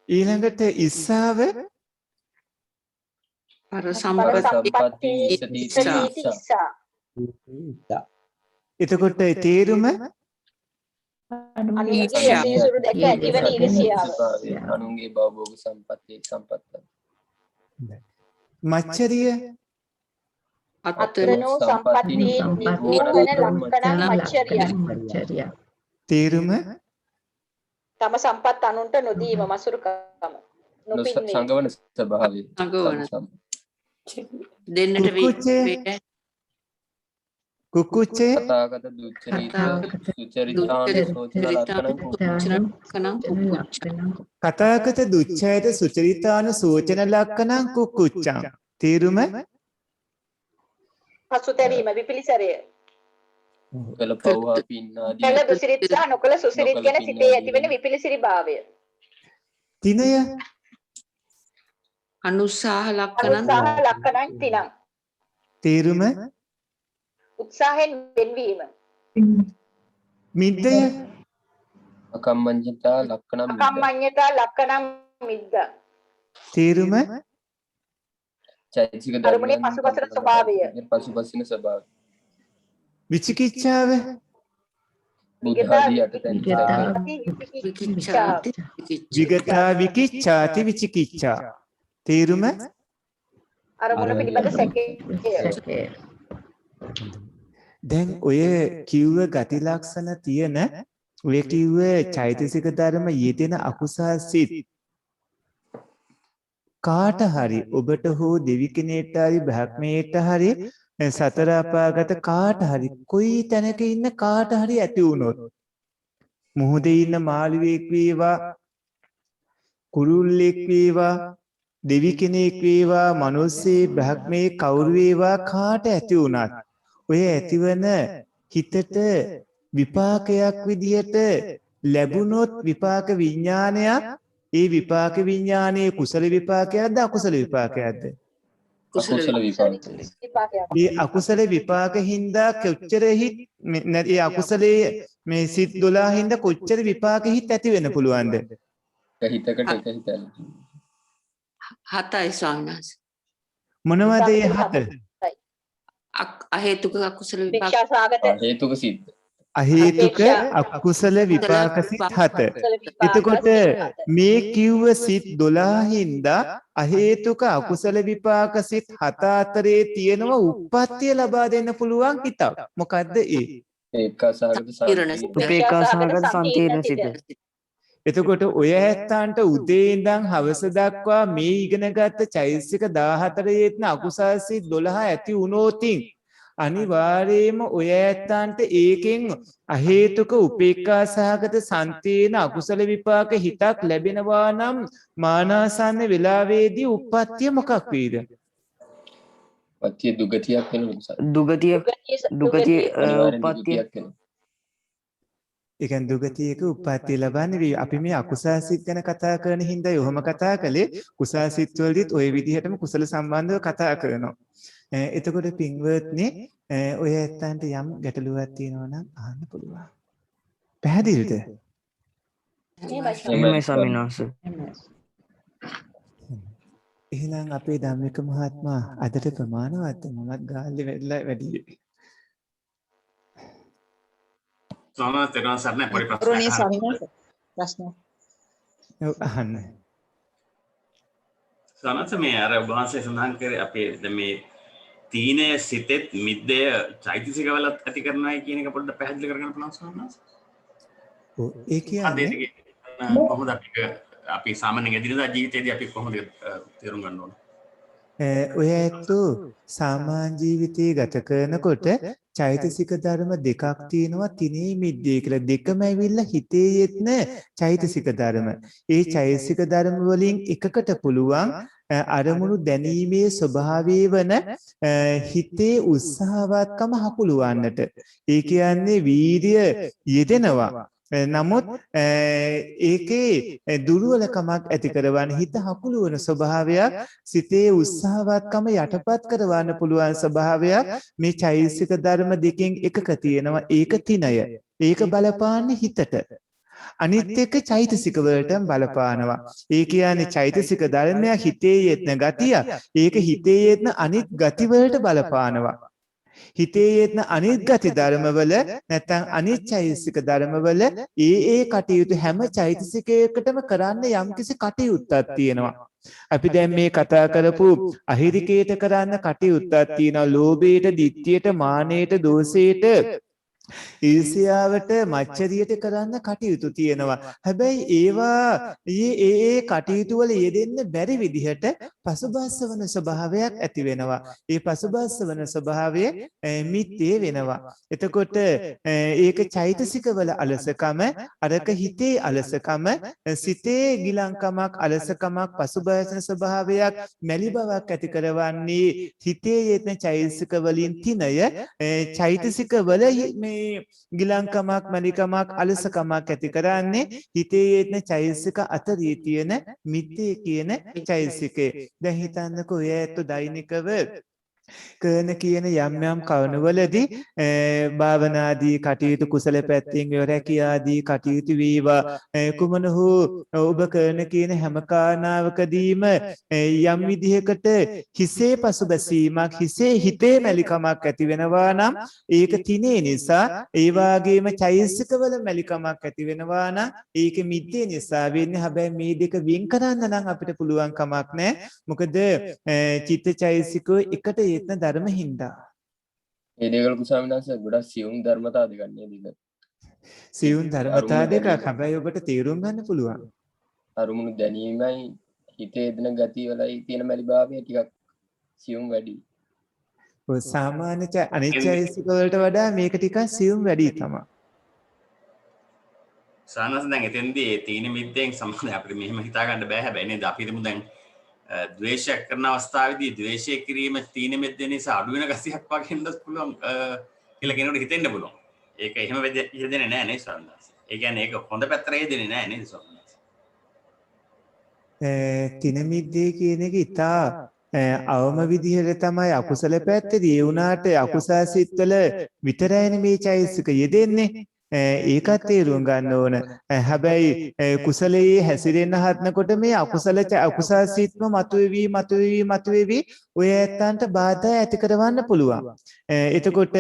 ඊළඟට ඉස්සාව පර සම්පatti එතකොට තේරුම අනුන්ගේ භවභෝග සම්පත්තිය සම්පත්ත. මච්චරිය අතරනෝ සම්පatti නිවන ලක්කණ මච්චරිය. තේරුම තම සම්පත් අනුන්ට නොදීම මසුරුකම නොපින්වීම. සංගවන ස්වභාවය. දෙන්නට කුකුච්චේ තථාගත දුච්චරිත සුචරිතාන කතාගත දුච්ඡයත සුචරිතාන සෝචන ලක්කණං කුකුච්චං. තේරුම පසුතැවීම විපිලිසරය. කළ පව්වා පින්නාදී කළ දුසිරිත සහ නොකළ සුසිරිත ගැන සිතේ ඇතිවෙන විපිලිසිරි භාවය. තිනය අනුසාහ උත්සාහ ලක්කණං තිනං. තේරුම උත්සාහයෙන් වෙන්වීම. මිද්දය අකම්මඤ්ඤතා ලක්කණම් අකම්මඤ්ඤතා ලක්කණං මිද්ද. තේරුම චෛතසික අරමුණේ පසුපසට ස්වභාවය. පසුපසින ස්වභාවය. විචිකිච්ඡාව බුද්ධාදී අටතැන් විගතා විකිච්ඡාති විචිකිච්ඡා. තේරුම අරමුණ පිළිබඳ සැකය. දැන් ඔය කිව්ව ගති ලක්ෂණ තියෙන ඔය කිව්ව චෛතසික ධර්ම යෙදෙන අකුසල් සිත් කාට හරි ඔබට හෝ දෙවි කෙනෙක්ට හරි බ්‍රහ්මයට හරි සතර අපාගත කාට හරි කොයි තැනක ඉන්න කාට හරි ඇති වුණොත් මුහුදේ ඉන්න මාළුවෙක් වේවා කුරුල්ලෙක් වේවා දෙවි කෙනෙක් වේවා මිනිස්සේ බ්‍රහ්මයේ කවුරු වේවා කාට ඇති වුණත් ඔය ඇතිවන හිතට විපාකයක් විදියට ලැබුණොත් විපාක විඥානයක් ඒ විපාක විඥානයේ කුසල විපාකයක්ද අකුසල විපාකයක්ද? කුසල විපාකයක්. මේ අකුසල විපාක හින්දා කොච්චර හිත් ඒ අකුසලයේ මේ සිත් 12 හින්දා කොච්චර විපාක හිත් ඇති වෙන්න පුළුවන්ද? හිතකට එක හිතයි. 7යි ස්වාමීන් වහන්සේ. මොනවද ඒ 7? අහේතුක අකුසල විපාක. හේතුක සිත්. අහේතුක අකුසල විපාක සිත් 7. එතකොට මේ කිව්ව සිත් 12 හින්දා අහේතුක අකුසල විපාක සිත් 7 අතරේ තියෙනව උප්පත්තිය ලබා දෙන්න පුළුවන් හිතක්. මොකද්ද ඒ? උපේක්ඛාසහගත සංකීර්ණ සිත. එතකොට ඔය ඇත්තන්ට උදේ ඉඳන් හවස දක්වා මේ ඉගෙනගත්ත චෛතසික 14 යෙත්න අකුසල් සිත් 12 ඇති වුණොතින් අනිවාර්යයෙන්ම ඔය ඇත්තන්ට ඒකෙන් අහේතුක උපේක්ඛා සහගත සම්තේන අකුසල විපාක හිතක් ලැබෙනවා නම් මානාසන්න වෙලාවේදී උප්පත්තිය මොකක් වේද? පත්‍ය දුගතියක් වෙනවා. දුගතිය උප්පත්තිය ඒ කියන්නේ දුගතියක උප්පත්තිය ලබන්නේ අපි මේ අකුසල සිත් ගැන කතා කරන හින්දා යොහම කතා කළේ කුසල සිත් වලදීත් ওই විදිහටම කුසල සම්බන්ධව කතා කරනවා. එතකොට පින්වත්නි ඔය ඇත්තන්ට යම් ගැටලුවක් තියෙනවා නම් අහන්න පුළුවන්. පැහැදිලිද? එහෙමයි ස්වාමීන් වහන්සේ. එහෙනම් අපේ ධම්මික මහත්මයා අදට ප්‍රමාණවත් මමත් ගාල්ලේ වෙලා වැඩි. ස්වාමීන් වහන්සේ සරණයි පොඩි ප්‍රශ්න. ඔව් අහන්න. ස්වාමීන් වහන්සේ මේ අර ඔබ වහන්සේ සඳහන් කරේ අපේ දැන් මේ තීනය සිතෙත් මිද්දය චෛතසිකවලත් ඇති කරනවායි කියන එක පොඩ්ඩක් පැහැදිලි කරගන්න පුළුවන් ස්වාමීන් වහන්සේ? ඔව් ඒ කියන්නේ කොහොමද අපි සාමාන්‍යයෙන් එදිනදා ජීවිතයේදී අපි කොහොමද තේරුම් ගන්න ඕන? ඔය ඇත්තෝ සාමාන්‍ය ජීවිතයේ ගත කරනකොට චෛතසික ධර්ම දෙකක් තියෙනවා තිනේ මිද්දේ කියලා. දෙකම ඇවිල්ලා හිතේ යෙත්න චෛතසික ධර්ම. ඒ චෛතසික ධර්ම වලින් එකකට පුළුවන් අරමුණු දැනීමේ ස්වභාවය වන හිතේ උත්සාහවත්කම හකුලවන්නට. ඒ කියන්නේ වීර්ය යෙදෙනවා. නමුත් ඒකේ දුර්වලකමක් ඇති කරවන හිත හකුලවන ස්වභාවයක් සිතේ උත්සාහවත්කම යටපත් කරවන්න පුළුවන් ස්වභාවයක් මේ චෛතසික ධර්ම දෙකෙන් එකක තියෙනවා. ඒක තිනය. ඒක බලපාන්නේ හිතට. අනිත් එක චෛතසික වලටම බලපානවා. ඒ කියන්නේ චෛතසික ධර්මයක් හිතේ යෙත්න ගතිය. ඒක හිතේ යෙත්න අනිත් ගති වලට බලපානවා. හිතේ යෙත්න අනිත් ගති ධර්මවල නැත්නම් අනිත් චෛතසික ධර්මවල ඒ කටයුතු හැම චෛතසිකයකටම කරන්න යම්කිසි කටයුත්තක් තියෙනවා. අපි දැන් මේ කතා කරපු අහිරිකේට කරන්න කටයුත්තක් තියෙනවා. ලෝභයට, ditthියට, මානයට, දෝෂයට, ඊර්ෂ්‍යාවට, මච්චරියට කරන්න කටයුතු තියෙනවා. හැබැයි ඒවා ඒ කටයුතු වල යෙදෙන්න බැරි විදිහට පසුබාස වන ස්වභාවයක් ඇති වෙනවා. ඒ පසුබාස වන ස්වභාවය මිත්‍යේ වෙනවා. එතකොට ඒක චෛතසික වල අලසකම, අරක හිතේ අලසකම, සිතේ ගිලංකමක්, අලසකමක්, පසුබාසන ස්වභාවයක්, මැලි බවක් ඇති කරවන්නේ හිතේ යෙදෙන චෛතසික වලින් තිනය. චෛතසික වල මේ ගිලංකමක්, මැලිකමක්, අලසකමක් ඇති කරන්නේ හිතේ යෙදෙන චෛතසික අතරේ තියෙන මිත්‍යේ කියන චෛතසිකේ. දැන් හිතන්නකෝ ඔය ඇත්ත දෛනිකව කරන කියන යම් යම් කවණවලදී භාවනාදී කටයුතු කුසල පැත්තෙන් රැකියාදී කටයුතු වේවා කුමන හෝ ඔබ කරන කියන හැම කාරණාවකදීම යම් විදිහකට හිසේ පසුබැසීමක් හිතේ මැලිකමක් ඇති වෙනවා නම් ඒක තිනේ නිසා ඒ වාගේම චෛතසිකවල මැලිකමක් ඇති වෙනවා නම් ඒක මිද්දේ නිසා වෙන්නේ. හැබැයි මේ දෙක වෙන් කරන්න නම් අපිට පුළුවන් කමක් නැහැ. මොකද චිත්ත චෛතසිකෝ එකට යෙත්න ධර්ම හින්දා. ඒ දේවල් ස්වාමීන් වහන්සේ ගොඩක් සියුම් ධර්මතා දෙකක් නේද? සියුම් ධර්මතා දෙකක්. හැබැයි ඔබට තේරුම් ගන්න පුළුවන්. අරමුණු දැනීමයි හිතේ දෙන ගතිය වලයි තියෙන මැලිභාවය ටිකක් සියුම් වැඩි. ඔය සාමාන්‍ය අනිත්‍යයිසික වලට වඩා මේක ටිකක් සියුම් වැඩි තමයි. සානස දැන් එතෙන්දී ඒ තීන මිද්දෙන් සම්බන්ධ අපිට මෙහෙම හිතා ගන්න බෑ. හැබැයි නේද අපි හිතමු දැන් ද්වේෂයක් කරන අවස්ථාවේදී ද්වේෂය කිරීම තීන මිද්ද නිසා අඩු වෙන ගතියක් වගේ හින්දාත් පුළුවන් කියලා කෙනෙකුට හිතෙන්න පුළුවන්. ඒක එහෙම යෙදෙන්නේ නැහැ නේ සානස. ඒ කියන්නේ ඒක හොඳ පැත්තට යෙදෙන්නේ නැහැ නේද සානස? තීන මිද්දේ කියන එක ඉතා අවම විදිහට තමයි අකුසල පැත්තේදී ඒ වුණාට අකුසල සිත්වල විතරයිනේ මේ චෛතසික යෙදෙන්නේ. ඒකත් තේරුම් ගන්න ඕන. හැබැයි කුසලයේ හැසිරෙන්න හදනකොට මේ අකුසල සිත්ම මතුවේවි ඔය ඇත්තන්ට බාධා ඇති කරවන්න පුළුවන්. එතකොට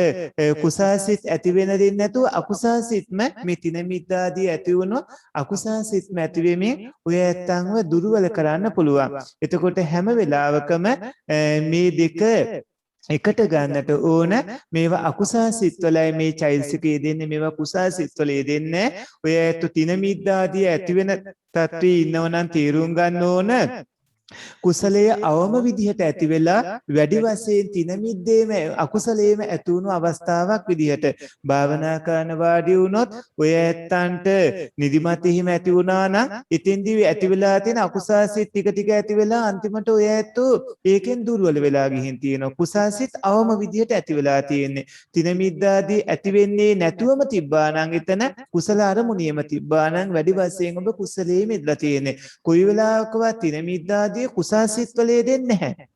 කුසල සිත් ඇති වෙන දෙන්නේ නැතුව අකුසල සිත්ම මේ තින මිද්දාදී ඇති වුණොත් අකුසල සිත්ම ඇති වෙමින් ඔය ඇත්තන්ව දුර්වල කරන්න පුළුවන්. එතකොට හැම වෙලාවකම මේ දෙක එකට ගන්නට ඕන. මේවා අකුසල සිත්වලයි මේ චෛතසිකයේ දෙන්නේ, මේවා කුසල සිත්වලේ දෙන්නේ. ඔය ඇත්ත තින මිද්දාදී ඇති වෙන තත්ත්වයේ ඉන්නව නම් තේරුම් ගන්න ඕන කුසලයේ අවම විදිහට ඇති වෙලා වැඩි වශයෙන් තින මිද්දේම අකුසලයේම ඇති වුණු අවස්ථාවක් විදිහට භාවනා කරන වාඩි වුණොත් ඔය ඇත්තන්ට නිදිමත හිම ඇති වුණා නම් ඉතින්දී ඇති වෙලා තියෙන අකුසාසිත ටික ටික ඇති වෙලා අන්තිමට ඔය ඇත්තෝ ඒකෙන් දුර්වල වෙලා ගිහින් තියෙනවා. කුසාසිත අවම විදිහට ඇති වෙලා තියෙන්නේ. තින මිද්දාදී ඇති වෙන්නේ නැතුවම තිබ්බා නම් එතන කුසල අරමුණියම තිබ්බා නම් වැඩි වශයෙන් ඔබ කුසලයේ මිදලා තියෙන්නේ. කොයි වෙලාවකවත් තින මිද්දාදී කුසාසිත වලේ දෙන්නේ නැහැ.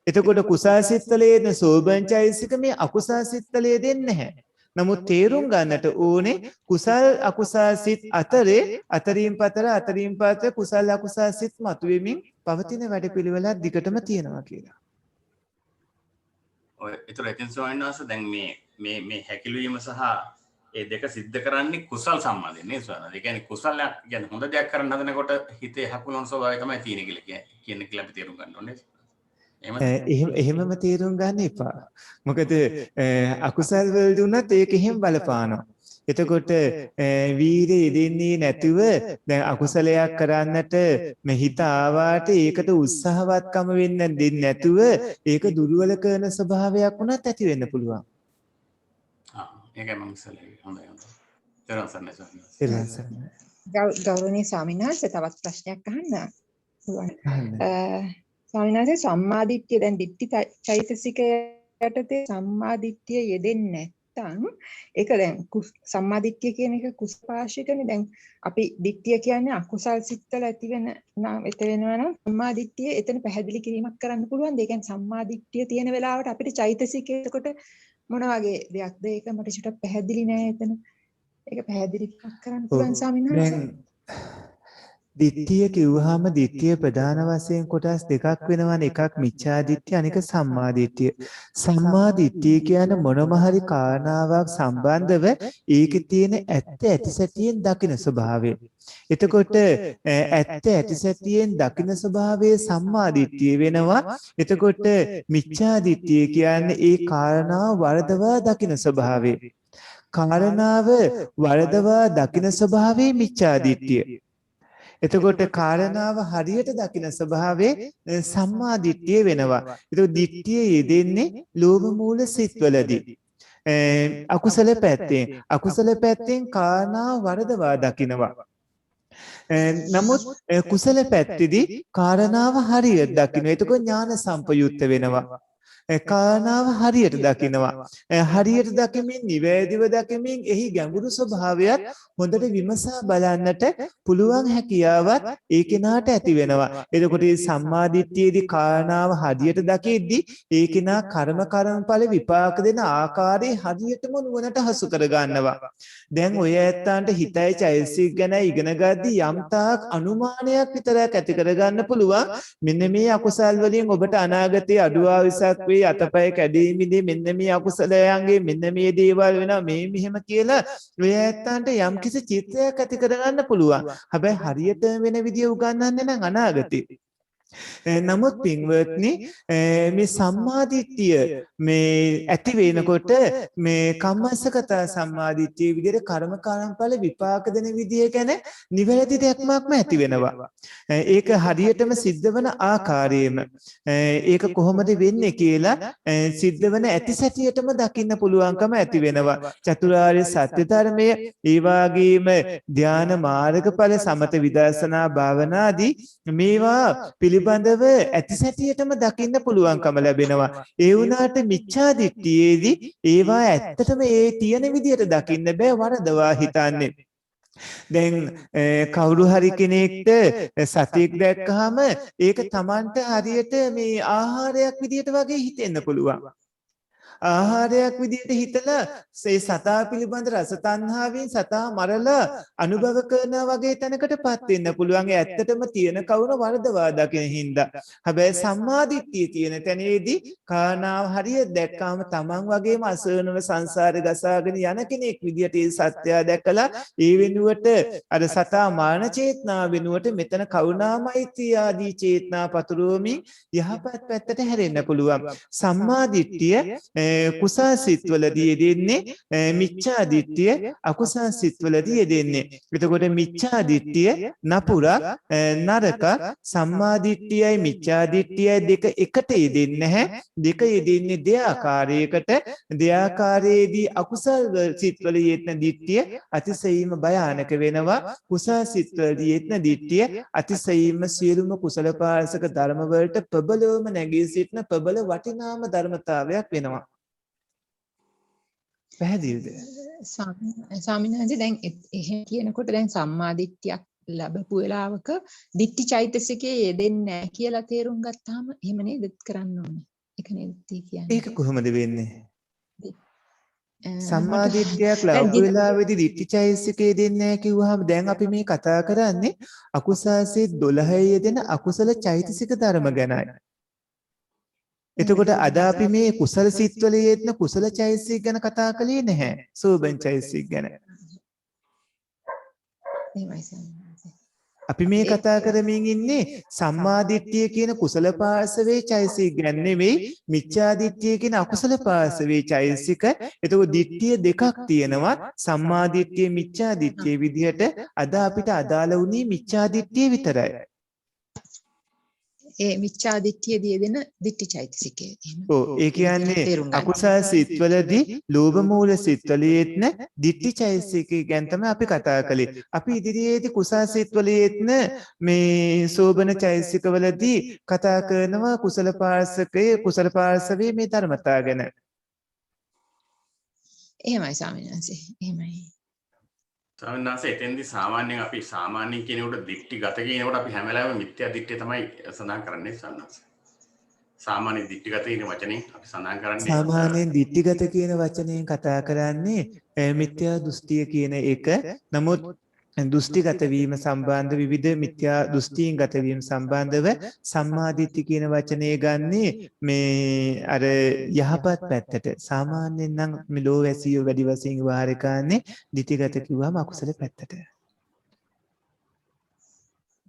එතකොට කුසාසිත වලේ දෙන සෝබංචෛසික මේ අකුසාසිත වලේ දෙන්නේ නැහැ. නමුත් තේරුම් ගන්නට ඕනේ කුසල් අකුසාසිත අතරේ අතරින් පතර කුසල් අකුසාසිත මතුවෙමින් පවතින වැඩපිළිවෙලක් දිගටම තියෙනවා කියලා. ඔය ඒතර එතෙන් ස්වාමීන් වහන්සේ දැන් මේ හැකිලීම සහ ඒ දෙක සිද්ධ කරන්නේ කුසල් සම්මාදයෙන් නේ ස්වාමීන්. ඒ කියන්නේ කුසලයක් කියන්නේ හොඳ දෙයක් කරන්න හදනකොට හිතේ හකුලන ස්වභාවය තමයි තියෙන කියලා කියලා අපි තේරුම් ගන්න ඕනේ. එහෙමම තේරුම් ගන්න එපා. මොකද අකුසල් වලදී උනත් ඒක එහෙම බලපානවා. එතකොට වීරිය යෙදෙන්නේ නැතුව දැන් අකුසලයක් කරන්නට මෙහිත ආවාට ඒකට උත්සාහවත්කම වෙන්න දෙන්නේ නැතුව ඒක දුර්වල කරන ස්වභාවයක් උනත් ඇති වෙන්න පුළුවන්. ඒකයි මම ඉස්සෙල්ලා හොඳයි. තරසන්නේ ගෞරවනීය ස්වාමීන් වහන්සේ තවත් ප්‍රශ්නයක් අහන්න පුළුවන්. ස්වාමීන් වහන්සේ සම්මාදිට්ඨිය දැන් දිට්ඨි චෛතසිකය යටතේ සම්මාදිට්ඨිය යෙදෙන්නේ නැත්නම් ඒක දැන් සම්මාදිට්ඨිය කියන එක කුසපාශිකනේ. දැන් අපි දිට්ඨිය කියන්නේ අකුසල් සිත්වල ඇති වෙන වෙනවා නම් සම්මාදිට්ඨිය එතන පැහැදිලි කිරීමක් කරන්න පුළුවන්. ඒ කියන්නේ සම්මාදිට්ඨිය තියෙන වෙලාවට අපිට චෛතසිකය එතකොට මොන වගේ දෙයක්ද? ඒක මට චුට්ටක් පැහැදිලි නෑ එතන. ඒක පැහැදිලි කරන්න පුළුවන් ස්වාමීන් වහන්සේ. දිට්ඨිය කිව්වහම දිට්ඨිය ප්‍රධාන වශයෙන් කොටස් දෙකක් වෙනවනේ. එකක් මිච්ඡා දිට්ඨිය අනික සම්මා දිට්ඨිය. සම්මා දිට්ඨිය කියන්නේ මොනම හරි කාරණාවක් සම්බන්ධව ඒකේ තියෙන ඇත්ත ඇතිසැටියෙන් දකින ස්වභාවය. එතකොට ඇත්ත ඇතිසැටියෙන් දකින ස්වභාවයේ සම්මා දිට්ඨිය වෙනවා. එතකොට මිච්ඡා දිට්ඨිය කියන්නේ ඒ කාරණාව වරදවා දකින ස්වභාවය. කාරණාව වරදවා දකින ස්වභාවයේ මිච්ඡා දිට්ඨිය. එතකොට කාරණාව හරියට දකින ස්වභාවයේ සම්මා දිට්ඨිය වෙනවා. ඒක දිට්ඨිය යෙදෙන්නේ ලෝභ මූල සිත්වලදී. අකුසල පැත්තෙන් කාරණාව වරදවා දකිනවා. නමුත් කුසල පැත්තේදී කාරණාව හරියට දකිනවා. ඒක ඥාන සම්පයුක්ත වෙනවා. කාරණාව හරියට දකිනවා. හරියට දකිමින් නිවැරදිව දකිමින් එහි ගැඹුරු ස්වභාවයත් හොඳට විමසා බලන්නට පුළුවන් හැකියාවක් ඒ කෙනාට ඇති වෙනවා. එතකොට මේ සම්මාදිට්ඨියේදී කාරණාව හරියට දකිද්දී ඒ කෙනා කර්මඵල විපාක දෙන ආකාරයේ හරියටම නුවණට හසු කර ගන්නවා. දැන් ඔය ඇත්තන්ට හිතයි චෛතසික ගැන ඉගෙන ගද්දී යම් තාක් අනුමානයක් විතරක් ඇති කර ගන්න පුළුවන්. මෙන්න මේ අකුසල් වලින් ඔබට අනාගතයේ අඩුවා විසක් වේ, අතපය කැඩීමේදී මෙන්න මේ අකුසලයන්ගේ මෙන්න මේ දේවල් වෙනවා මේ මෙහෙම කියලා ඔය ඇත්තන්ට යම් කිසි චිත්‍රයක් ඇති කර ගන්න පුළුවන්. හැබැයි හරියට වෙන විදිය උගන්වන්නේ නම් අනාගතේ. නමුත් පින්වත්නි මේ සම්මාදිට්ඨිය මේ ඇති වෙනකොට මේ කම්මස්සගත සම්මාදිට්ඨිය විදිහට කර්මඵල විපාක දෙන විදිය ගැන නිවැරදි දැක්මක්ම ඇති වෙනවා. ඒක හරියටම සිද්ධ වන ආකාරයෙම ඒක කොහොමද වෙන්නේ කියලා සිද්ධ වන ඇතිසැටියටම දකින්න පුළුවන්කම ඇති වෙනවා. චතුරාර්ය සත්‍ය ධර්මය, ඒ වගේම ධාන මාර්ගඵල, සමත විදර්ශනා භාවනාදී මේවා පිළිබඳව ඇතිසැටියටම දකින්න පුළුවන්කම ලැබෙනවා. ඒ වුණාට මිච්ඡා දිට්ඨියේදී ඒවා ඇත්තටම ඒ තියෙන විදිහට දකින්න බෑ, වරදවා හිතන්නේ. දැන් කවුරු හරි කෙනෙක්ට සතියක් දැක්කහම ඒක Tamanට හරියට මේ ආහාරයක් විදිහට වගේ හිතෙන්න පුළුවන්. ආහාරයක් විදිහට හිතලා ඒ සතා පිළිබඳ රස තණ්හාවෙන් සතා මරලා අනුභව කරනා වගේ තැනකටපත් වෙන්න පුළුවන්. ඒ ඇත්තටම තියෙන කවුරු වරදවා දකින හින්දා. හැබැයි සම්මාදිට්ඨිය තියෙන තැනේදී කාරණාව හරියට දැක්කාම Taman වගේම අසරණව සංසාරේ ගසාගෙන යන කෙනෙක් විදිහට ඒ සත්‍යය දැකලා ඒ වෙනුවට අර සතා මාන චේතනා වෙනුවට මෙතන කරුණාමෛත්‍රිය ආදී චේතනා පතුරවමින් යහපත් පැත්තට හැරෙන්න පුළුවන්. සම්මාදිට්ඨිය කුසල් සිත්වලදී යෙදෙන්නේ මිච්ඡා දිට්ඨිය, අකුසල් සිත්වලදී යෙදෙන්නේ. එතකොට මිච්ඡා දිට්ඨිය නපුරක් නරක, සම්මා දිට්ඨියයි මිච්ඡා දිට්ඨියයි දෙක එකට යෙදෙන්නේ නැහැ. දෙක යෙදෙන්නේ දෙආකාරයකට. දෙආකාරයේදී අකුසල් සිත්වල යෙදෙන දිට්ඨිය අතිශයින්ම භයානක වෙනවා. කුසල් සිත්වලදී යෙදෙන දිට්ඨිය අතිශයින්ම සියලුම කුසල පාසක ධර්ම වලට ප්‍රබලවම නැගී සිටින ප්‍රබල වටිනාම ධර්මතාවයක් වෙනවා. පැහැදිලිද? ස්වාමීන් වහන්සේ දැන් එහෙම කියනකොට දැන් සම්මාදිට්ඨියක් ලැබපු වෙලාවක දිට්ඨි චෛතසිකයේ යෙදෙන්නේ නැහැ කියලා තේරුම් ගත්තාම එහෙම නේද කරන්න ඕනේ. ඒක නේද කියන්නේ. ඒක කොහොමද වෙන්නේ? සම්මාදිට්ඨියක් ලැබපු වෙලාවේදී දිට්ඨි චෛතසිකයේ දෙන්නේ නැහැ කිව්වහම දැන් අපි මේ කතා කරන්නේ අකුසල්සේ 12 යෙදෙන අකුසල චෛතසික ධර්ම ගැනයි. එතකොට අද අපි මේ කුසල සිත්වල යෙදෙන කුසල චෛතසික ගැන කතා කළේ නැහැ. සෝබන් චෛතසික ගැන. අපි මේ කතා කරමින් ඉන්නේ සම්මාදිට්ඨිය කියන කුසල පාර්ශවයේ චෛතසික ගැන නෙවෙයි, මිච්ඡාදිට්ඨිය කියන අකුසල පාර්ශවයේ චෛතසික. එතකොට දිට්ඨිය දෙකක් තියෙනවා. සම්මාදිට්ඨිය මිච්ඡාදිට්ඨිය විදිහට අද අපිට අදාළ වුණේ මිච්ඡාදිට්ඨිය විතරයි. ඒ මිච්ඡාදිට්ඨියදී දෙන දිට්ඨි චෛතසිකය. ඔව් ඒ කියන්නේ අකුසල් සිත්වලදී ලෝභ මූල සිත්වලයේත්න දිට්ඨි චෛතසිකය ගැන තමයි අපි කතා කළේ. අපි ඉදිරියේදී කුසල් සිත්වලයේත්න මේ සෝබන චෛතසිකවලදී කතා කරනවා කුසල පාර්ශවයේ මේ ධර්මතා ගැන. එහෙමයි ස්වාමීන් වහන්සේ. එහෙමයි. ස්වාමීන් වහන්සේ එතෙන්දී සාමාන්‍යයෙන් අපි සාමාන්‍යයෙන් කියනකොට දික්ටිගත කියනකොට අපි හැම වෙලාවෙම මිත්‍යා දික්ටිය තමයි සඳහන් කරන්නේ ස්වාමීන් වහන්සේ. සාමාන්‍ය දික්ටිගත කියන වචනේ අපි සඳහන් කරන්නේ සාමාන්‍යයෙන් දික්ටිගත කියන වචනයෙන් කතා කරන්නේ මිත්‍යා දෘෂ්ටිය කියන එක. නමුත් දෘෂ්ටිගත වීම සම්බන්ධ විවිධ මිත්‍යා දෘෂ්ටීන් ගත වීම සම්බන්ධව සම්මාදිට්ඨි කියන වචනේ ගන්නේ මේ අර යහපත් පැත්තට. සාමාන්‍යයෙන් නම් මේ ලෝවැසියෝ වැඩි වශයෙන් විවහාර කරන්නේ දිට්ඨිගත කිව්වම අකුසල පැත්තට.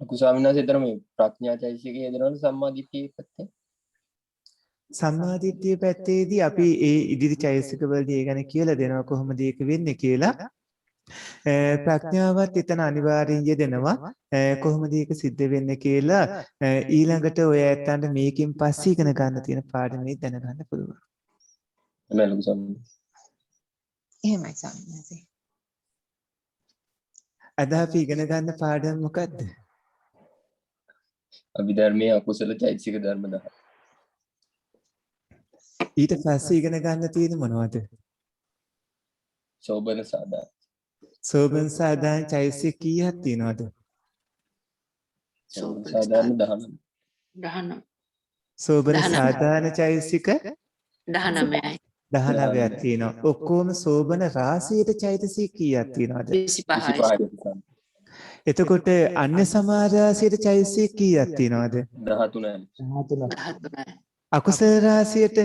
අකුසාමිනාසෙතර මේ ප්‍රඥා චෛතසිකයේ යෙදෙනවද සම්මාදිට්ඨියේ පැත්තේ? සම්මාදිට්ඨිය පැත්තේදී අපි ඒ ඉදිරි චෛතසික වලදී ඒ ගැන කියලා දෙනවා කොහොමද ඒක වෙන්නේ කියලා. ප්‍රඥාවත් එතන අනිවාර්යෙන් යෙදෙනවා. කොහොමද ඒක සිද්ධ වෙන්නේ කියලා ඊළඟට ඔය ඇත්තන්ට මේකෙන් පස්සේ ඉගෙන ගන්න තියෙන පාඩමේ දැනගන්න පුළුවන්. එහෙමයි සම්මාසෙ. අද අපි ඉගෙන ගන්න පාඩම මොකද්ද? අභිධර්මයේ අකුසල චෛතසික ධර්ම 10. ඊට පස්සේ ඉගෙන ගන්න තියෙන මොනවද? සෝබන සාධාරණ. සෝබන සාධාරණ චෛතසික කීයක් තියෙනවද? සෝබන සාධාරණ 19. 19. සෝබන සාධාරණ චෛතසික 19යි. 19ක් තියෙනවා. ඔක්කොම සෝබන රාශියට චෛතසික කීයක් තියෙනවද? 25යි. එතකොට අන්‍ය සමාරාශියට චෛතසික කීයක් තියෙනවද? 13යි. 13යි. අකුසල රාශියට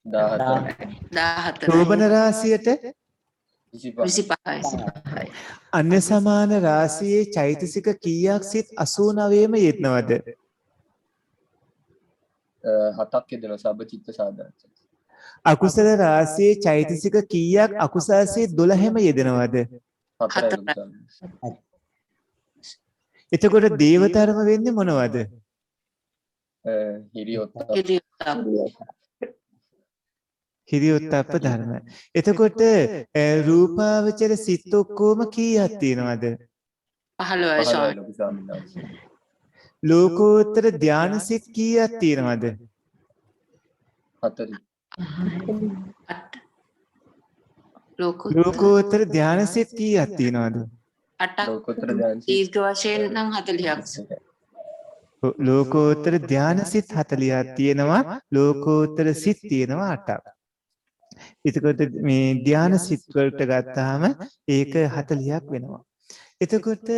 14. සෝබන රාශියට 25යි. අන්‍ය සමාන රාශියේ චෛතසික කීයක් සිත් 89ම යෙදනවද? 7ක් යෙදෙනවා සබ්බචිත්ත සාධාරණ. අකුසල රාශියේ චෛතසික කීයක් අකුසල සිත් 12ම යෙදනවද? 4යි. එතකොට දේව ධර්ම වෙන්නේ මොනවද? හිරියොත්ප්ප ධර්ම. එතකොට රූපාවචර සිත් ඔක්කොම කීයක් තියෙනවද? 15යි ස්වාමීන්. ලෝකෝත්තර ධාන සිත් කීයක් තියෙනවද? 4. ලෝකෝත්තර ධාන සිත් කීයක් තියෙනවද? 8ක්. දීර්ඝ වශයෙන් නම් 40ක්. ලෝකෝත්තර ධාන සිත් 40ක් තියෙනවා. ලෝකෝත්තර සිත් තියෙනවා 8ක්. එතකොට මේ ධාන සිත් වලට ගත්තාම ඒක 40ක් වෙනවා. එතකොට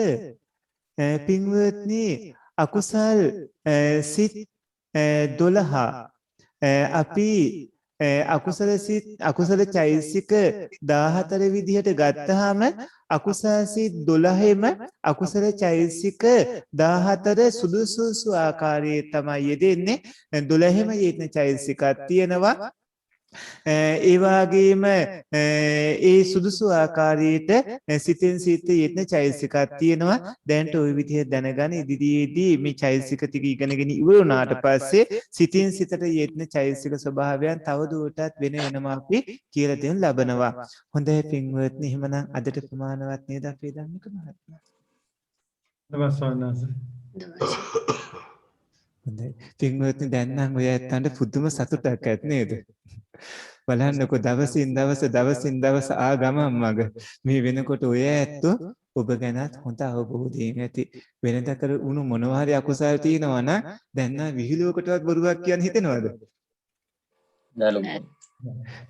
පින්වත්නි අකුසල් සිත් 12 අපි අකුසල සිත් අකුසල චෛතසික 14 විදිහට ගත්තාම අකුසල සිත් 12ෙම අකුසල චෛතසික 14 සුදුසුසු ආකාරයේ තමයි යෙදෙන්නේ. 12ෙම යෙදෙන චෛතසිකක් තියෙනවා. ඒ වගේම ඒ සුදුසු ආකාරයට සිතෙන් සිත යෙදෙන චෛතසිකක් තියෙනවා. දැන්ට ওই විදිහට දැනගන්න ඉදිරියේදී මේ චෛතසික ටික ඉගෙනගෙන ඉවර වුණාට පස්සේ සිතින් සිතට යෙදෙන චෛතසික ස්වභාවයන් තව දුරටත් වෙන වෙනම අපි කියලා දෙන්න ලබනවා. හොඳයි පින්වත්නි, එහෙමනම් අදට ප්‍රමාණවත් නේද අපේ ධම්මික මහත්මයා? හොඳයි පින්වත්නි, දැන් නම් ඔය ඇත්තන්ට පුදුම සතුටක් ඇත් නේද? බලන්නකො දවසින් දවස ආ ගමන් මග මේ වෙනකොට ඔය ඇත්තෝ ඔබ ගැනත් හොඳ අවබෝධයෙන් ඇති. වෙනදා කර උණු මොනවා හරි අකුසල් තියෙනවා නම් දැන් නම් විහිළුවකටවත් බොරුවක් කියන්න හිතෙනවද?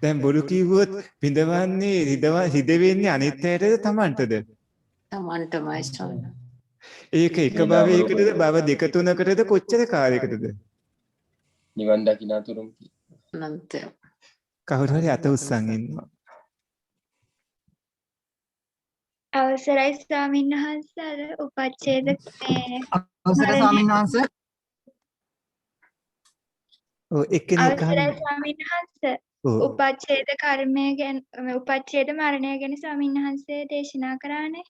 දැන් බොරු කිව්වොත් විඳවන්නේ හිදෙන්නේ අනිත් අයටද Tamanටද? Tamanටමයි ස්වාමීනි. ඒක එක භවයකටද භව දෙක තුනකටද කොච්චර කාලයකටද? නිවන් දකින්න අතුරුම අනන්ත. කවුරු හරි අත උස්සන් ඉන්නවා. අවසරයි ස්වාමීන් වහන්සේ, උපච්ඡේද අවසරයි ස්වාමීන් වහන්සේ. ඔව් එක්කෙනෙක් අවසරයි ස්වාමීන් වහන්සේ. උපච්ඡේද කර්මය ගැන උපච්ඡේද මරණය ගැන ස්වාමීන් වහන්සේ දේශනා කරානේ.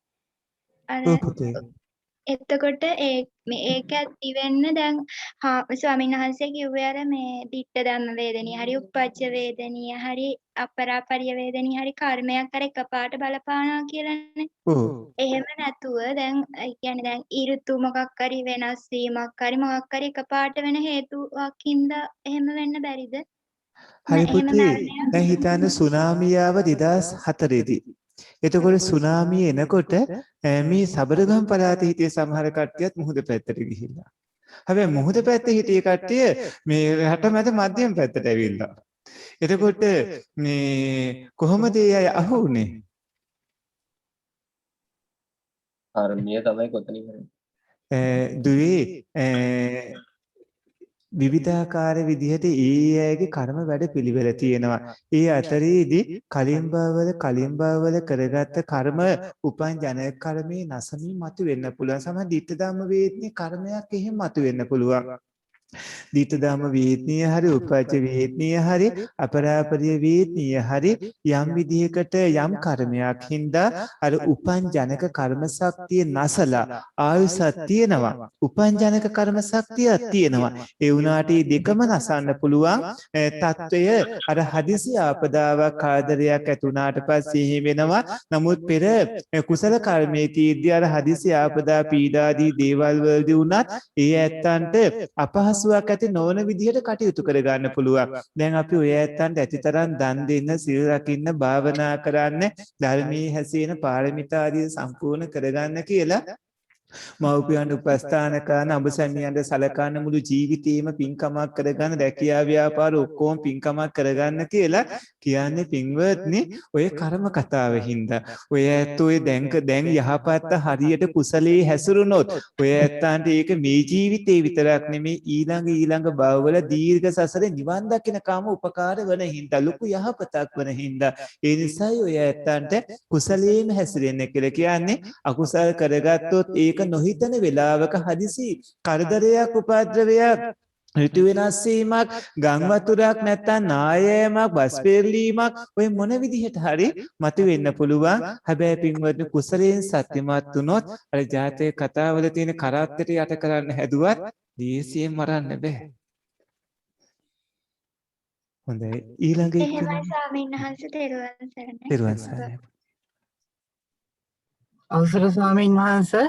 අර එතකොට මේක ඇති වෙන්න දැන් ස්වාමීන් වහන්සේ කිව්වේ අර මේ ditta ධම්ම වේදනීය හරි උප්පච්ච වේදනීය හරි අපරාපරිය වේදනීය හරි කර්මයක් අර එකපාරට බලපානවා කියලානේ. එහෙම නැතුව දැන් කියන්නේ දැන් ඍතු මොකක් හරි වෙනස් වීමක් හරි මොකක් හරි එකපාරට වෙන හේතුවක් හින්දා එහෙම වෙන්න බැරිද? හරි පුතේ, දැන් හිතන්න සුනාමිය ආව 2004 දී. එතකොට සුනාමිය එනකොට මේ සබරගම් පළාතේ හිටිය සමහර කට්ටියත් මුහුද පැත්තට ගිහිල්ලා. හැබැයි මුහුද පැත්තේ හිටිය කට්ටිය මේ රට මැද මධ්‍යම පැත්තට ඇවිල්ලා. එතකොට මේ කොහොමද ඒ අය අහුනේ? කර්මය තමයි කොතනින් කරන්නේ? දුවේ විවිධාකාර විදිහට ඒ අයගේ කර්ම වැඩ පිළිවෙල තියෙනවා. ඒ අතරේදී කලින් භවවල කරගත්ත කර්ම උපන් ජනක කර්මේ නැසමින් මතුවෙන්න පුළුවන්. සමහර ditta ධම්ම වේදනීය කර්මයක් එහෙම මතුවෙන්න පුළුවන්. ditta ධම්ම වේදනීය හරි උපච්ච වේදනීය හරි අපරාපරිය වේදනීය හරි යම් විදිහකට යම් කර්මයක් හින්දා අර උපන් ජනක කර්ම ශක්තිය නැසලා ආයුසක් තියෙනවා. උපන් ජනක කර්ම ශක්තියක් තියෙනවා. ඒ වුණාට මේ දෙකම නැසන්න පුළුවන් తত্ত্বය අර හදිසි ආපදාවක් කාදරයක් ඇති වුණාට පස්සේ එහෙම වෙනවා. නමුත් පෙර කුසල කර්මයේ තීර්දී අර හදිසි ආපදා පීඩාදී දේවල් වලදී වුණත් ඒ ඇත්තන්ට අපහසුයක් ඇති නොවන විදිහට කටයුතු කරගන්න පුළුවන්. දැන් අපි ඔය ඇත්තන්ට ඇතිතරම් දන් දෙන්න, සිල් රකින්න, භාවනා කරන්න, ධර්මයේ හැසිරෙන පාරමිතා ආදී සම්පූර්ණ කරගන්න කියලා මව්පියන්ට උපස්ථාන කරන අඹසැමියන්ට සලකන මුළු ජීවිතේම පින්කමක් කරගන්න, රැකියාව ව්‍යාපාර ඔක්කොම පින්කමක් කරගන්න කියලා කියන්නේ පින්වත්නි ඔය කර්ම කතාව හින්දා. ඔය ඇත්තෝ දැන් යහපත් හරියට කුසලයේ හැසිරුණොත් ඔය ඇත්තන්ට ඒක මේ ජීවිතේ විතරක් නෙමේ ඊළඟ භවවල දීර්ඝ සසරේ නිවන් දකින කාම උපකාර වන හින්දා, ලොකු යහපතක් වන හින්දා ඒ නිසායි ඔය ඇත්තන්ට කුසලයේම හැසිරෙන්න කියලා කියන්නේ. අකුසල් කරගත්තොත් ඒක නොහිතන වෙලාවක හදිසි කරදරයක්, උපද්‍රවයක්, ඍතු වෙනස් වීමක්, ගම් වතුරක් නැත්තම් නායෑමක්, බස් පෙරලීමක් ඔය මොන විදිහට හරි මතුවෙන්න පුළුවන්. හැබැයි පින්වත්නි කුසලයෙන් සත්‍යමත් වුණොත් අර ජාතක කතාවල තියෙන කරත්තට යට කරන්න හැදුවත් දීසියෙන් මරන්න බෑ. හොඳයි ඊළඟ එක. එහෙමයි ස්වාමීන් වහන්සේ, තෙරුවන් සරණයි. තෙරුවන් සරණයි. අවසර ස්වාමීන් වහන්සේ.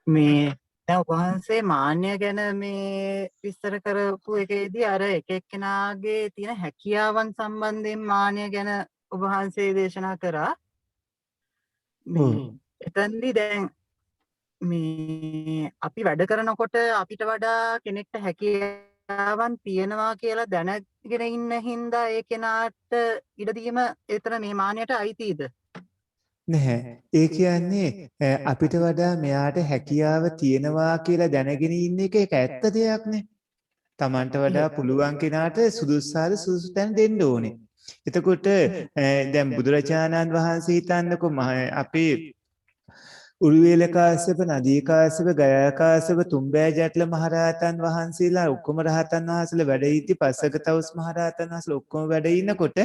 මේ දැන් වහන්සේ මාන්‍ය ගැන මේ විස්තර කරපු එකේදී අර එක එක්කෙනාගේ තියෙන හැකියාවන් සම්බන්ධයෙන් මාන්‍ය ගැන ඔබ වහන්සේ දේශනා කරා. එතනදී දැන් මේ අපි වැඩ කරනකොට අපිට වඩා කෙනෙක්ට හැකියාවන් තියෙනවා කියලා දැනගෙන ඉන්න හින්දා ඒ කෙනාට ඉඩ දීම එතන මේ මාන්‍යයට අයිතිද? නැහැ. ඒ කියන්නේ අපිට වඩා මෙයාට හැකියාව තියෙනවා කියලා දැනගෙන ඉන්න එක ඒක ඇත්ත දෙයක්නේ. Tamanට වඩා පුළුවන් කෙනාට සුදුස්සාර සුදුසු තැන දෙන්න ඕනේ. එතකොට දැන් බුදුරජාණන් වහන්සේ හිතන්නකො අපේ උරුවේල කාශ්‍යප, නදී කාශ්‍යප, ගයා කාශ්‍යප, තුම්බෑ ජටල මහරහතන් වහන්සේලා ඔක්කොම රහතන් වහන්සේලා වැඩ ඉති පස්සක තවුස් මහරහතන් වහන්සේලා ඔක්කොම වැඩ ඉන්නකොට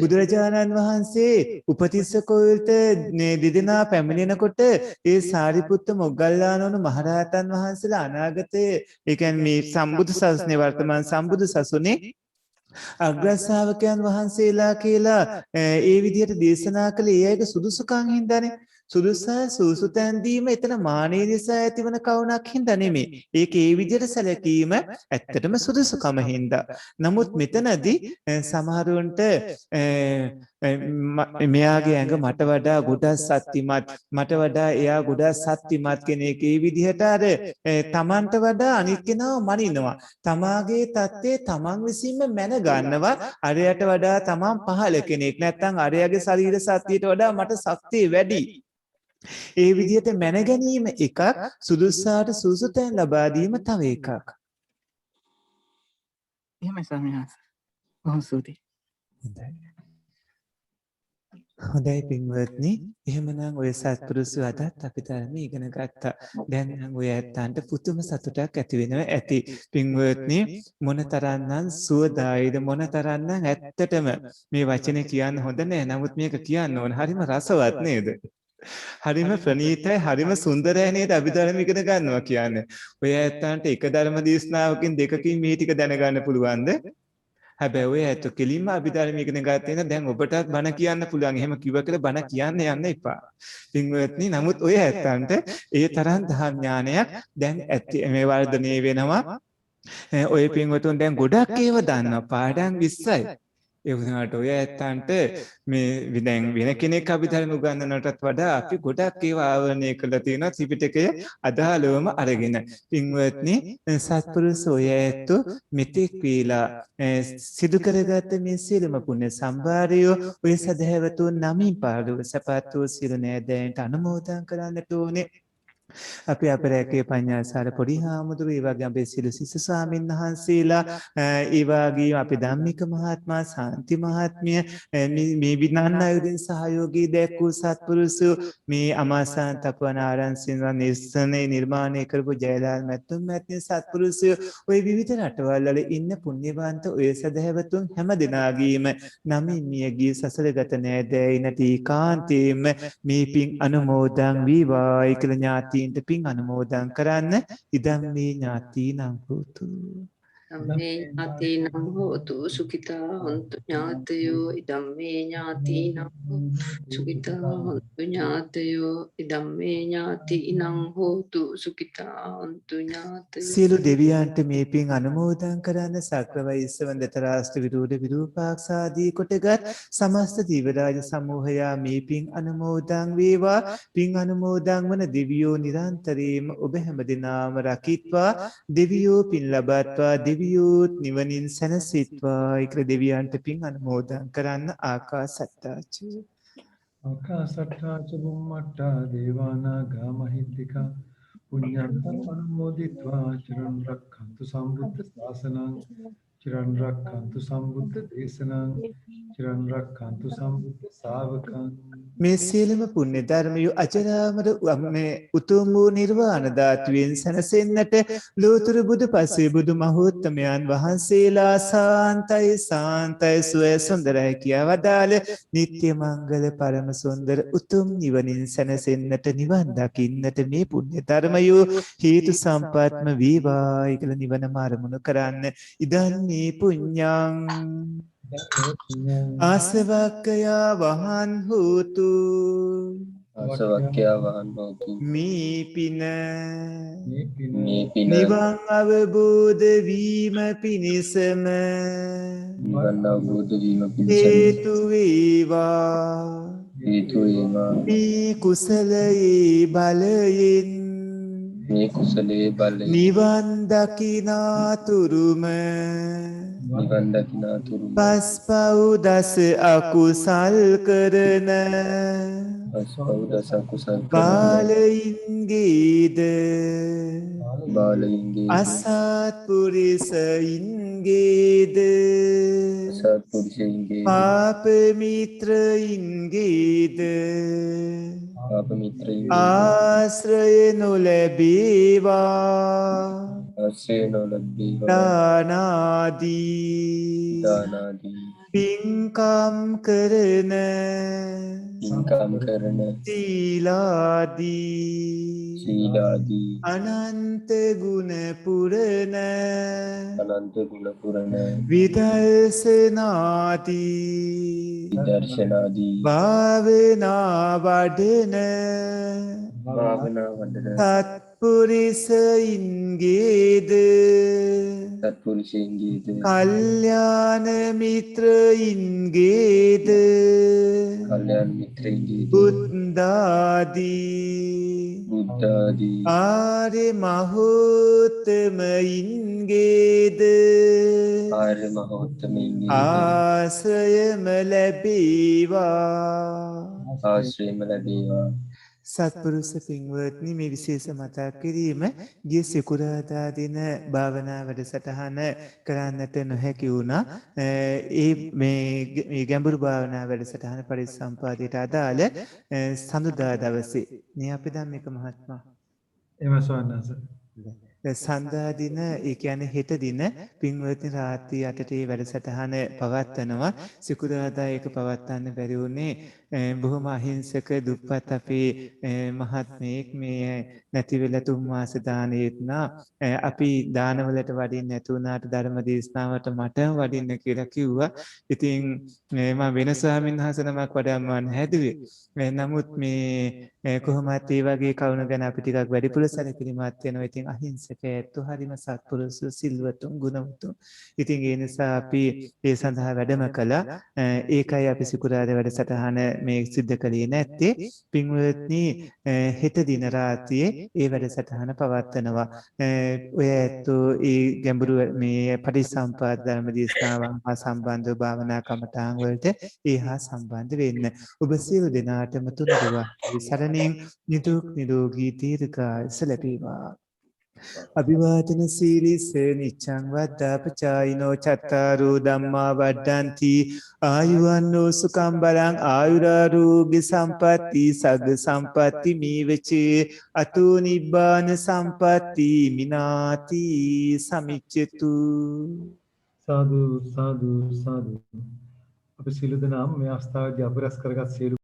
බුදුරජාණන් වහන්සේ උපතිස්ස කෝවිලට දෙදෙනා පැමිණෙනකොට ඒ සාරිපුත්ත මොග්ගල්ලාන මහරහතන් වහන්සේලා අනාගතයේ ඒ කියන්නේ මේ සම්බුදු සසුනේ වර්තමාන සම්බුදු සසුනේ අග්‍රශ්‍රාවකයන් වහන්සේලා කියලා ඒ විදිහට දේශනා කළේ ඒ අයගේ සුදුසුකම් හින්දානේ. සුදුසා සුසුතැන්දීම එතන මානෙ නිසා ඇතිවන කවුණක් හින්දා නෙමෙයි. ඒක ඒ විදිහට සැලකීම ඇත්තටම සුදුසුකම හින්දා. නමුත් මෙතනදී සමහරවන්ට මෙයාගේ ඇඟ මට වඩා ගොඩක් ශක්තිමත්, මට වඩා එයා ගොඩක් ශක්තිමත් කෙනෙක්. ඒ විදිහට අර තමන්ට වඩා අනිත් කෙනාව මනිනවා. තමාගේ தත්ත්වය තමන් විසින්ම මැන ගන්නවා. අරයට වඩා තමන් පහළ කෙනෙක්. නැත්නම් අරයාගේ ශරීර ශක්තියට වඩා මට ශක්තිය වැඩි. ඒ විදිහට මැන ගැනීම එකක්, සුදුසාට සුසුතෙන් ලබා දීම තව එකක්. එහෙමයි ස්වාමීන් වහන්සේ. බොහොම ස්තුතියි. හොඳයි පින්වත්නි, එහෙමනම් ඔය සත්පුරුෂය අදත් අපි ධර්ම ඉගෙන ගත්තා. දැන් නම් ඔය ඇත්තන්ට පුදුම සතුටක් ඇති වෙනවා ඇති. පින්වත්නි, මොනතරම්නම් සුවදායිද, මොනතරම්නම් ඇත්තටම මේ වචනේ කියන්න හොඳ නෑ. නමුත් මේක කියන්න ඕන. හරිම රසවත් නේද? හරිම ප්‍රණීතයි, හරිම සුන්දරයි නේද අභිධර්ම ඉගෙන ගන්නවා කියන්නේ. ඔය ඇත්තන්ට එක ධර්ම දේශනාවකින් දෙකකින් මේ ටික දැනගන්න පුළුවන්ද? හැබැයි ඔය ඇත්ත කෙලින්ම අභිධර්ම ඉගෙන ගත්තේ නම් දැන් ඔබටත් බණ කියන්න පුළුවන්. එහෙම කිව්ව කියලා බණ කියන්න යන්න එපා. පින්වත්නි, නමුත් ඔය ඇත්තන්ට ඒ තරම් ධර්ම ඥානයක් දැන් මේ වර්ධනය වෙනවා. ඔය පින්වතුන් දැන් ගොඩක් ඒව දන්නවා. පාඩම් 20යි. ඒ වුණාට ඔය ඇත්තන්ට මේ දැන් වෙන කෙනෙක් අභිධර්ම උගන්වනටත් වඩා අපි ගොඩක් ඒවා ආවරණය කරලා තියෙනවා ත්‍රිපිටකය අදාළවම අරගෙන. පින්වත්නි, සත්පුරුෂ ඔය ඇත්තු මෙතෙක් වේලා සිදු කරගත්ත මේ සියලුම පුණ්‍ය සම්භාරය ඔය සදහැවතුන් නමින් පාළුව සපත් වූ සියලු නෑදෑයන්ට අනුමෝදන් කරන්නට ඕනේ. අපි අපරැකේ පඤ්ඤාසාර පොඩි හාමුදුරුවෝ, ඒ වගේ අපේ සියලු ශිෂ්‍ය ස්වාමීන් වහන්සේලා, ඒ වගේම අපේ ධම්මික මහත්මයා, ශාන්ති මහත්මිය, මේ විනන්න ආයුධින් සහයෝගී දැක්වූ සත්පුරුෂෝ, මේ අමාසාන්ත අපවන ආරංචින් නිස්සනේ නිර්මාණය කරපු ජයලාල් මැතුම් මැතිනි සත්පුරුෂෝ, ওই විවිධ රටවල් වල ඉන්න පුණ්‍යවන්ත ඔය සදහැවතුන් හැම දෙනාගේම නමින් මියගිය සසරගත නෑදෑයිනට ඒකාන්තයෙන්ම මේ පින් අනුමෝදන් වේවායි කියලා ඥාති පින් අනුමෝදන් කරන්න. ඉදම් මේ ඥාතීනං හෝතු. ධම්මේ ඥාතීනං හෝතු සුඛිතා හොන්තු ඥාතයෝ. ඉදම් මේ ඥාතීනං සුඛිතා හොන්තු ඥාතයෝ. ඉදම් මේ ඥාතීනං හෝතු සුඛිතා හොන්තු ඥාතයෝ. සියලු දෙවියන්ට මේ පින් අනුමෝදන් කරන්න. සක්‍රවෛශ්‍ය දතරාෂ්ට්‍ර විරෝධ විරූපාක්ෂාදී කොටගත් සමස්ත දිවරාජ සමූහයා මේ පින් අනුමෝදන් වේවා. පින් අනුමෝදන් වන දෙවියෝ නිරන්තරයෙන්ම ඔබ හැමදෙනාම රකිත්වා. දෙවියෝ පින් ලබත්වා. දෙවියෝත් නිවනින් සැනසෙත්වා. ඒක දෙවියන්ට පින් අනුමෝදන් කරන්න. ආකාසට්ටාච ආකාසට්ටාච බුම්මට්ටා දේවානාගා මහිත්‍තිකා පුඤ්ඤන්තං අනුමෝදිत्वा චිරන් රක්ඛන්තු සම්බුද්ධ ශාසනං චිරන් රක්ඛන්තු සම්බුද්ධ දේශනං චිරන් රක්ඛන්තු සම්බුද්ධ ශාවකං. මේ සියලුම පුණ්‍ය ධර්මය අජරාමර මේ උතුම් වූ නිර්වාණ ධාතුවෙන් සැනසෙන්නට ලෝතුරු බුදු පසේ බුදු මහෝත්තමයන් වහන්සේලා සාන්තයි සාන්තයි සුවය සුන්දරයි කියා වදාළ නිත්‍ය මංගල පරම සුන්දර උතුම් නිවනින් සැනසෙන්නට නිවන් දකින්නට මේ පුණ්‍ය ධර්මය හේතු සම්පත්ම වේවායි කියලා නිවනම අරමුණු කරන්න. ඉදන් මේ පුඤ්ඤං ආසවක්කයා වහන් හෝතු. ආසවක්කයා වහන් හෝතු. මේ පින නිවන් අවබෝධ වීම පිණිසම හේතු වේවා. මේ කුසලයේ බලයෙන් නිවන් දකිනාතුරුම පස්පව් දස අකුසල් කරන බාලයින්ගේද අසත්පුරිසයින්ගේද සත්පුරුෂයින්ගේද සත්පුරුෂයින්ගේද පාප මිත්‍රයින්ගේද පාප මිත්‍රයින්ගේද ආශ්‍රය නොලැබේවා ආශ්‍රය නොලැබේවා දානාදී පින්කම් කරන සීලාදී අනන්ත ගුණ පුරන විදර්ශනාදී භාවනා වඩන සත්පුරුෂයින්ගේද කල්යාණ මිත්‍රයින්ගේද බුද්ධාදී ආර්ය මහෝත්තමයින්ගේද ආශ්‍රයම ලැබේවා සත්පුරුෂ පින්වත්නි මේ විශේෂ මතක් කිරීම ගිය සිකුරාදා දින භාවනා වැඩසටහන කරන්නට නොහැකි වුණා. මේ ගැඹුරු භාවනා වැඩසටහන පරිසම්පාදයට අදාළ සඳුදා දවසේ මේ අපේ ධම්මික මහත්මයා එහෙම සවන්නස සඳහා දින ඒ කියන්නේ හෙට දින පින්වත්නි රාත්‍රී 8ට මේ වැඩසටහන පවත්වනවා. සිකුරාදා ඒක පවත්වන්න බැරි වුණේ බොහොම අහිංසක දුප්පත් අපේ මහත්මයෙක් මේ නැති වෙලා 3 මාස දානෙත් අපි දානවලට වඩින්න නැතු වුණාට ධර්ම දේශනාවට මටම වඩින්න කියලා කිව්වා. ඉතින් මම වෙන ස්වාමීන් වහන්සේ නමක් වඩාම හැදුවේ. නමුත් මේ කොහොමත් ඒ වගේ කවුණ ගැන අපි ටිකක් වැඩිපුර සැලකිලිමත් වෙනවා. ඉතින් අහිංසක ඇත්තෝ හරිම සත්පුරුෂ සිල්වතුන් ගුණවතුන්. ඉතින් ඒ නිසා අපි ඒ සඳහා වැඩම කළා. ඒකයි අපි සිකුරාදා වැඩසටහන මේ සිද්ධ කළේ නැත්තේ. පින්වත්නි හෙට දින රාත්‍රියේ ඒ වැඩසටහන පවත්වනවා. ඔය ඇත්තෝ ඒ ගැඹුරු මේ පටිච්චසමුප්පාද ධර්ම දේශනාවන් හා සම්බන්ධව භාවනා කමඨාන් වලට ඒ හා සම්බන්ධ වෙන්න. ඔබ සියලු දෙනාටම තුනුරුවන් සරණින් නිදුක් නිරෝගී දීර්ඝායුෂ ලැබේවා. අභිවාදන සීලිස නිච්ඡං වද්දාපචායිනෝ චත්තාරෝ ධම්මා වඩ්ඩಂತಿ ආයුවන්නෝ සුඛං බලං ආයුරාරෝග්‍ය සම්පatti සග්ග සම්පatti මීවචේ අතෝ නිබ්බාන සම්පatti මිනාති සමිච්ඡතු. සාදු සාදු සාදු. අපි සියලු දෙනාම මේ අවස්ථාවේදී අපරස් කරගත් සියලු